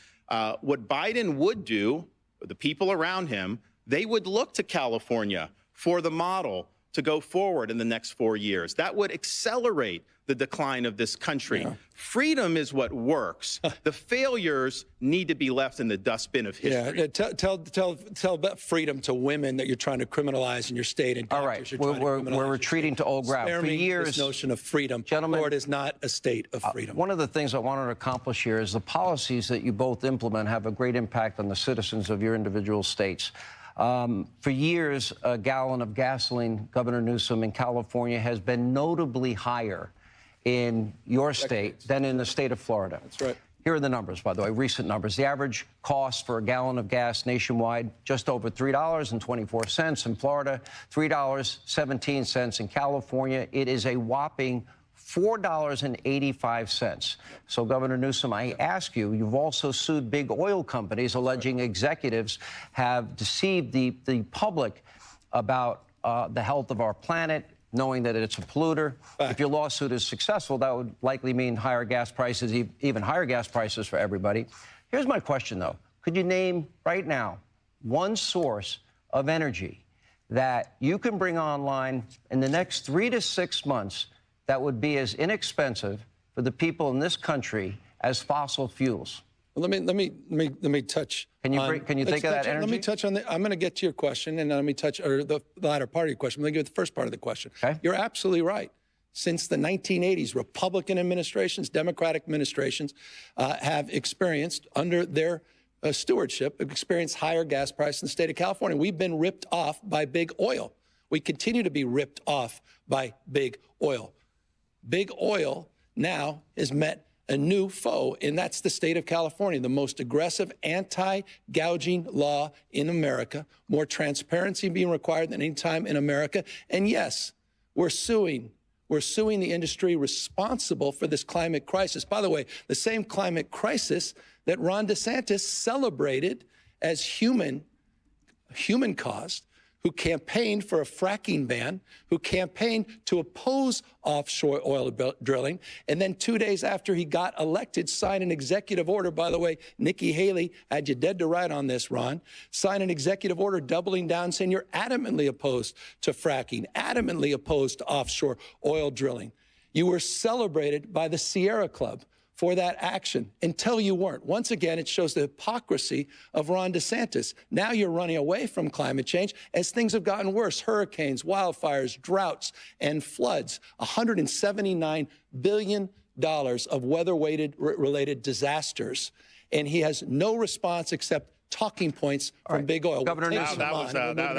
F: What Biden would do, the people around him, they would look to California for the model to go forward in the next 4 years. That would accelerate the decline of this country. Yeah. Freedom is what works. The failures need to be left in the dustbin of history.
G: Yeah, tell about freedom to women that you're trying to criminalize in your state. And
H: all right, we're retreating to old ground.
G: For years, this notion of freedom, gentlemen, Florida is not a state of freedom.
H: One of the things I wanted to accomplish here is the policies that you both implement have a great impact on the citizens of your individual states. For years, a gallon of gasoline, Governor Newsom, in California has been notably higher in your state than in the state of Florida.
G: That's right.
H: Here are the numbers, by the way, recent numbers. The average cost for a gallon of gas nationwide, just over $3.24. In Florida, $3.17. In California, it is a whopping $4.85. So, Governor Newsom, I ask you, you've also sued big oil companies, alleging executives have deceived the public about the health of our planet, knowing that it's a polluter. If your lawsuit is successful, that would likely mean higher gas prices, even higher gas prices for everybody. Here's my question, though. Could you name right now one source of energy that you can bring online in the next 3 to 6 months that would be as inexpensive for the people in this country as fossil fuels?
G: Well, let me touch.
H: Can you think of that energy?
G: Let me touch on I'm going to get to your question, and then let me touch the latter part of your question. Let me get to the first part of the question.
H: Okay.
G: You're absolutely right. Since the 1980s, Republican administrations, Democratic administrations have experienced, under their stewardship, experienced higher gas prices in the state of California. We've been ripped off by big oil. We continue to be ripped off by big oil. Big oil now has met a new foe, and that's the state of California, the most aggressive anti-gouging law in America, more transparency being required than any time in America. And yes, we're suing the industry responsible for this climate crisis. By the way, the same climate crisis that Ron DeSantis celebrated as human caused, who campaigned for a fracking ban, who campaigned to oppose offshore oil drilling, and then 2 days after he got elected, signed an executive order. By the way, Nikki Haley had you dead to right on this, Ron. Signed an executive order doubling down, saying you're adamantly opposed to fracking, adamantly opposed to offshore oil drilling. You were celebrated by the Sierra Club for that action until you weren't. Once again, it shows the hypocrisy of Ron DeSantis. Now you're running away from climate change as things have gotten worse. Hurricanes, wildfires, droughts, and floods. $179 billion of weather-related disasters. And he has no response except talking points from big oil.
H: Governor Newsom.
F: That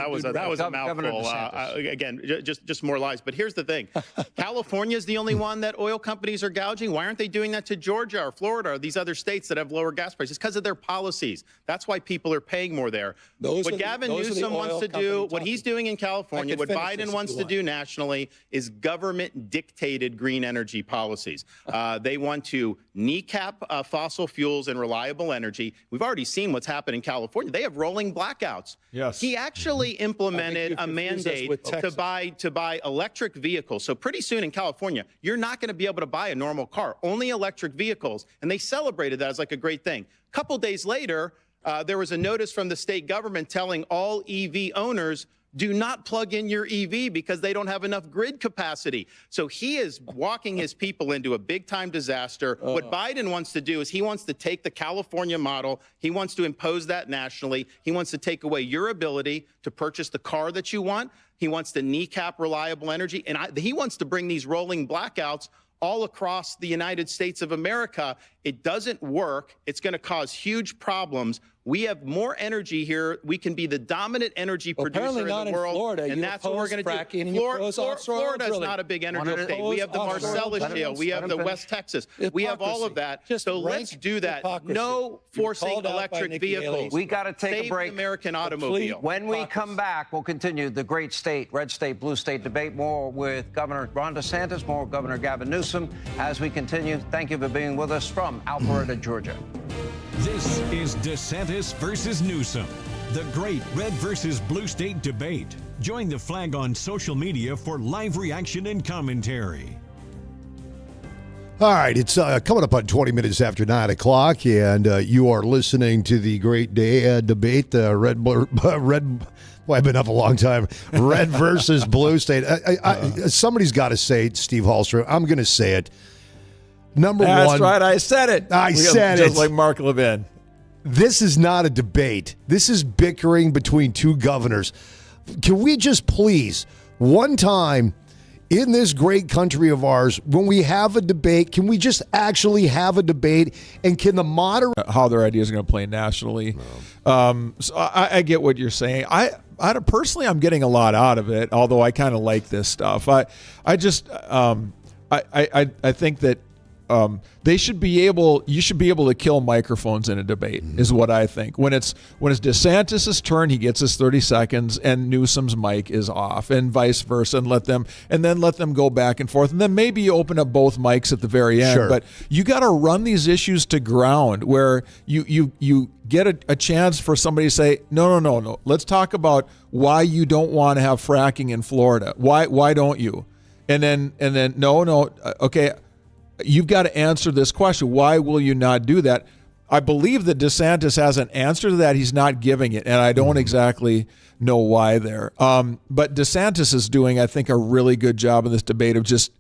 F: was a mouthful. Again, just more lies. But here's the thing: California is the only one that oil companies are gouging. Why aren't they doing that to Georgia or Florida or these other states that have lower gas prices? Because of their policies. That's why people are paying more there. What Gavin Newsom wants to do, what he's doing in California, what Biden wants to do nationally, is government-dictated green energy policies. They want to kneecap fossil fuels and reliable energy. We've already seen what's happening in California. They have rolling blackouts.
D: Yes.
F: He actually implemented a mandate to buy electric vehicles. So pretty soon in California, you're not going to be able to buy a normal car, only electric vehicles. And they celebrated that as like a great thing. A couple days later, there was a notice from the state government telling all EV owners, do not plug in your EV because they don't have enough grid capacity. So he is walking his people into a big-time disaster. What Biden wants to do is he wants to take the California model. He wants to impose that nationally. He wants to take away your ability to purchase the car that you want. He wants to kneecap reliable energy. And he wants to bring these rolling blackouts all across the United States of America. It doesn't work. It's going to cause huge problems. We have more energy here. We can be the dominant energy producer in the world.
G: Florida.
F: And that's what we're going to do. Florida is not a big energy state. We have the Marcellus Shale. We have the West Texas. We have all of that. So let's do that. No forcing electric vehicles.
H: We got to take a break.
F: Save the American automobile.
H: When we come back, we'll continue the great state, red state, blue state debate. More with Governor Ron DeSantis, more with Governor Gavin Newsom as we continue. Thank you for being with us from Alpharetta, Georgia.
B: This is DeSantis versus Newsom, the great red versus blue state debate. Join the flag on social media for live reaction and commentary.
C: All right, it's coming up on 20 minutes after 9 o'clock, and you are listening to the great day debate, I've been up a long time, red versus blue state. Somebody's got to say it, Steve Hallstrom. I'm going to say it. Number one.
D: That's right. I said it.
C: I said it.
D: Just like Mark Levin.
C: This is not a debate. This is bickering between two governors. Can we just please, one time in this great country of ours, when we have a debate, can we just actually have a debate? And can the moderator...
D: How their ideas are going to play nationally. So I get what you're saying. I personally, I'm getting a lot out of it, although I kind of like this stuff. I think that you should be able to kill microphones in a debate, is what I think. When it's DeSantis' turn, he gets his 30 seconds and Newsom's mic is off, and vice versa, and let them go back and forth. And then maybe you open up both mics at the very end.
C: Sure.
D: But you got to run these issues to ground where you get a chance for somebody to say, no. Let's talk about why you don't want to have fracking in Florida. Why don't you? And then no, okay. You've got to answer this question. Why will you not do that? I believe that DeSantis has an answer to that. He's not giving it, and I don't exactly know why there. But DeSantis is doing, I think, a really good job in this debate of just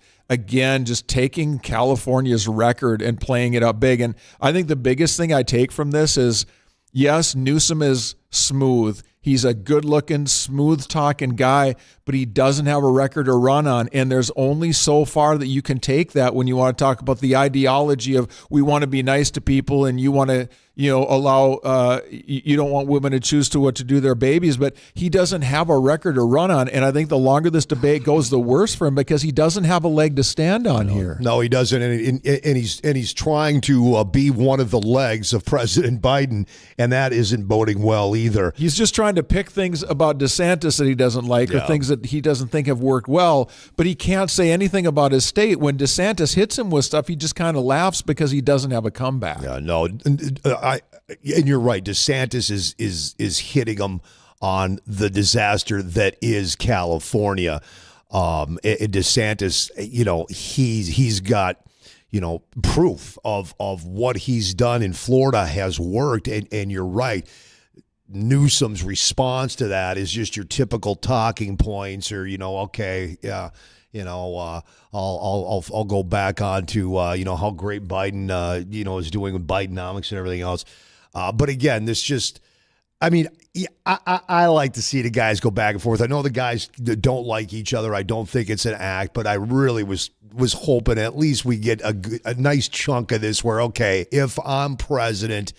D: taking California's record and playing it up big. And I think the biggest thing I take from this is, yes, Newsom is smooth. He's a good-looking, smooth-talking guy, but he doesn't have a record to run on. And there's only so far that you can take that when you want to talk about the ideology of we want to be nice to people and you want to, allow, you don't want women to choose what to do their babies. But he doesn't have a record to run on. And I think the longer this debate goes, the worse for him because he doesn't have a leg to stand on here.
C: No, he doesn't. And he's trying to be one of the legs of President Biden, and that isn't boding well either.
D: He's just trying to pick things about DeSantis that he doesn't like or things that he doesn't think have worked well, but he can't say anything about his state. When DeSantis hits him with stuff, he just kind of laughs because he doesn't have a comeback.
C: Yeah, no, and you're right. DeSantis is hitting him on the disaster that is California. DeSantis, he's got, proof of what he's done in Florida has worked. And you're right. Newsom's response to that is just your typical talking points or, okay, yeah. I'll go back on to how great Biden is doing with Bidenomics and everything else. But again, this just, I like to see the guys go back and forth. I know the guys don't like each other. I don't think it's an act, but I really was hoping at least we get a nice chunk of this where, okay, if I'm president,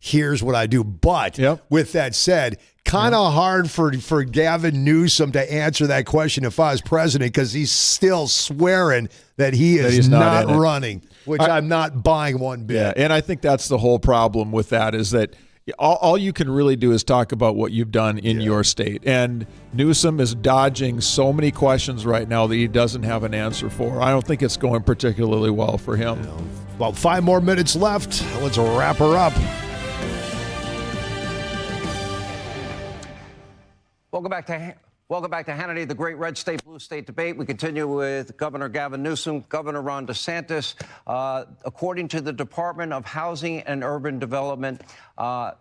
C: here's what I do. But with that said, kind of hard for Gavin Newsom to answer that question if I was president, because he's still swearing that he's not running, which I'm not buying one bit.
D: Yeah, and I think that's the whole problem with that is that all you can really do is talk about what you've done in your state. And Newsom is dodging so many questions right now that he doesn't have an answer for. I don't think it's going particularly well for him.
C: About 5 more minutes left. Let's wrap her up.
H: Welcome back to Hannity, the Great Red State Blue State Debate. We continue with Governor Gavin Newsom, Governor Ron DeSantis. According to the Department of Housing and Urban Development,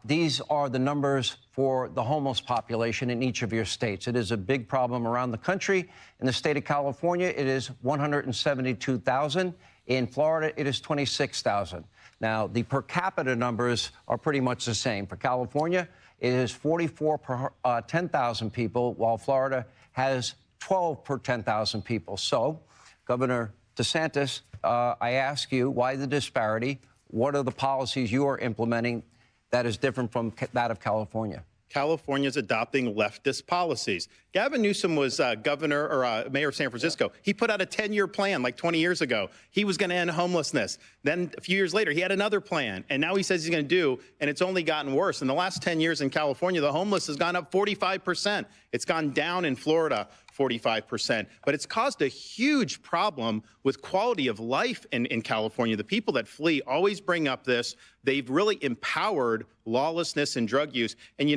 H: these are the numbers for the homeless population in each of your states. It is a big problem around the country. In the state of California, it is 172,000. In Florida, it is 26,000. Now, the per capita numbers are pretty much the same. For California, it is 44 per 10,000 people, while Florida has 12 per 10,000 people. So, Governor DeSantis, I ask you, why the disparity? What are the policies you are implementing that is different from that of California?
F: California's adopting leftist policies. Gavin Newsom was governor or mayor of San Francisco. He put out a 10-year plan like 20 years ago. He was going to end homelessness. Then a few years later, he had another plan. And now he says he's going to do, and it's only gotten worse. In the last 10 years in California, the homeless has gone up 45%. It's gone down in Florida 45%. But it's caused a huge problem with quality of life in California. The people that flee always bring up this. They've really empowered lawlessness and drug use. And,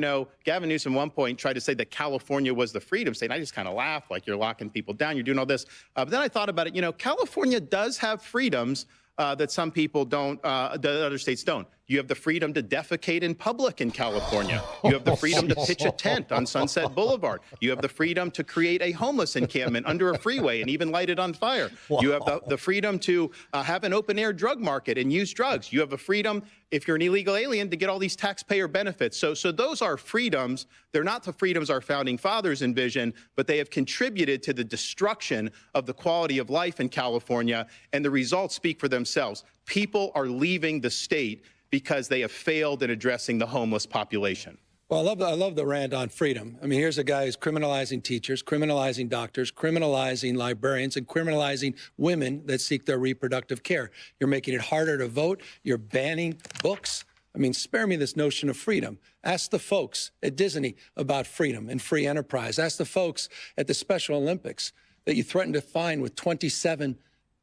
F: Gavin Newsom at one point tried to say that California was the freedom state. And I just kind of laughed, like, you're locking people down, you're doing all this. But then I thought about it, California does have freedoms that some people don't, that other states don't. You have the freedom to defecate in public in California. You have the freedom to pitch a tent on Sunset Boulevard. You have the freedom to create a homeless encampment under a freeway and even light it on fire. You have the freedom to have an open-air drug market and use drugs. You have the freedom, if you're an illegal alien, to get all these taxpayer benefits. So those are freedoms. They're not the freedoms our founding fathers envisioned, but they have contributed to the destruction of the quality of life in California, and the results speak for themselves. People are leaving the state because they have failed in addressing the homeless population.
G: Well, I love the rant on freedom. I mean, here's a guy who's criminalizing teachers, criminalizing doctors, criminalizing librarians, and criminalizing women that seek their reproductive care. You're making it harder to vote. You're banning books. I mean, spare me this notion of freedom. Ask the folks at Disney about freedom and free enterprise. Ask the folks at the Special Olympics that you threatened to fine with $27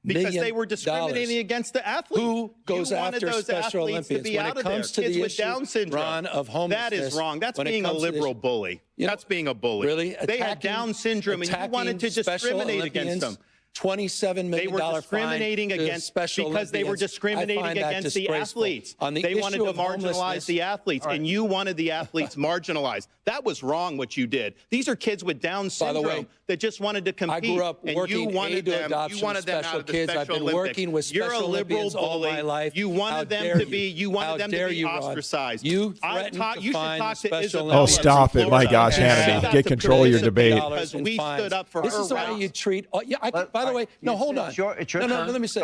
F: because they were discriminating against the athletes.
G: Who goes after Special Olympians
F: when it comes to the issue, Down syndrome, Ron, of homelessness? That is wrong. That's being a liberal bully. That's being a bully.
G: Really?
F: They had Down syndrome, and you wanted to discriminate against them.
G: $27 million fine.
F: They were discriminating against because they were discriminating against the athletes. They wanted to marginalize the athletes, and you wanted the athletes marginalized. That was wrong what you did. These are kids with Down syndrome that just wanted to compete.
G: I grew up working aid to adoption of special kids. I've been working with Special Olympians all my life.
F: You wanted them to be ostracized.
G: You threatened to fine Special Olympians.
D: Oh, stop it. My gosh, Hannity. Get control of your debate.
F: Because we stood up for her rights. This is
G: how you treat... By the way, no, hold on.
H: It's your turn.
G: Let me say,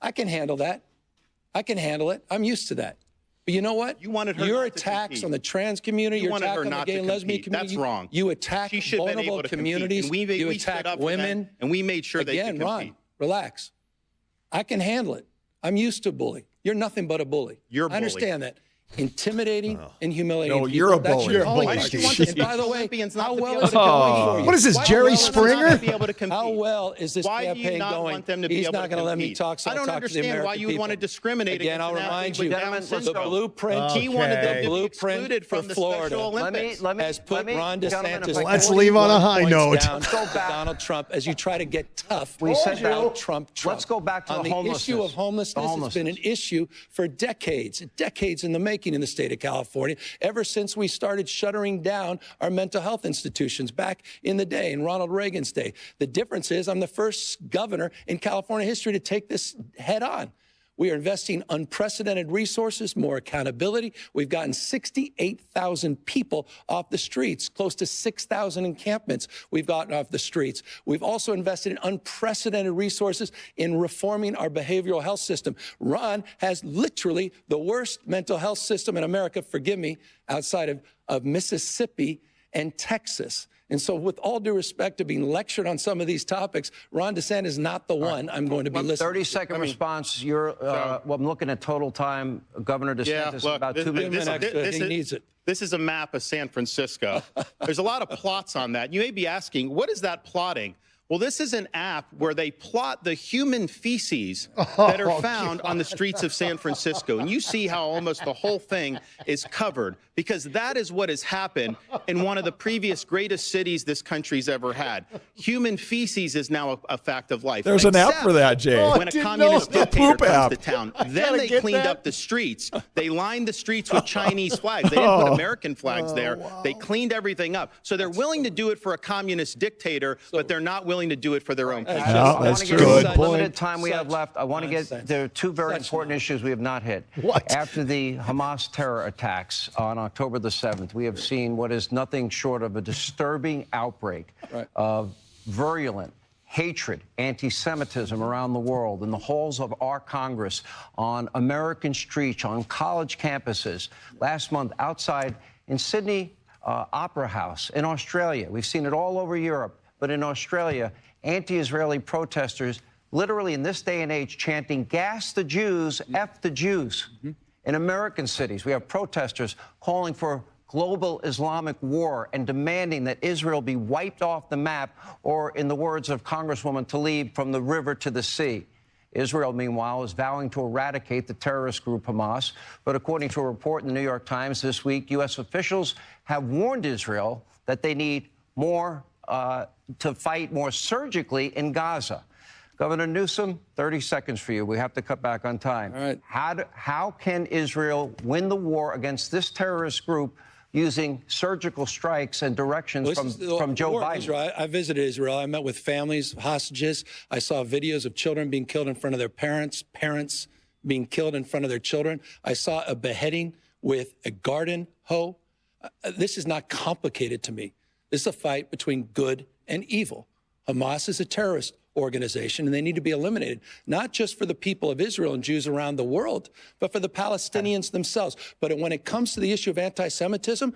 G: I can handle that. I can handle it. I'm used to that. But you know what?
F: You wanted her
G: your
F: not to
G: attacks
F: compete.
G: On the trans community, your
F: wanted
G: attack
F: her
G: on the
F: not
G: gay
F: to
G: and lesbian
F: compete.
G: community.
F: That's wrong.
G: You attack
F: She should have been
G: vulnerable
F: able to
G: communities.
F: compete. And
G: you
F: we
G: attack
F: stood up for
G: women.
F: them, and we made sure they could compete.
G: Ron, relax. I can handle it. I'm used to bullying. You're nothing but a bully.
F: You're a bully.
G: I understand that. intimidating and humiliating.
D: No,
G: people.
D: you're a
G: That's
D: bully.
G: your
C: You're a bully,
G: calling
C: Steve.
G: card. And by the way,
F: Olympians not
G: how
F: to be
G: well
F: able
G: is it
F: to
G: going
F: compete?
G: for you?
C: What is this,
G: Why
C: Jerry
G: well is it not
C: Springer?
G: gonna
F: be able to compete?
G: How well is this
F: Why do
G: campaign
F: you not
G: going?
F: want them to be
G: He's
F: able
G: not
F: to
G: going to let me
F: compete?
G: talk, so
F: I
G: I'll
F: don't
G: talk to the
F: understand
G: American
F: why you would
G: people.
F: want to discriminate
G: Again, I'll
F: against an
G: remind
F: athlete
G: you,
F: with Down
G: the
F: syndrome.
G: blueprint.
F: He wanted them to be
G: blueprint
F: excluded
G: for
F: from the
G: Florida.
F: Special Olympics.
G: Has put Ron DeSantis.
C: Let's leave on a high
G: 41
C: note.
G: points down to Donald Trump as you try to get tough.
H: We said
G: about
H: that.
G: Trump.
H: Let's go back to
G: on
H: the
G: issue of homelessness. It's been an issue for decades in the making in the state of California, ever since we started shuttering down our mental health institutions back in the day, in Ronald Reagan's day. The difference is I'm the first governor in California history to take this head on. We are investing unprecedented resources, more accountability. We've gotten 68,000 people off the streets, close to 6,000 encampments we've gotten off the streets. We've also invested in unprecedented resources in reforming our behavioral health system. Ron has literally the worst mental health system in America, forgive me, outside of Mississippi and Texas. And so with all due respect to being lectured on some of these topics, Ron DeSantis is not the one I'm going to be listening
H: 30-second response. You're, well, I'm looking at total time. Governor DeSantis,
F: look,
H: about 2 minutes.
G: He needs it.
F: This is a map of San Francisco. There's a lot of plots on that. You may be asking, what is that plotting? Well, this is an app where they plot the human feces that are found on the streets of San Francisco. And you see how almost the whole thing is covered, because that is what has happened in one of the previous greatest cities this country's ever had. Human feces is now a fact of life.
D: There's an app for that, Jay.
F: When a communist dictator
D: poop
F: comes
D: app.
F: to town, then they cleaned up the streets. They lined the streets with Chinese flags. They didn't put American flags there.
C: Wow.
F: They cleaned everything up. So they're willing to do it for a communist dictator, but they're not willing to do it for their own people.
C: Yeah, that's
H: get
C: good
H: the
C: point.
H: limited time we have left. I want to get, there are two very important issues we have not hit.
C: What?
H: After the Hamas terror attacks on October the 7th, we have seen what is nothing short of a disturbing outbreak of virulent hatred, anti-Semitism around the world, in the halls of our Congress, on American streets, on college campuses. Last month, outside in Sydney Opera House in Australia. We've seen it all over Europe, but in Australia, anti-Israeli protesters literally in this day and age chanting, "Gas the Jews, F the Jews." In American cities, we have protesters calling for global Islamic war and demanding that Israel be wiped off the map, or in the words of Congresswoman Tlaib, from the river to the sea. Israel, meanwhile, is vowing to eradicate the terrorist group Hamas. But according to a report in the New York Times this week, U.S. officials have warned Israel that they need more to fight more surgically in Gaza. Governor Newsom, 30 seconds for you. We have to cut back on time.
G: All right.
H: How can Israel win the war against this terrorist group using surgical strikes and directions from Joe Biden?
G: Israel. I visited Israel. I met with families, hostages. I saw videos of children being killed in front of their parents, parents being killed in front of their children. I saw a beheading with a garden hoe. This is not complicated to me. This is a fight between good and evil. Hamas is a terrorist organization, and they need to be eliminated, not just for the people of Israel and Jews around the world, but for the Palestinians themselves. But when it comes to the issue of anti-Semitism,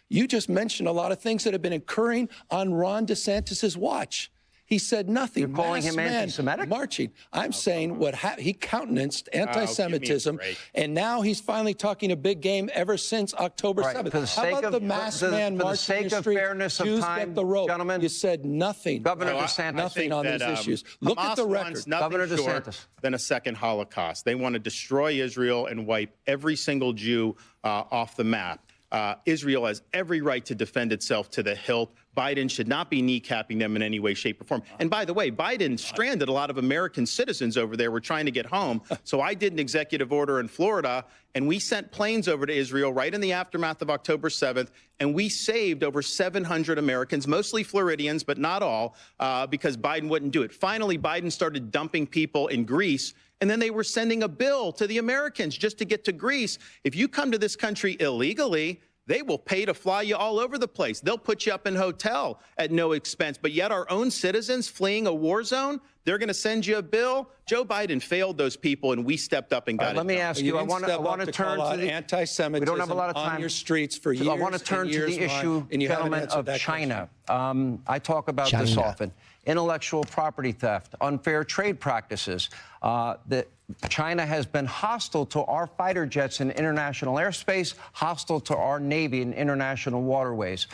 G: you just mentioned a lot of things that have been occurring on Ron DeSantis's watch. He said nothing.
H: You're calling him
G: Masked man
H: anti-Semitic?
G: marching. I'm saying what he countenanced anti-Semitism, and now he's finally talking a big game ever since October 7th.
H: For the
G: How
H: sake
G: about
H: of
G: the masked man
H: for the
G: marching
H: sake
G: in the
H: of
G: street?
H: fairness of
G: Jews
H: time,
G: get the rope.
H: gentlemen,
G: You said nothing.
H: Governor DeSantis,
G: nothing on these issues. Look at the record.
F: Governor
H: Governor
F: short
H: DeSantis.
F: than a second Holocaust. They want to destroy Israel and wipe every single Jew off the map. Israel has every right to defend itself to the hilt. Biden should not be kneecapping them in any way, shape, or form. And by the way, Biden stranded a lot of American citizens over there. We're trying to get home. So I did an executive order in Florida, and we sent planes over to Israel right in the aftermath of October 7th, and we saved over 700 Americans, mostly Floridians, but not all, because Biden wouldn't do it. Finally, Biden started dumping people in Greece, and then they were sending a bill to the Americans just to get to Greece. If you come to this country illegally, they will pay to fly you all over the place. They'll put you up in a hotel at no expense. But yet our own citizens fleeing a war zone, they're going to send you a bill. Joe Biden failed those people, and we stepped up and got it.
H: Let me ask you. I want to turn to the
G: anti-Semitism.
H: We don't have a lot of time
G: on your streets for years.
H: I want to turn to the issue, gentlemen, of China. I talk about this often. Intellectual property theft, unfair trade practices. The China has been hostile to our fighter jets in international airspace, hostile to our Navy in international waterways.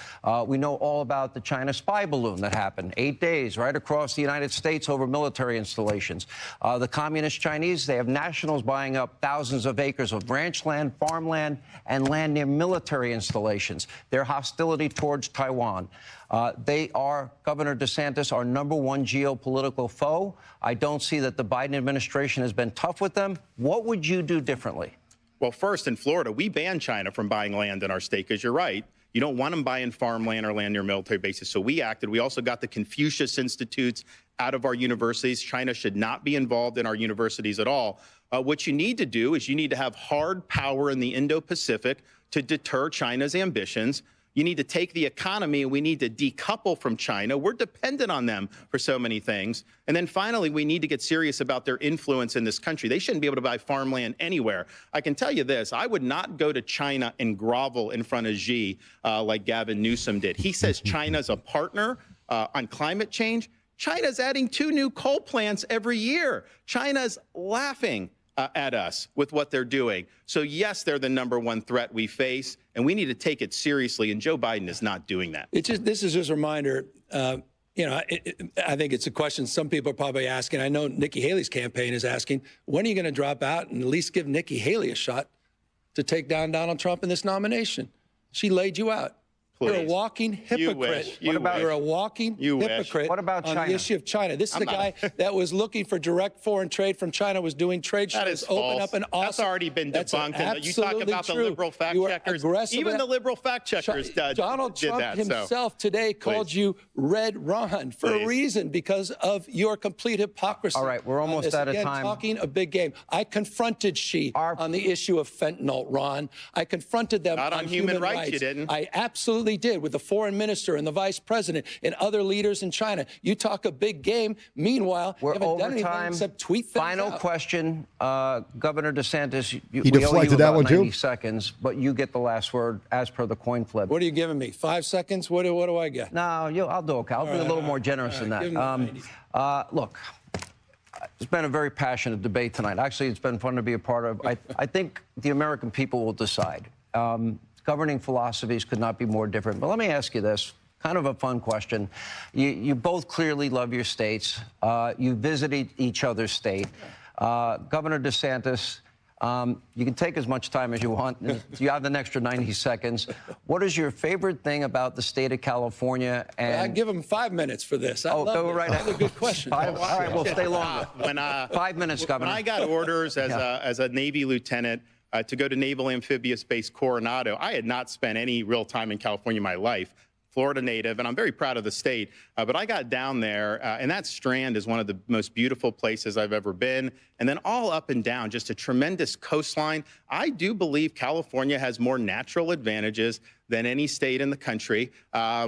H: We know all about the China spy balloon that happened 8 days right across the United States over military installations. The communist Chinese, they have nationals buying up thousands of acres of ranch land, farmland, and land near military installations. Their hostility towards Taiwan. Governor DeSantis, our #1 geopolitical foe. I don't see that the Biden administration has been tough with them. What would you do differently?
F: Well, first, in Florida, we banned China from buying land in our state because you're right. You don't want them buying farmland or land near military bases. So we acted. We also got the Confucius Institutes out of our universities. China should not be involved in our universities at all. What you need to do is you need to have hard power in the Indo-Pacific to deter China's ambitions. You need to take the economy, and we need to decouple from China. We're dependent on them for so many things. And then finally, we need to get serious about their influence in this country. They shouldn't be able to buy farmland anywhere. I can tell you this, I would not go to China and grovel in front of Xi like Gavin Newsom did. He says China's a partner on climate change. China's adding 2 new coal plants every year. China's laughing at us with what they're doing. So yes, they're the #1 threat we face, and we need to take it seriously, and Joe Biden is not doing that.
G: This is just a reminder, I think it's a question some people are probably asking. I know Nikki Haley's campaign is asking, when are you going to drop out and at least give Nikki Haley a shot to take down Donald Trump in this nomination? She laid you out.
F: Please.
G: You're a walking hypocrite. You're a walking hypocrite
H: What about
G: on
H: China?
G: the issue of China. This is the guy that was looking for direct foreign trade from China, was doing trade shows,
F: That is
G: open
F: false.
G: up an awesome.
F: That's already been debunked. And you talk
G: absolutely
F: about the
G: true.
F: liberal fact
G: You are
F: checkers.
G: aggressive
F: Even
G: with
F: the liberal fact checkers
G: Donald
F: did
G: Trump
F: that.
G: himself today called you Red Ron for a reason, because of your complete hypocrisy.
H: All right, we're almost out of time.
G: Talking a big game. I confronted Xi on the issue of fentanyl, Ron. I confronted them
F: Not on human rights, you didn't.
G: I absolutely did, with the foreign minister and the vice president and other leaders in China. You talk a big game. Meanwhile,
H: We're
G: you haven't done
H: over
G: anything
H: time.
G: except tweet things
H: Final
G: out.
H: question, Governor DeSantis.
C: He
H: we
C: deflected
H: owe you
C: that
H: about
C: one, too?
H: 90 seconds, but you get the last word as per the coin flip.
G: What are you giving me? 5 seconds? What do I get?
H: No, I'll do okay. I'll be a little more generous than that.
G: Give him the 90.
H: Look, it's been a very passionate debate tonight. Actually, it's been fun to be a part of. I think the American people will decide. Governing philosophies could not be more different. But let me ask you this. Kind of a fun question. You both clearly love your states. You visited each other's state. Governor DeSantis, you can take as much time as you want. You have an extra 90 seconds. What is your favorite thing about the state of California? And
G: I give him 5 minutes for this.
H: go right ahead.
G: That's a good question.
H: All right, we'll stay longer. 5 minutes, Governor.
F: When I got orders as a Navy lieutenant to go to Naval Amphibious Base Coronado, I had not spent any real time in California in my life. Florida native, and I'm very proud of the state. But I got down there, and that Strand is one of the most beautiful places I've ever been. And then all up and down, just a tremendous coastline. I do believe California has more natural advantages than any state in the country,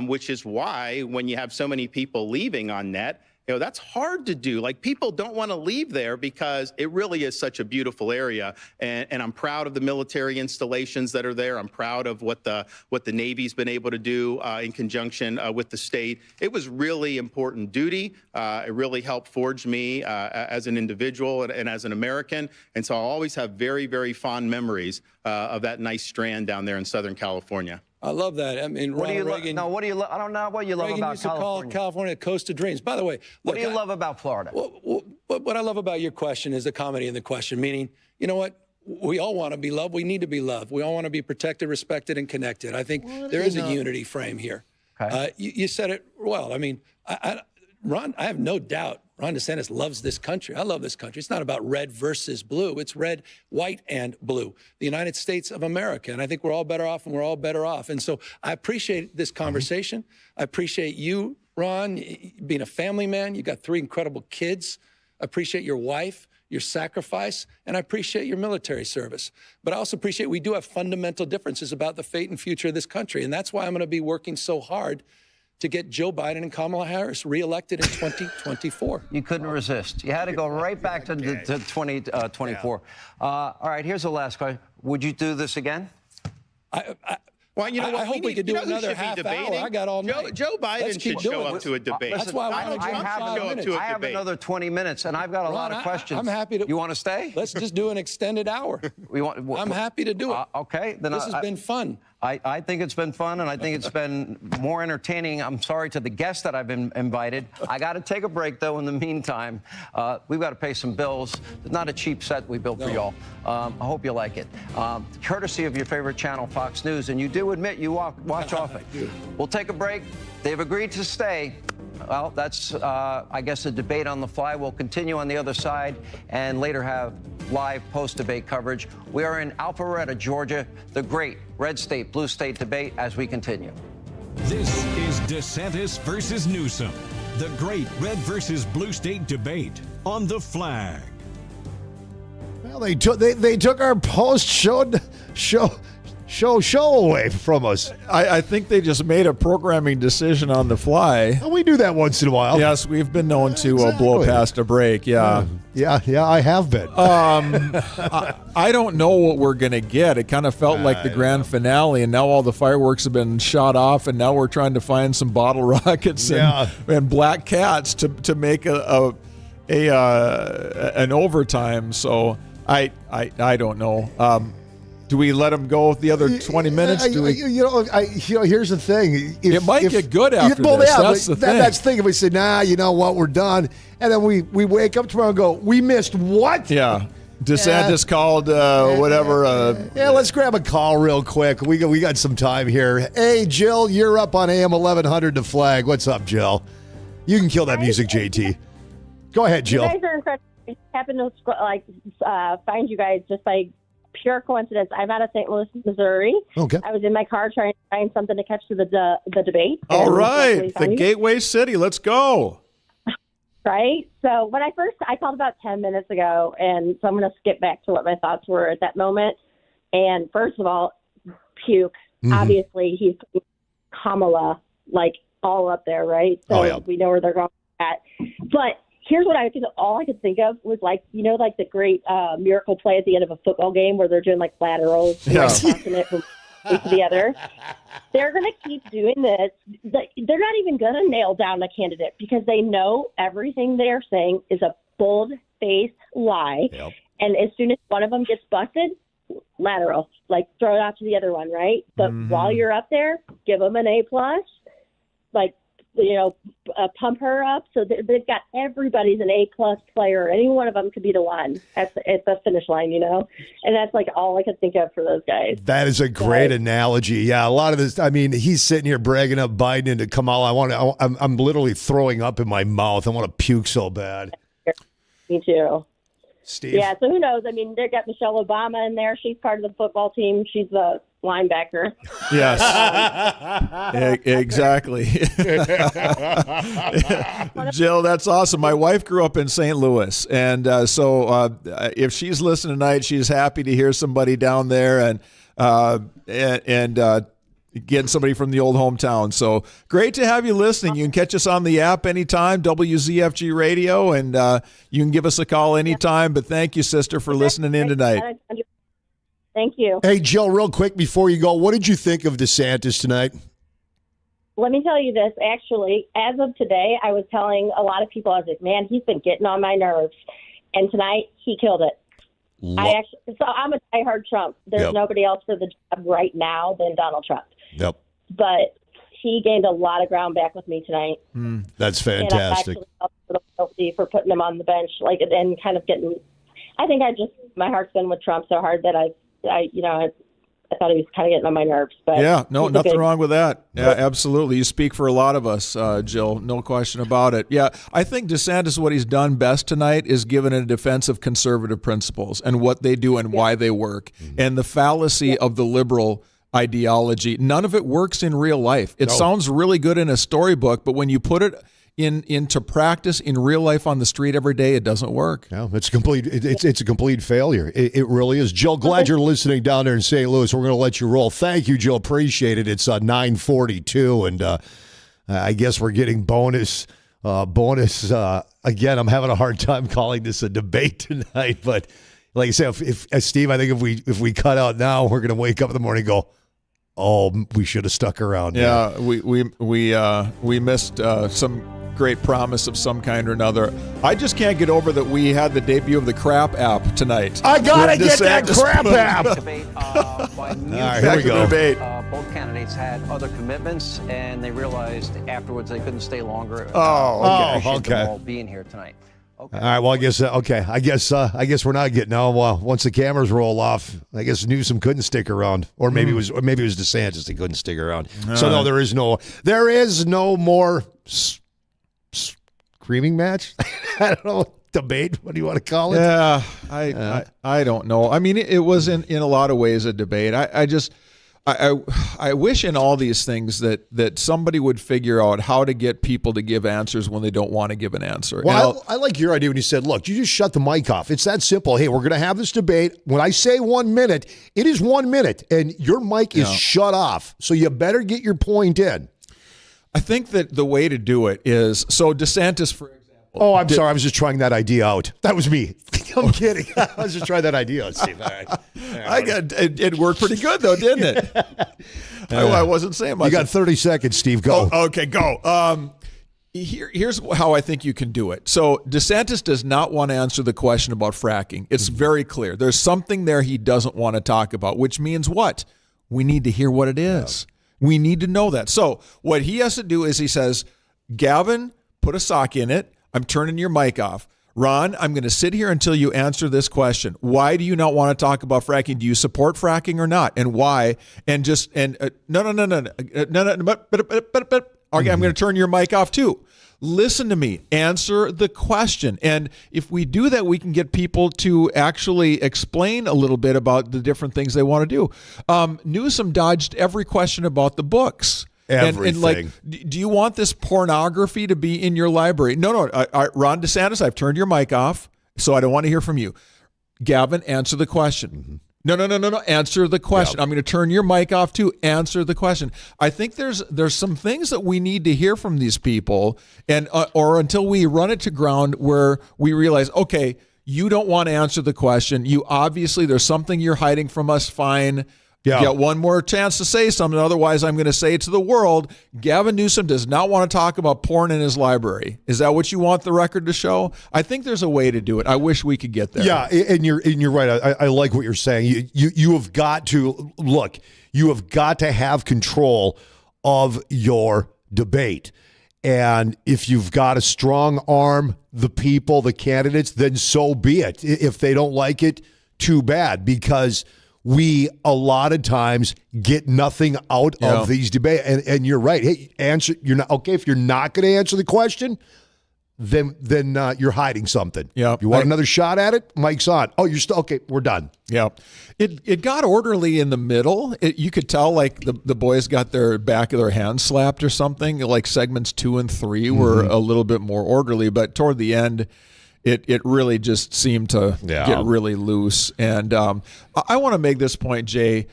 F: which is why when you have so many people leaving on net, that's hard to do. Like, people don't want to leave there because it really is such a beautiful area. And I'm proud of the military installations that are there. I'm proud of what the Navy's been able to do in conjunction with the state. It was really important duty. It really helped forge me as an individual and as an American. And so I'll always have very, very fond memories of that nice Strand down there in Southern California.
G: I love that. I mean,
H: What do you
G: Reagan.
H: No, what do you love? I don't know what you love
G: Reagan
H: about
G: used to
H: California.
G: call California the coast of dreams. By the way,
H: What do you love about Florida?
G: What I love about your question is the comedy in the question, meaning, you know what? We all want to be loved. We need to be loved. We all want to be protected, respected, and connected. I think there is a unity frame here.
H: Okay.
G: You said it well. I mean, Ron, I have no doubt Ron DeSantis loves this country. I love this country. It's not about red versus blue. It's red, white, and blue. The United States of America. And I think we're all better off, and we're all better off. And so I appreciate this conversation. I appreciate you, Ron, being a family man. You got 3 incredible kids. I appreciate your wife, your sacrifice, and I appreciate your military service. But I also appreciate we do have fundamental differences about the fate and future of this country. And that's why I'm going to be working so hard to get Joe Biden and Kamala Harris reelected in 2024.
H: You couldn't resist. You had to go right back to 2024. All right, here's the last question. Would you do this again?
F: Well, you know what?
G: I hope we could do another half hour. I got all night.
F: Joe Biden should show up to a debate.
G: That's why I want to
F: Trump should show up to a
H: I have
F: debate.
H: another 20 minutes, and I've got a lot of questions.
G: I'm happy to.
H: You want to stay?
G: Let's just do an extended hour. I'm happy to do it.
H: Okay. Then
G: this has been fun.
H: I think it's been fun, and I think it's been more entertaining. I'm sorry to the guests that I've been invited. I got to take a break, though, in the meantime. We've got to pay some bills. It's not a cheap set we built for y'all. I hope you like it. Courtesy of your favorite channel, Fox News, and you do admit you watch often. We'll take a break. They've agreed to stay. Well, that's, I guess, a debate on the fly. We'll continue on the other side and later have live post-debate coverage. We are in Alpharetta, Georgia, the great red state, blue state debate as we continue.
B: This is DeSantis versus Newsom, the great red versus blue state debate on the flag.
C: Well, they took our show away from us.
D: I think they just made a programming decision on the fly.
C: Well, we do that once in a while.
D: Yes, we've been known to blow past a break. Yeah,
C: I have been.
D: I don't know what we're going to get. It kind of felt like the grand finale, and now all the fireworks have been shot off, and now we're trying to find some bottle rockets and black cats to make an overtime. So I don't know. Do we let them go the other 20 minutes?
C: Here's the thing.
D: It might get good after this. That's the thing.
C: That's the thing. If we say, nah, you know what, we're done. And then we wake up tomorrow and go, we missed what?
D: Yeah. DeSantis called whatever.
C: Let's grab a call real quick. We got some time here. Hey, Jill, you're up on AM 1100 The Flag. What's up, Jill? You can kill that music, JT. Go ahead, Jill.
K: You guys are incredible. I happened to find you guys just by pure coincidence. I'm out of St. Louis, Missouri.
C: Okay.
K: I was in my car trying to find something to catch to the debate.
D: All right. The Gateway City. Let's go.
K: Right? So when I called about 10 minutes ago, and so I'm going to skip back to what my thoughts were at that moment. And first of all, puke. Mm-hmm. Obviously, he's Kamala, all up there, right? So we know where they're going at. But here's what all I could think of was the great miracle play at the end of a football game where they're doing laterals and tossing it from one to the other. They're going to keep doing this. They're not even going to nail down a candidate because they know everything they're saying is a bold-faced lie. Yep. And as soon as one of them gets busted, lateral, throw it out to the other one, right? But while you're up there, give them an A+, pump her up. So they've got everybody's an A+ player. Any one of them could be the one at the finish line, and that's all I could think of for those guys.
C: That is a great analogy. Yeah, a lot of this. I mean, he's sitting here bragging up Biden into Kamala. I'm literally throwing up in my mouth. I want to puke so bad.
K: Me too.
C: Steve?
K: Yeah, so who knows? I mean, they got Michelle Obama in there. She's part of the football team. She's the linebacker.
D: Yes. Exactly. Jill, that's awesome. My wife grew up in St. Louis, and so if she's listening tonight, she's happy to hear somebody down there and getting somebody from the old hometown. So great to have you listening. You can catch us on the app anytime, WZFG Radio, and you can give us a call anytime. But thank you, sister, for listening in tonight.
K: Thank you.
C: Hey, Jill, real quick before you go, what did you think of DeSantis tonight?
K: Let me tell you this. Actually, as of today, I was telling a lot of people, I was like, man, he's been getting on my nerves. And tonight, he killed it. So I'm a diehard Trump. There's nobody else for the job right now than Donald Trump.
C: Yep.
K: But he gained a lot of ground back with me tonight.
C: That's fantastic.
K: And I actually felt guilty for putting him on the bench, and kind of getting. I think my heart's been with Trump so hard that I thought he was kind of getting on my nerves. But
D: yeah, no, nothing wrong with that. Yeah, absolutely. You speak for a lot of us, Jill. No question about it. Yeah, I think DeSantis, what he's done best tonight is given a defense of conservative principles and what they do and why they work, and the fallacy of the liberal ideology. None of it works in real life. It sounds really good in a storybook, but when you put it into practice in real life on the street every day, it doesn't work.
C: No, it's complete. It's a complete failure. It really is. Jill, glad you're listening down there in St. Louis. We're going to let you roll. Thank you, Jill. Appreciate it. It's 9:42, and I guess we're getting bonus. Again, I'm having a hard time calling this a debate tonight, but like I said, if Steve, I think if we cut out now, we're going to wake up in the morning and go, Oh, we should have stuck around.
D: Yeah, we missed some great promise of some kind or another. I just can't get over that we had the debut of the crap app tonight.
C: I gotta get that crap app.
H: Debate, by
C: All right, here we go.
D: Debate.
H: both candidates had other commitments, and they realized afterwards they couldn't stay longer.
C: Oh,
H: appreciate
C: okay.
H: them all being here tonight. Okay.
C: All right. Well, I guess I guess we're not getting. No. Well, once the cameras roll off, I guess Newsom couldn't stick around, or maybe it was DeSantis that couldn't stick around. So no, there is no more screaming match. I don't know, debate. What do you want to call it?
D: Yeah, I don't know. I mean, it was in a lot of ways a debate. I wish in all these things that somebody would figure out how to get people to give answers when they don't want to give an answer.
C: Well, I like your idea when you said, look, you just shut the mic off. It's that simple. Hey, we're going to have this debate. When I say 1 minute, it is 1 minute, and your mic is shut off. So you better get your point in.
D: I think that the way to do it is, so DeSantis, for example.
C: Oh, I'm sorry. I was just trying that idea out. That was me. I'm kidding. I was just trying that idea out, Steve. All right.
D: It worked pretty good, though, didn't it? I wasn't saying much.
C: You got 30 seconds, Steve. Go.
D: Oh, okay, go. Here's how I think you can do it. So DeSantis does not want to answer the question about fracking. It's very clear. There's something there he doesn't want to talk about, which means what? We need to hear what it is. Yeah. We need to know that. So what he has to do is he says, Gavin, put a sock in it. I'm turning your mic off. Ron, I'm going to sit here until you answer this question. Why do you not want to talk about fracking? Do you support fracking or not? And why? And no. Okay, I'm going to turn your mic off too. Listen to me. Answer the question. And if we do that, we can get people to actually explain a little bit about the different things they want to do. Newsom dodged every question about the books.
C: Everything.
D: And like, do you want this pornography to be in your library? No. Ron DeSantis, I've turned your mic off, so I don't want to hear from you. Gavin, answer the question. No. Answer the question. Yep. I'm going to turn your mic off too. Answer the question. I think there's some things that we need to hear from these people, and or until we run it to ground where we realize, okay, you don't want to answer the question. You obviously there's something you're hiding from us. Fine. Yeah. You get one more chance to say something. Otherwise, I'm going to say it to the world. Gavin Newsom does not want to talk about porn in his library. Is that what you want the record to show? I think there's a way to do it. I wish we could get there.
C: Yeah, and you're right. I like what you're saying. You have got to look. You have got to have control of your debate. And if you've got to strong arm the people, the candidates, then so be it. If they don't like it, too bad, because we a lot of times get nothing out of these debates. And you're right. Hey, answer. You're not okay if you're not going to answer the question. Then you're hiding something. Yeah. You want another shot at it? Mic's on. Oh, you're still okay. We're done.
D: Yeah. It got orderly in the middle. You could tell like the boys got their back of their hands slapped or something. Like segments 2 and 3 were a little bit more orderly, but toward the end, It really just seemed to get really loose. And I want to make this point, Jay.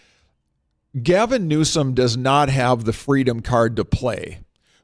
D: Gavin Newsom does not have the freedom card to play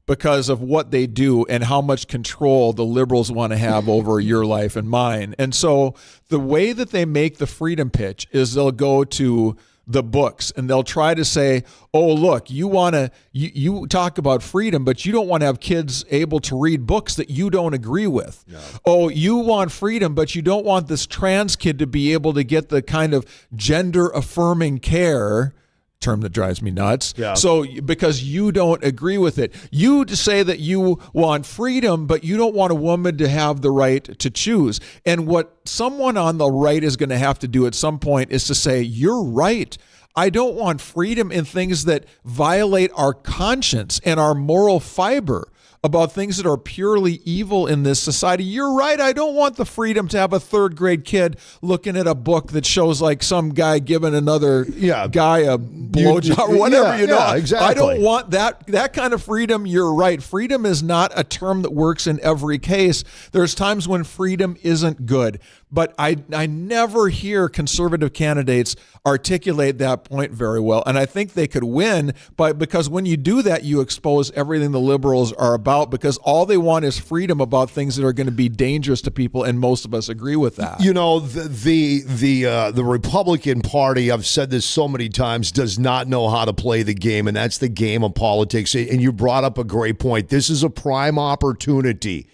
D: because of what they do and how much control the liberals want to have over your life and mine. And so the way that they make the freedom pitch is they'll go to the books and they'll try to say, oh, look, you talk about freedom, but you don't want to have kids able to read books that you don't agree with. No. Oh, you want freedom, but you don't want this trans kid to be able to get the kind of gender affirming care, term that drives me nuts. Yeah. So because you don't agree with it, you say that you want freedom, but you don't want a woman to have the right to choose. And what someone on the right is going to have to do at some point is to say, you're right. I don't want freedom in things that violate our conscience and our moral fiber about things that are purely evil in this society. You're right. I don't want the freedom to have a 3rd grade kid looking at a book that shows like some guy giving another guy a blowjob or whatever, Exactly. I don't want that kind of freedom. You're right. Freedom is not a term that works in every case. There's times when freedom isn't good. But I never hear conservative candidates articulate that point very well. And I think they could win because when you do that, you expose everything the liberals are about, because all they want is freedom about things that are going to be dangerous to people, and most of us agree with that.
C: You know, the Republican Party, I've said this so many times, does not know how to play the game, and that's the game of politics. And you brought up a great point. This is a prime opportunity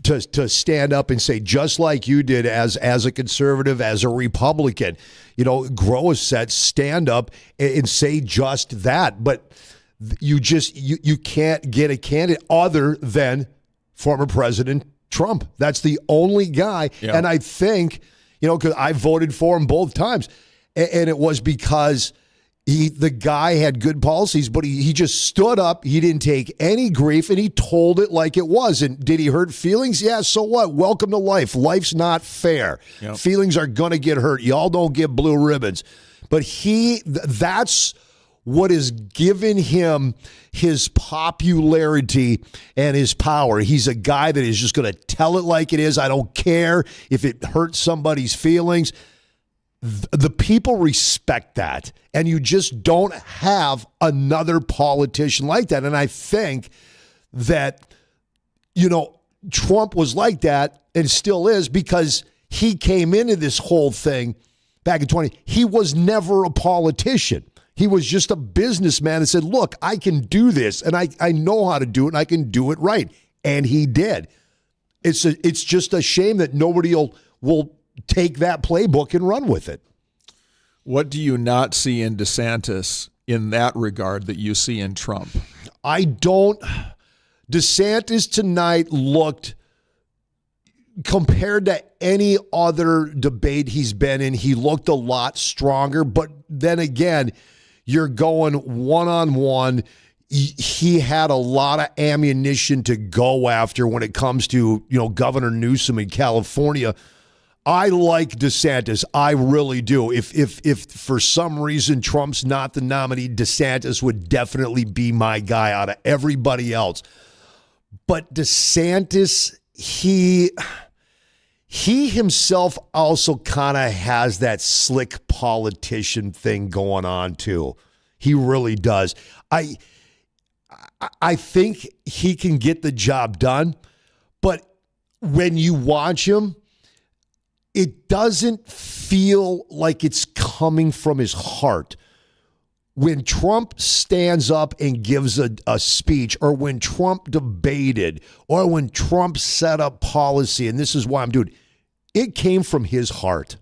C: to stand up and say, just like you did as a conservative, as a Republican, you know, grow a set, stand up and say just that. But you can't get a candidate other than former President Trump. That's the only guy. Yeah. And I think, you know, because I voted for him both times, and it was because the guy had good policies, but he just stood up. He didn't take any grief, and he told it like it was. And did he hurt feelings? Yeah, so what? Welcome to life. Life's not fair. Yep. Feelings are going to get hurt. Y'all don't get blue ribbons. But that's what has given him his popularity and his power. He's a guy that is just going to tell it like it is. I don't care if it hurts somebody's feelings. The people respect that, and you just don't have another politician like that. And I think that, you know, Trump was like that and still is, because he came into this whole thing back in 20. He was never a politician. He was just a businessman and said, look, I can do this, and I know how to do it, and I can do it right. And he did. It's just a shame that nobody will take that playbook and run with it.
D: What do you not see in DeSantis in that regard that you see in Trump? DeSantis tonight looked, compared to any other debate he's been in, he looked a lot stronger. But then again, you're going one-on-one. He had a lot of ammunition to go after when it comes to, you know, Governor Newsom in California. I like DeSantis. I really do. If for some reason Trump's not the nominee, DeSantis would definitely be my guy out of everybody else. But DeSantis, he himself also kind of has that slick politician thing going on too. He really does. I think he can get the job done, but when you watch him, it doesn't feel like it's coming from his heart. When Trump stands up and gives a speech, or when Trump debated, or when Trump set up policy, and this is why I'm doing it, came from his heart.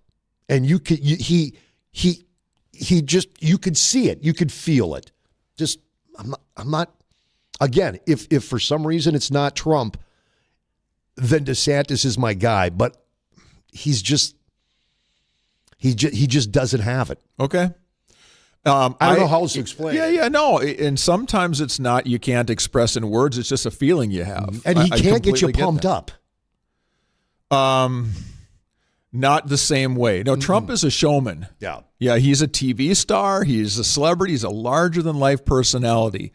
D: And you could see it. You could feel it. Just, I'm not, again, if for some reason it's not Trump, then DeSantis is my guy. But he just doesn't have it. Okay.
C: I don't know how else to explain it.
D: Yeah, no. And sometimes it's not, you can't express in words. It's just a feeling you have.
C: And he can't get you pumped up.
D: Not the same way. No, Trump is a showman.
C: Yeah.
D: Yeah, he's a TV star. He's a celebrity. He's a larger-than-life personality.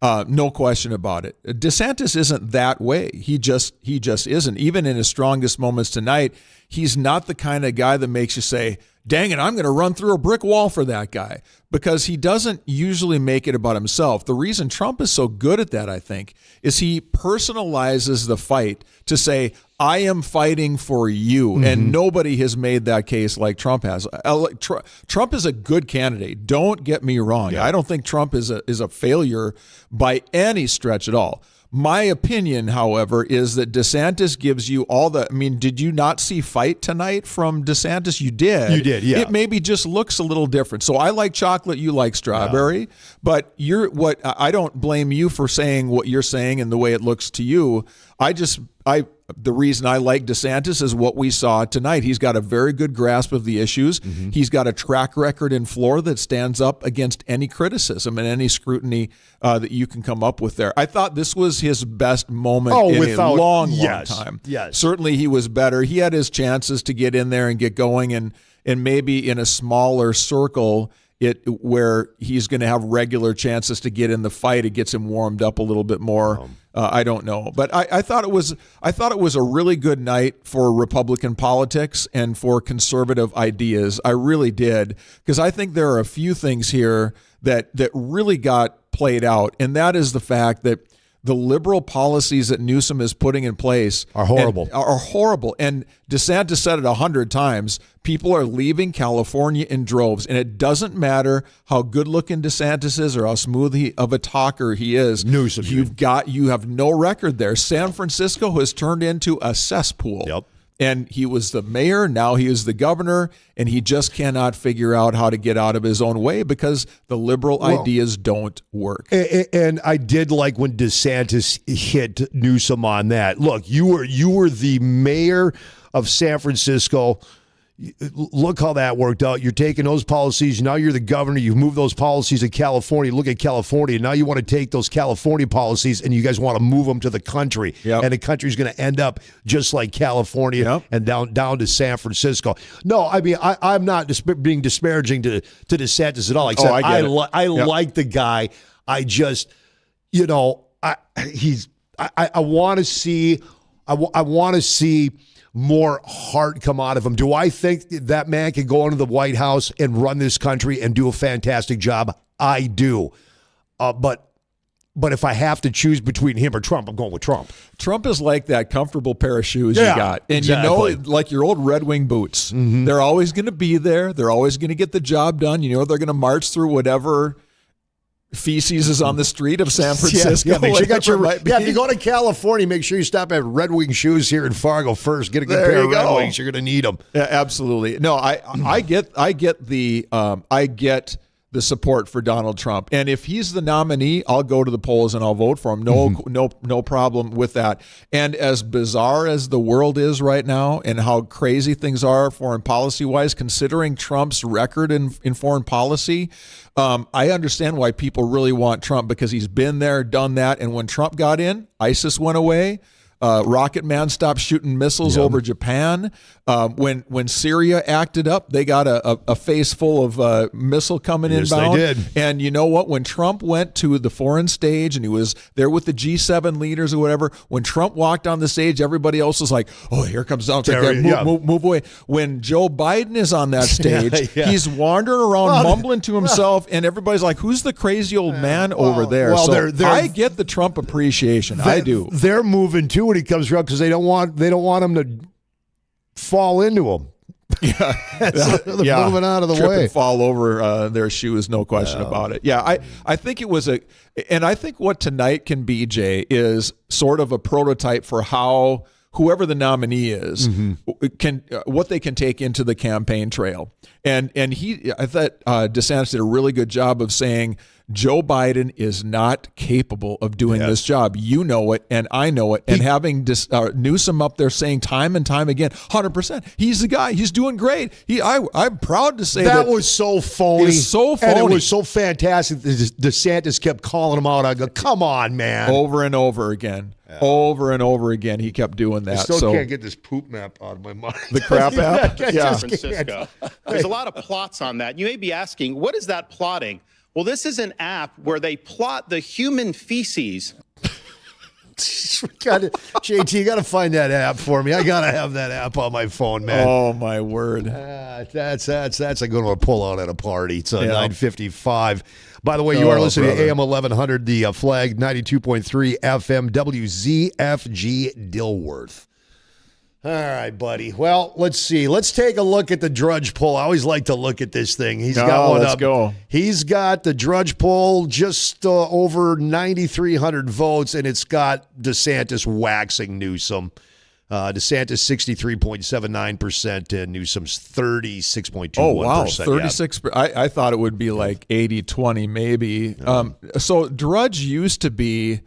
D: No question about it. DeSantis isn't that way. He just isn't. Even in his strongest moments tonight, he's not the kind of guy that makes you say, dang it, I'm going to run through a brick wall for that guy, because he doesn't usually make it about himself. The reason Trump is so good at that, I think, is he personalizes the fight to say, I am fighting for you. Mm-hmm. And nobody has made that case like Trump has. Trump is a good candidate. Don't get me wrong. Yeah. I don't think Trump is a failure by any stretch at all. My opinion, however, is that DeSantis gives you all the, did you not see fight tonight from DeSantis? You did.
C: You did, yeah.
D: It maybe just looks a little different. So I like chocolate, you like strawberry, but I don't blame you for saying what you're saying and the way it looks to you. The reason I like DeSantis is what we saw tonight. He's got a very good grasp of the issues. Mm-hmm. He's got a track record in Florida that stands up against any criticism and any scrutiny that you can come up with there. I thought this was his best moment in a long time.
C: Yes.
D: Certainly he was better. He had his chances to get in there and get going, and maybe in a smaller circle where he's going to have regular chances to get in the fight, it gets him warmed up a little bit more. I don't know, but I thought it was a really good night for Republican politics and for conservative ideas. I really did, because I think there are a few things here that really got played out, and that is the fact that the liberal policies that Newsom is putting in place
C: are horrible.
D: And DeSantis said it 100 times. People are leaving California in droves, and it doesn't matter how good-looking DeSantis is or how smooth of a talker he is.
C: Newsom,
D: you have no record there. San Francisco has turned into a cesspool.
C: Yep.
D: And he was the mayor, now he is the governor, and he just cannot figure out how to get out of his own way because the liberal ideas don't work.
C: And I did like when DeSantis hit Newsom on that. Look, you were the mayor of San Francisco. Look how that worked out. You're taking those policies. Now you're the governor. You've moved those policies to California. Look at California. Now you want to take those California policies and you guys want to move them to the country.
D: Yep.
C: And the country's going to end up just like California and down to San Francisco. No, I mean, I'm not being disparaging to DeSantis at all. Like I like the guy. I just, I want to see, I want to see more heart come out of him. Do I think that man can go into the White House and run this country and do a fantastic job? I do. But if I have to choose between him or Trump, I'm going with Trump.
D: Trump is like that comfortable pair of shoes you got. And
C: exactly.
D: Like your old Red Wing boots. Mm-hmm. They're always going to be there. They're always going to get the job done. They're going to march through whatever feces is on the street of San Francisco.
C: Make sure you got if you go to California, make sure you stop at Red Wing Shoes here in Fargo first. Get a good pair of Red Wings. You're going to need them.
D: Yeah, absolutely. No, I get the support for Donald Trump, and if he's the nominee, I'll go to the polls and I'll vote for him. No problem with that. And as bizarre as the world is right now, and how crazy things are foreign policy wise, considering Trump's record in foreign policy. I understand why people really want Trump, because he's been there, done that. And when Trump got in, ISIS went away. Rocket Man stopped shooting missiles over Japan. When Syria acted up, they got a face full of missile coming inbound.
C: Yes, they did.
D: And you know what? When Trump went to the foreign stage and he was there with the G7 leaders or whatever, when Trump walked on the stage, everybody else was like, "Oh, here comes Donald Trump. Move away." When Joe Biden is on that stage, he's wandering around mumbling to himself, and everybody's like, "Who's the crazy old man over there?"
C: Well,
D: I get the Trump appreciation. I do.
C: They're moving too when he comes around because they don't want him to fall into him. They're moving out of the
D: Trip
C: way.
D: and fall over their shoes, no question about it. Yeah, I think it was and I think what tonight can be, Jay, is sort of a prototype for how whoever the nominee is what they can take into the campaign trail. And I thought DeSantis did a really good job of saying Joe Biden is not capable of doing this job. You know it, and I know it. And having Newsom up there saying time and time again, 100%, he's the guy. He's doing great. I'm proud to say that
C: was so phony.
D: It was so phony.
C: And it was so fantastic that DeSantis kept calling him out. I go, come on, man.
D: Over and over again. Yeah. Over and over again, he kept doing that.
C: I still can't get this poop map out of my mind.
D: The crap app?
F: San Francisco. There's a lot of plots on that. You may be asking, what is that plotting? Well, this is an app where they plot the human feces.
C: JT, you got to find that app for me. I got to have that app on my phone, man.
D: Oh, my word.
C: That's a good one to pull out at a party. It's 9:55. By the way, you are listening to AM 1100, the Flag, 92.3 FM, WZFG Dilworth. All right, buddy. Well, let's see. Let's take a look at the Drudge poll. I always like to look at this thing. He's got one
D: let's
C: up.
D: Go.
C: He's got the Drudge poll just over 9,300 votes, and it's got DeSantis waxing Newsom. DeSantis 63.79% and Newsom's 36.21%.
D: Oh, wow. 36. Yeah. I thought it would be like 80-20 maybe. So Drudge used to be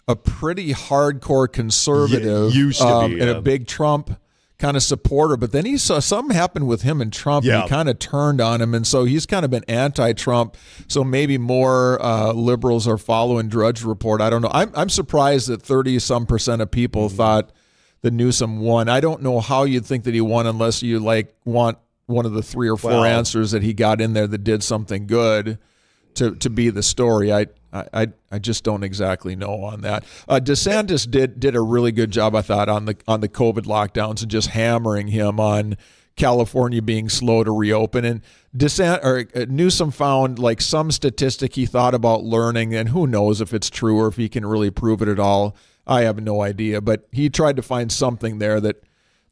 D: a pretty hardcore conservative and a big Trump kind of supporter. But then he saw something happen with him and Trump, and he kind of turned on him. And so he's kind of been anti-Trump. So maybe more liberals are following Drudge Report. I don't know. I'm surprised that 30-some% of people thought that Newsom won. I don't know how you'd think that he won unless you want one of the 3 or 4 answers that he got in there that did something good to be the story. I I just don't exactly know on that. DeSantis did a really good job, I thought, on the COVID lockdowns and just hammering him on California being slow to reopen. And Newsom found like some statistic he thought about learning, and who knows if it's true or if he can really prove it at all. I have no idea, but he tried to find something there that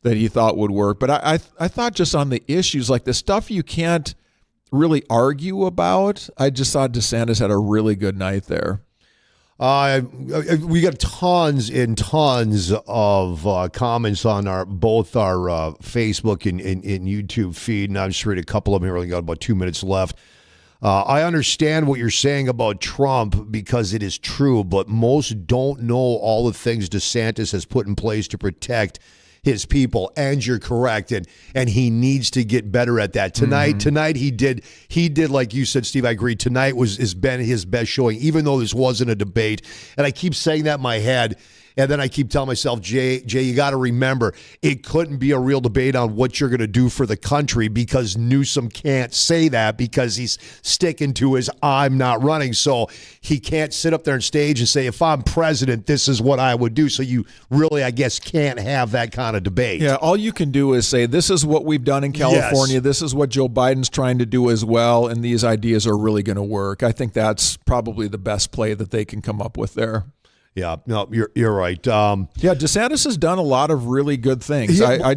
D: he thought would work. But I thought just on the issues, like the stuff you can't really argue about, I just thought DeSantis had a really good night there.
C: We got tons and tons of comments on both our Facebook and YouTube feed, and I'll just read a couple of them here. We only got about 2 minutes left. I understand what you're saying about Trump because it is true, but most don't know all the things DeSantis has put in place to protect his people, and you're correct, and he needs to get better at that. Tonight he did like you said, Steve. I agree. Tonight has been his best showing, even though this wasn't a debate. And I keep saying that in my head, and then I keep telling myself, Jay, you got to remember, it couldn't be a real debate on what you're going to do for the country because Newsom can't say that because he's sticking to his I'm not running. So he can't sit up there on stage and say, if I'm president, this is what I would do. So you really, I guess, can't have that kind of debate.
D: Yeah, all you can do is say, this is what we've done in California. Yes. This is what Joe Biden's trying to do as well, and these ideas are really going to work. I think that's probably the best play that they can come up with there.
C: Yeah, no, you're right.
D: DeSantis has done a lot of really good things. Yeah.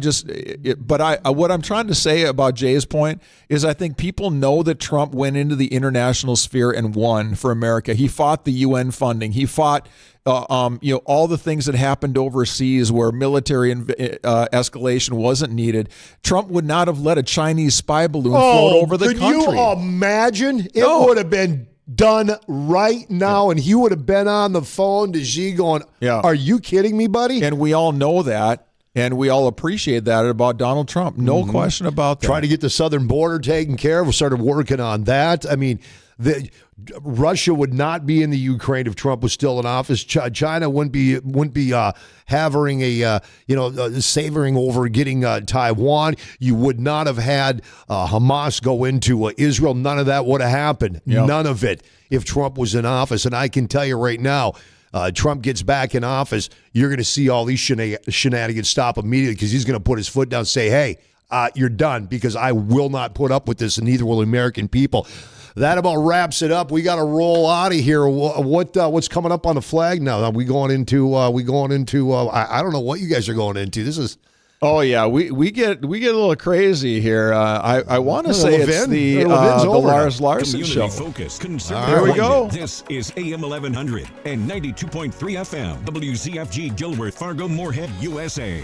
D: What I'm trying to say about Jay's point is I think people know that Trump went into the international sphere and won for America. He fought the UN funding. He fought all the things that happened overseas where military escalation wasn't needed. Trump would not have let a Chinese spy balloon float over the country.
C: Could you imagine? It would have been done right now, and he would have been on the phone to Xi going, are you kidding me, buddy?
D: And we all know that, and we all appreciate that about Donald Trump. No question about that.
C: Trying to get the southern border taken care of. We started working on that. I mean, Russia would not be in the Ukraine if Trump was still in office. China wouldn't be having savoring over getting Taiwan. You would not have had Hamas go into Israel. None of that would have happened. Yep. None of it if Trump was in office. And I can tell you right now, Trump gets back in office, you're going to see all these shenanigans stop immediately because he's going to put his foot down and say, hey, you're done because I will not put up with this, and neither will the American people. That about wraps it up. We got to roll out of here. What's coming up on the flag now? Are we going into? I don't know what you guys are going into. This is.
D: Oh yeah, we get a little crazy here. I want to say it's the Lars Larson show.
B: Focused, here
D: we go.
B: This is AM 1100 and 92.3 FM WCFG Gilbert, Fargo, Moorhead, USA.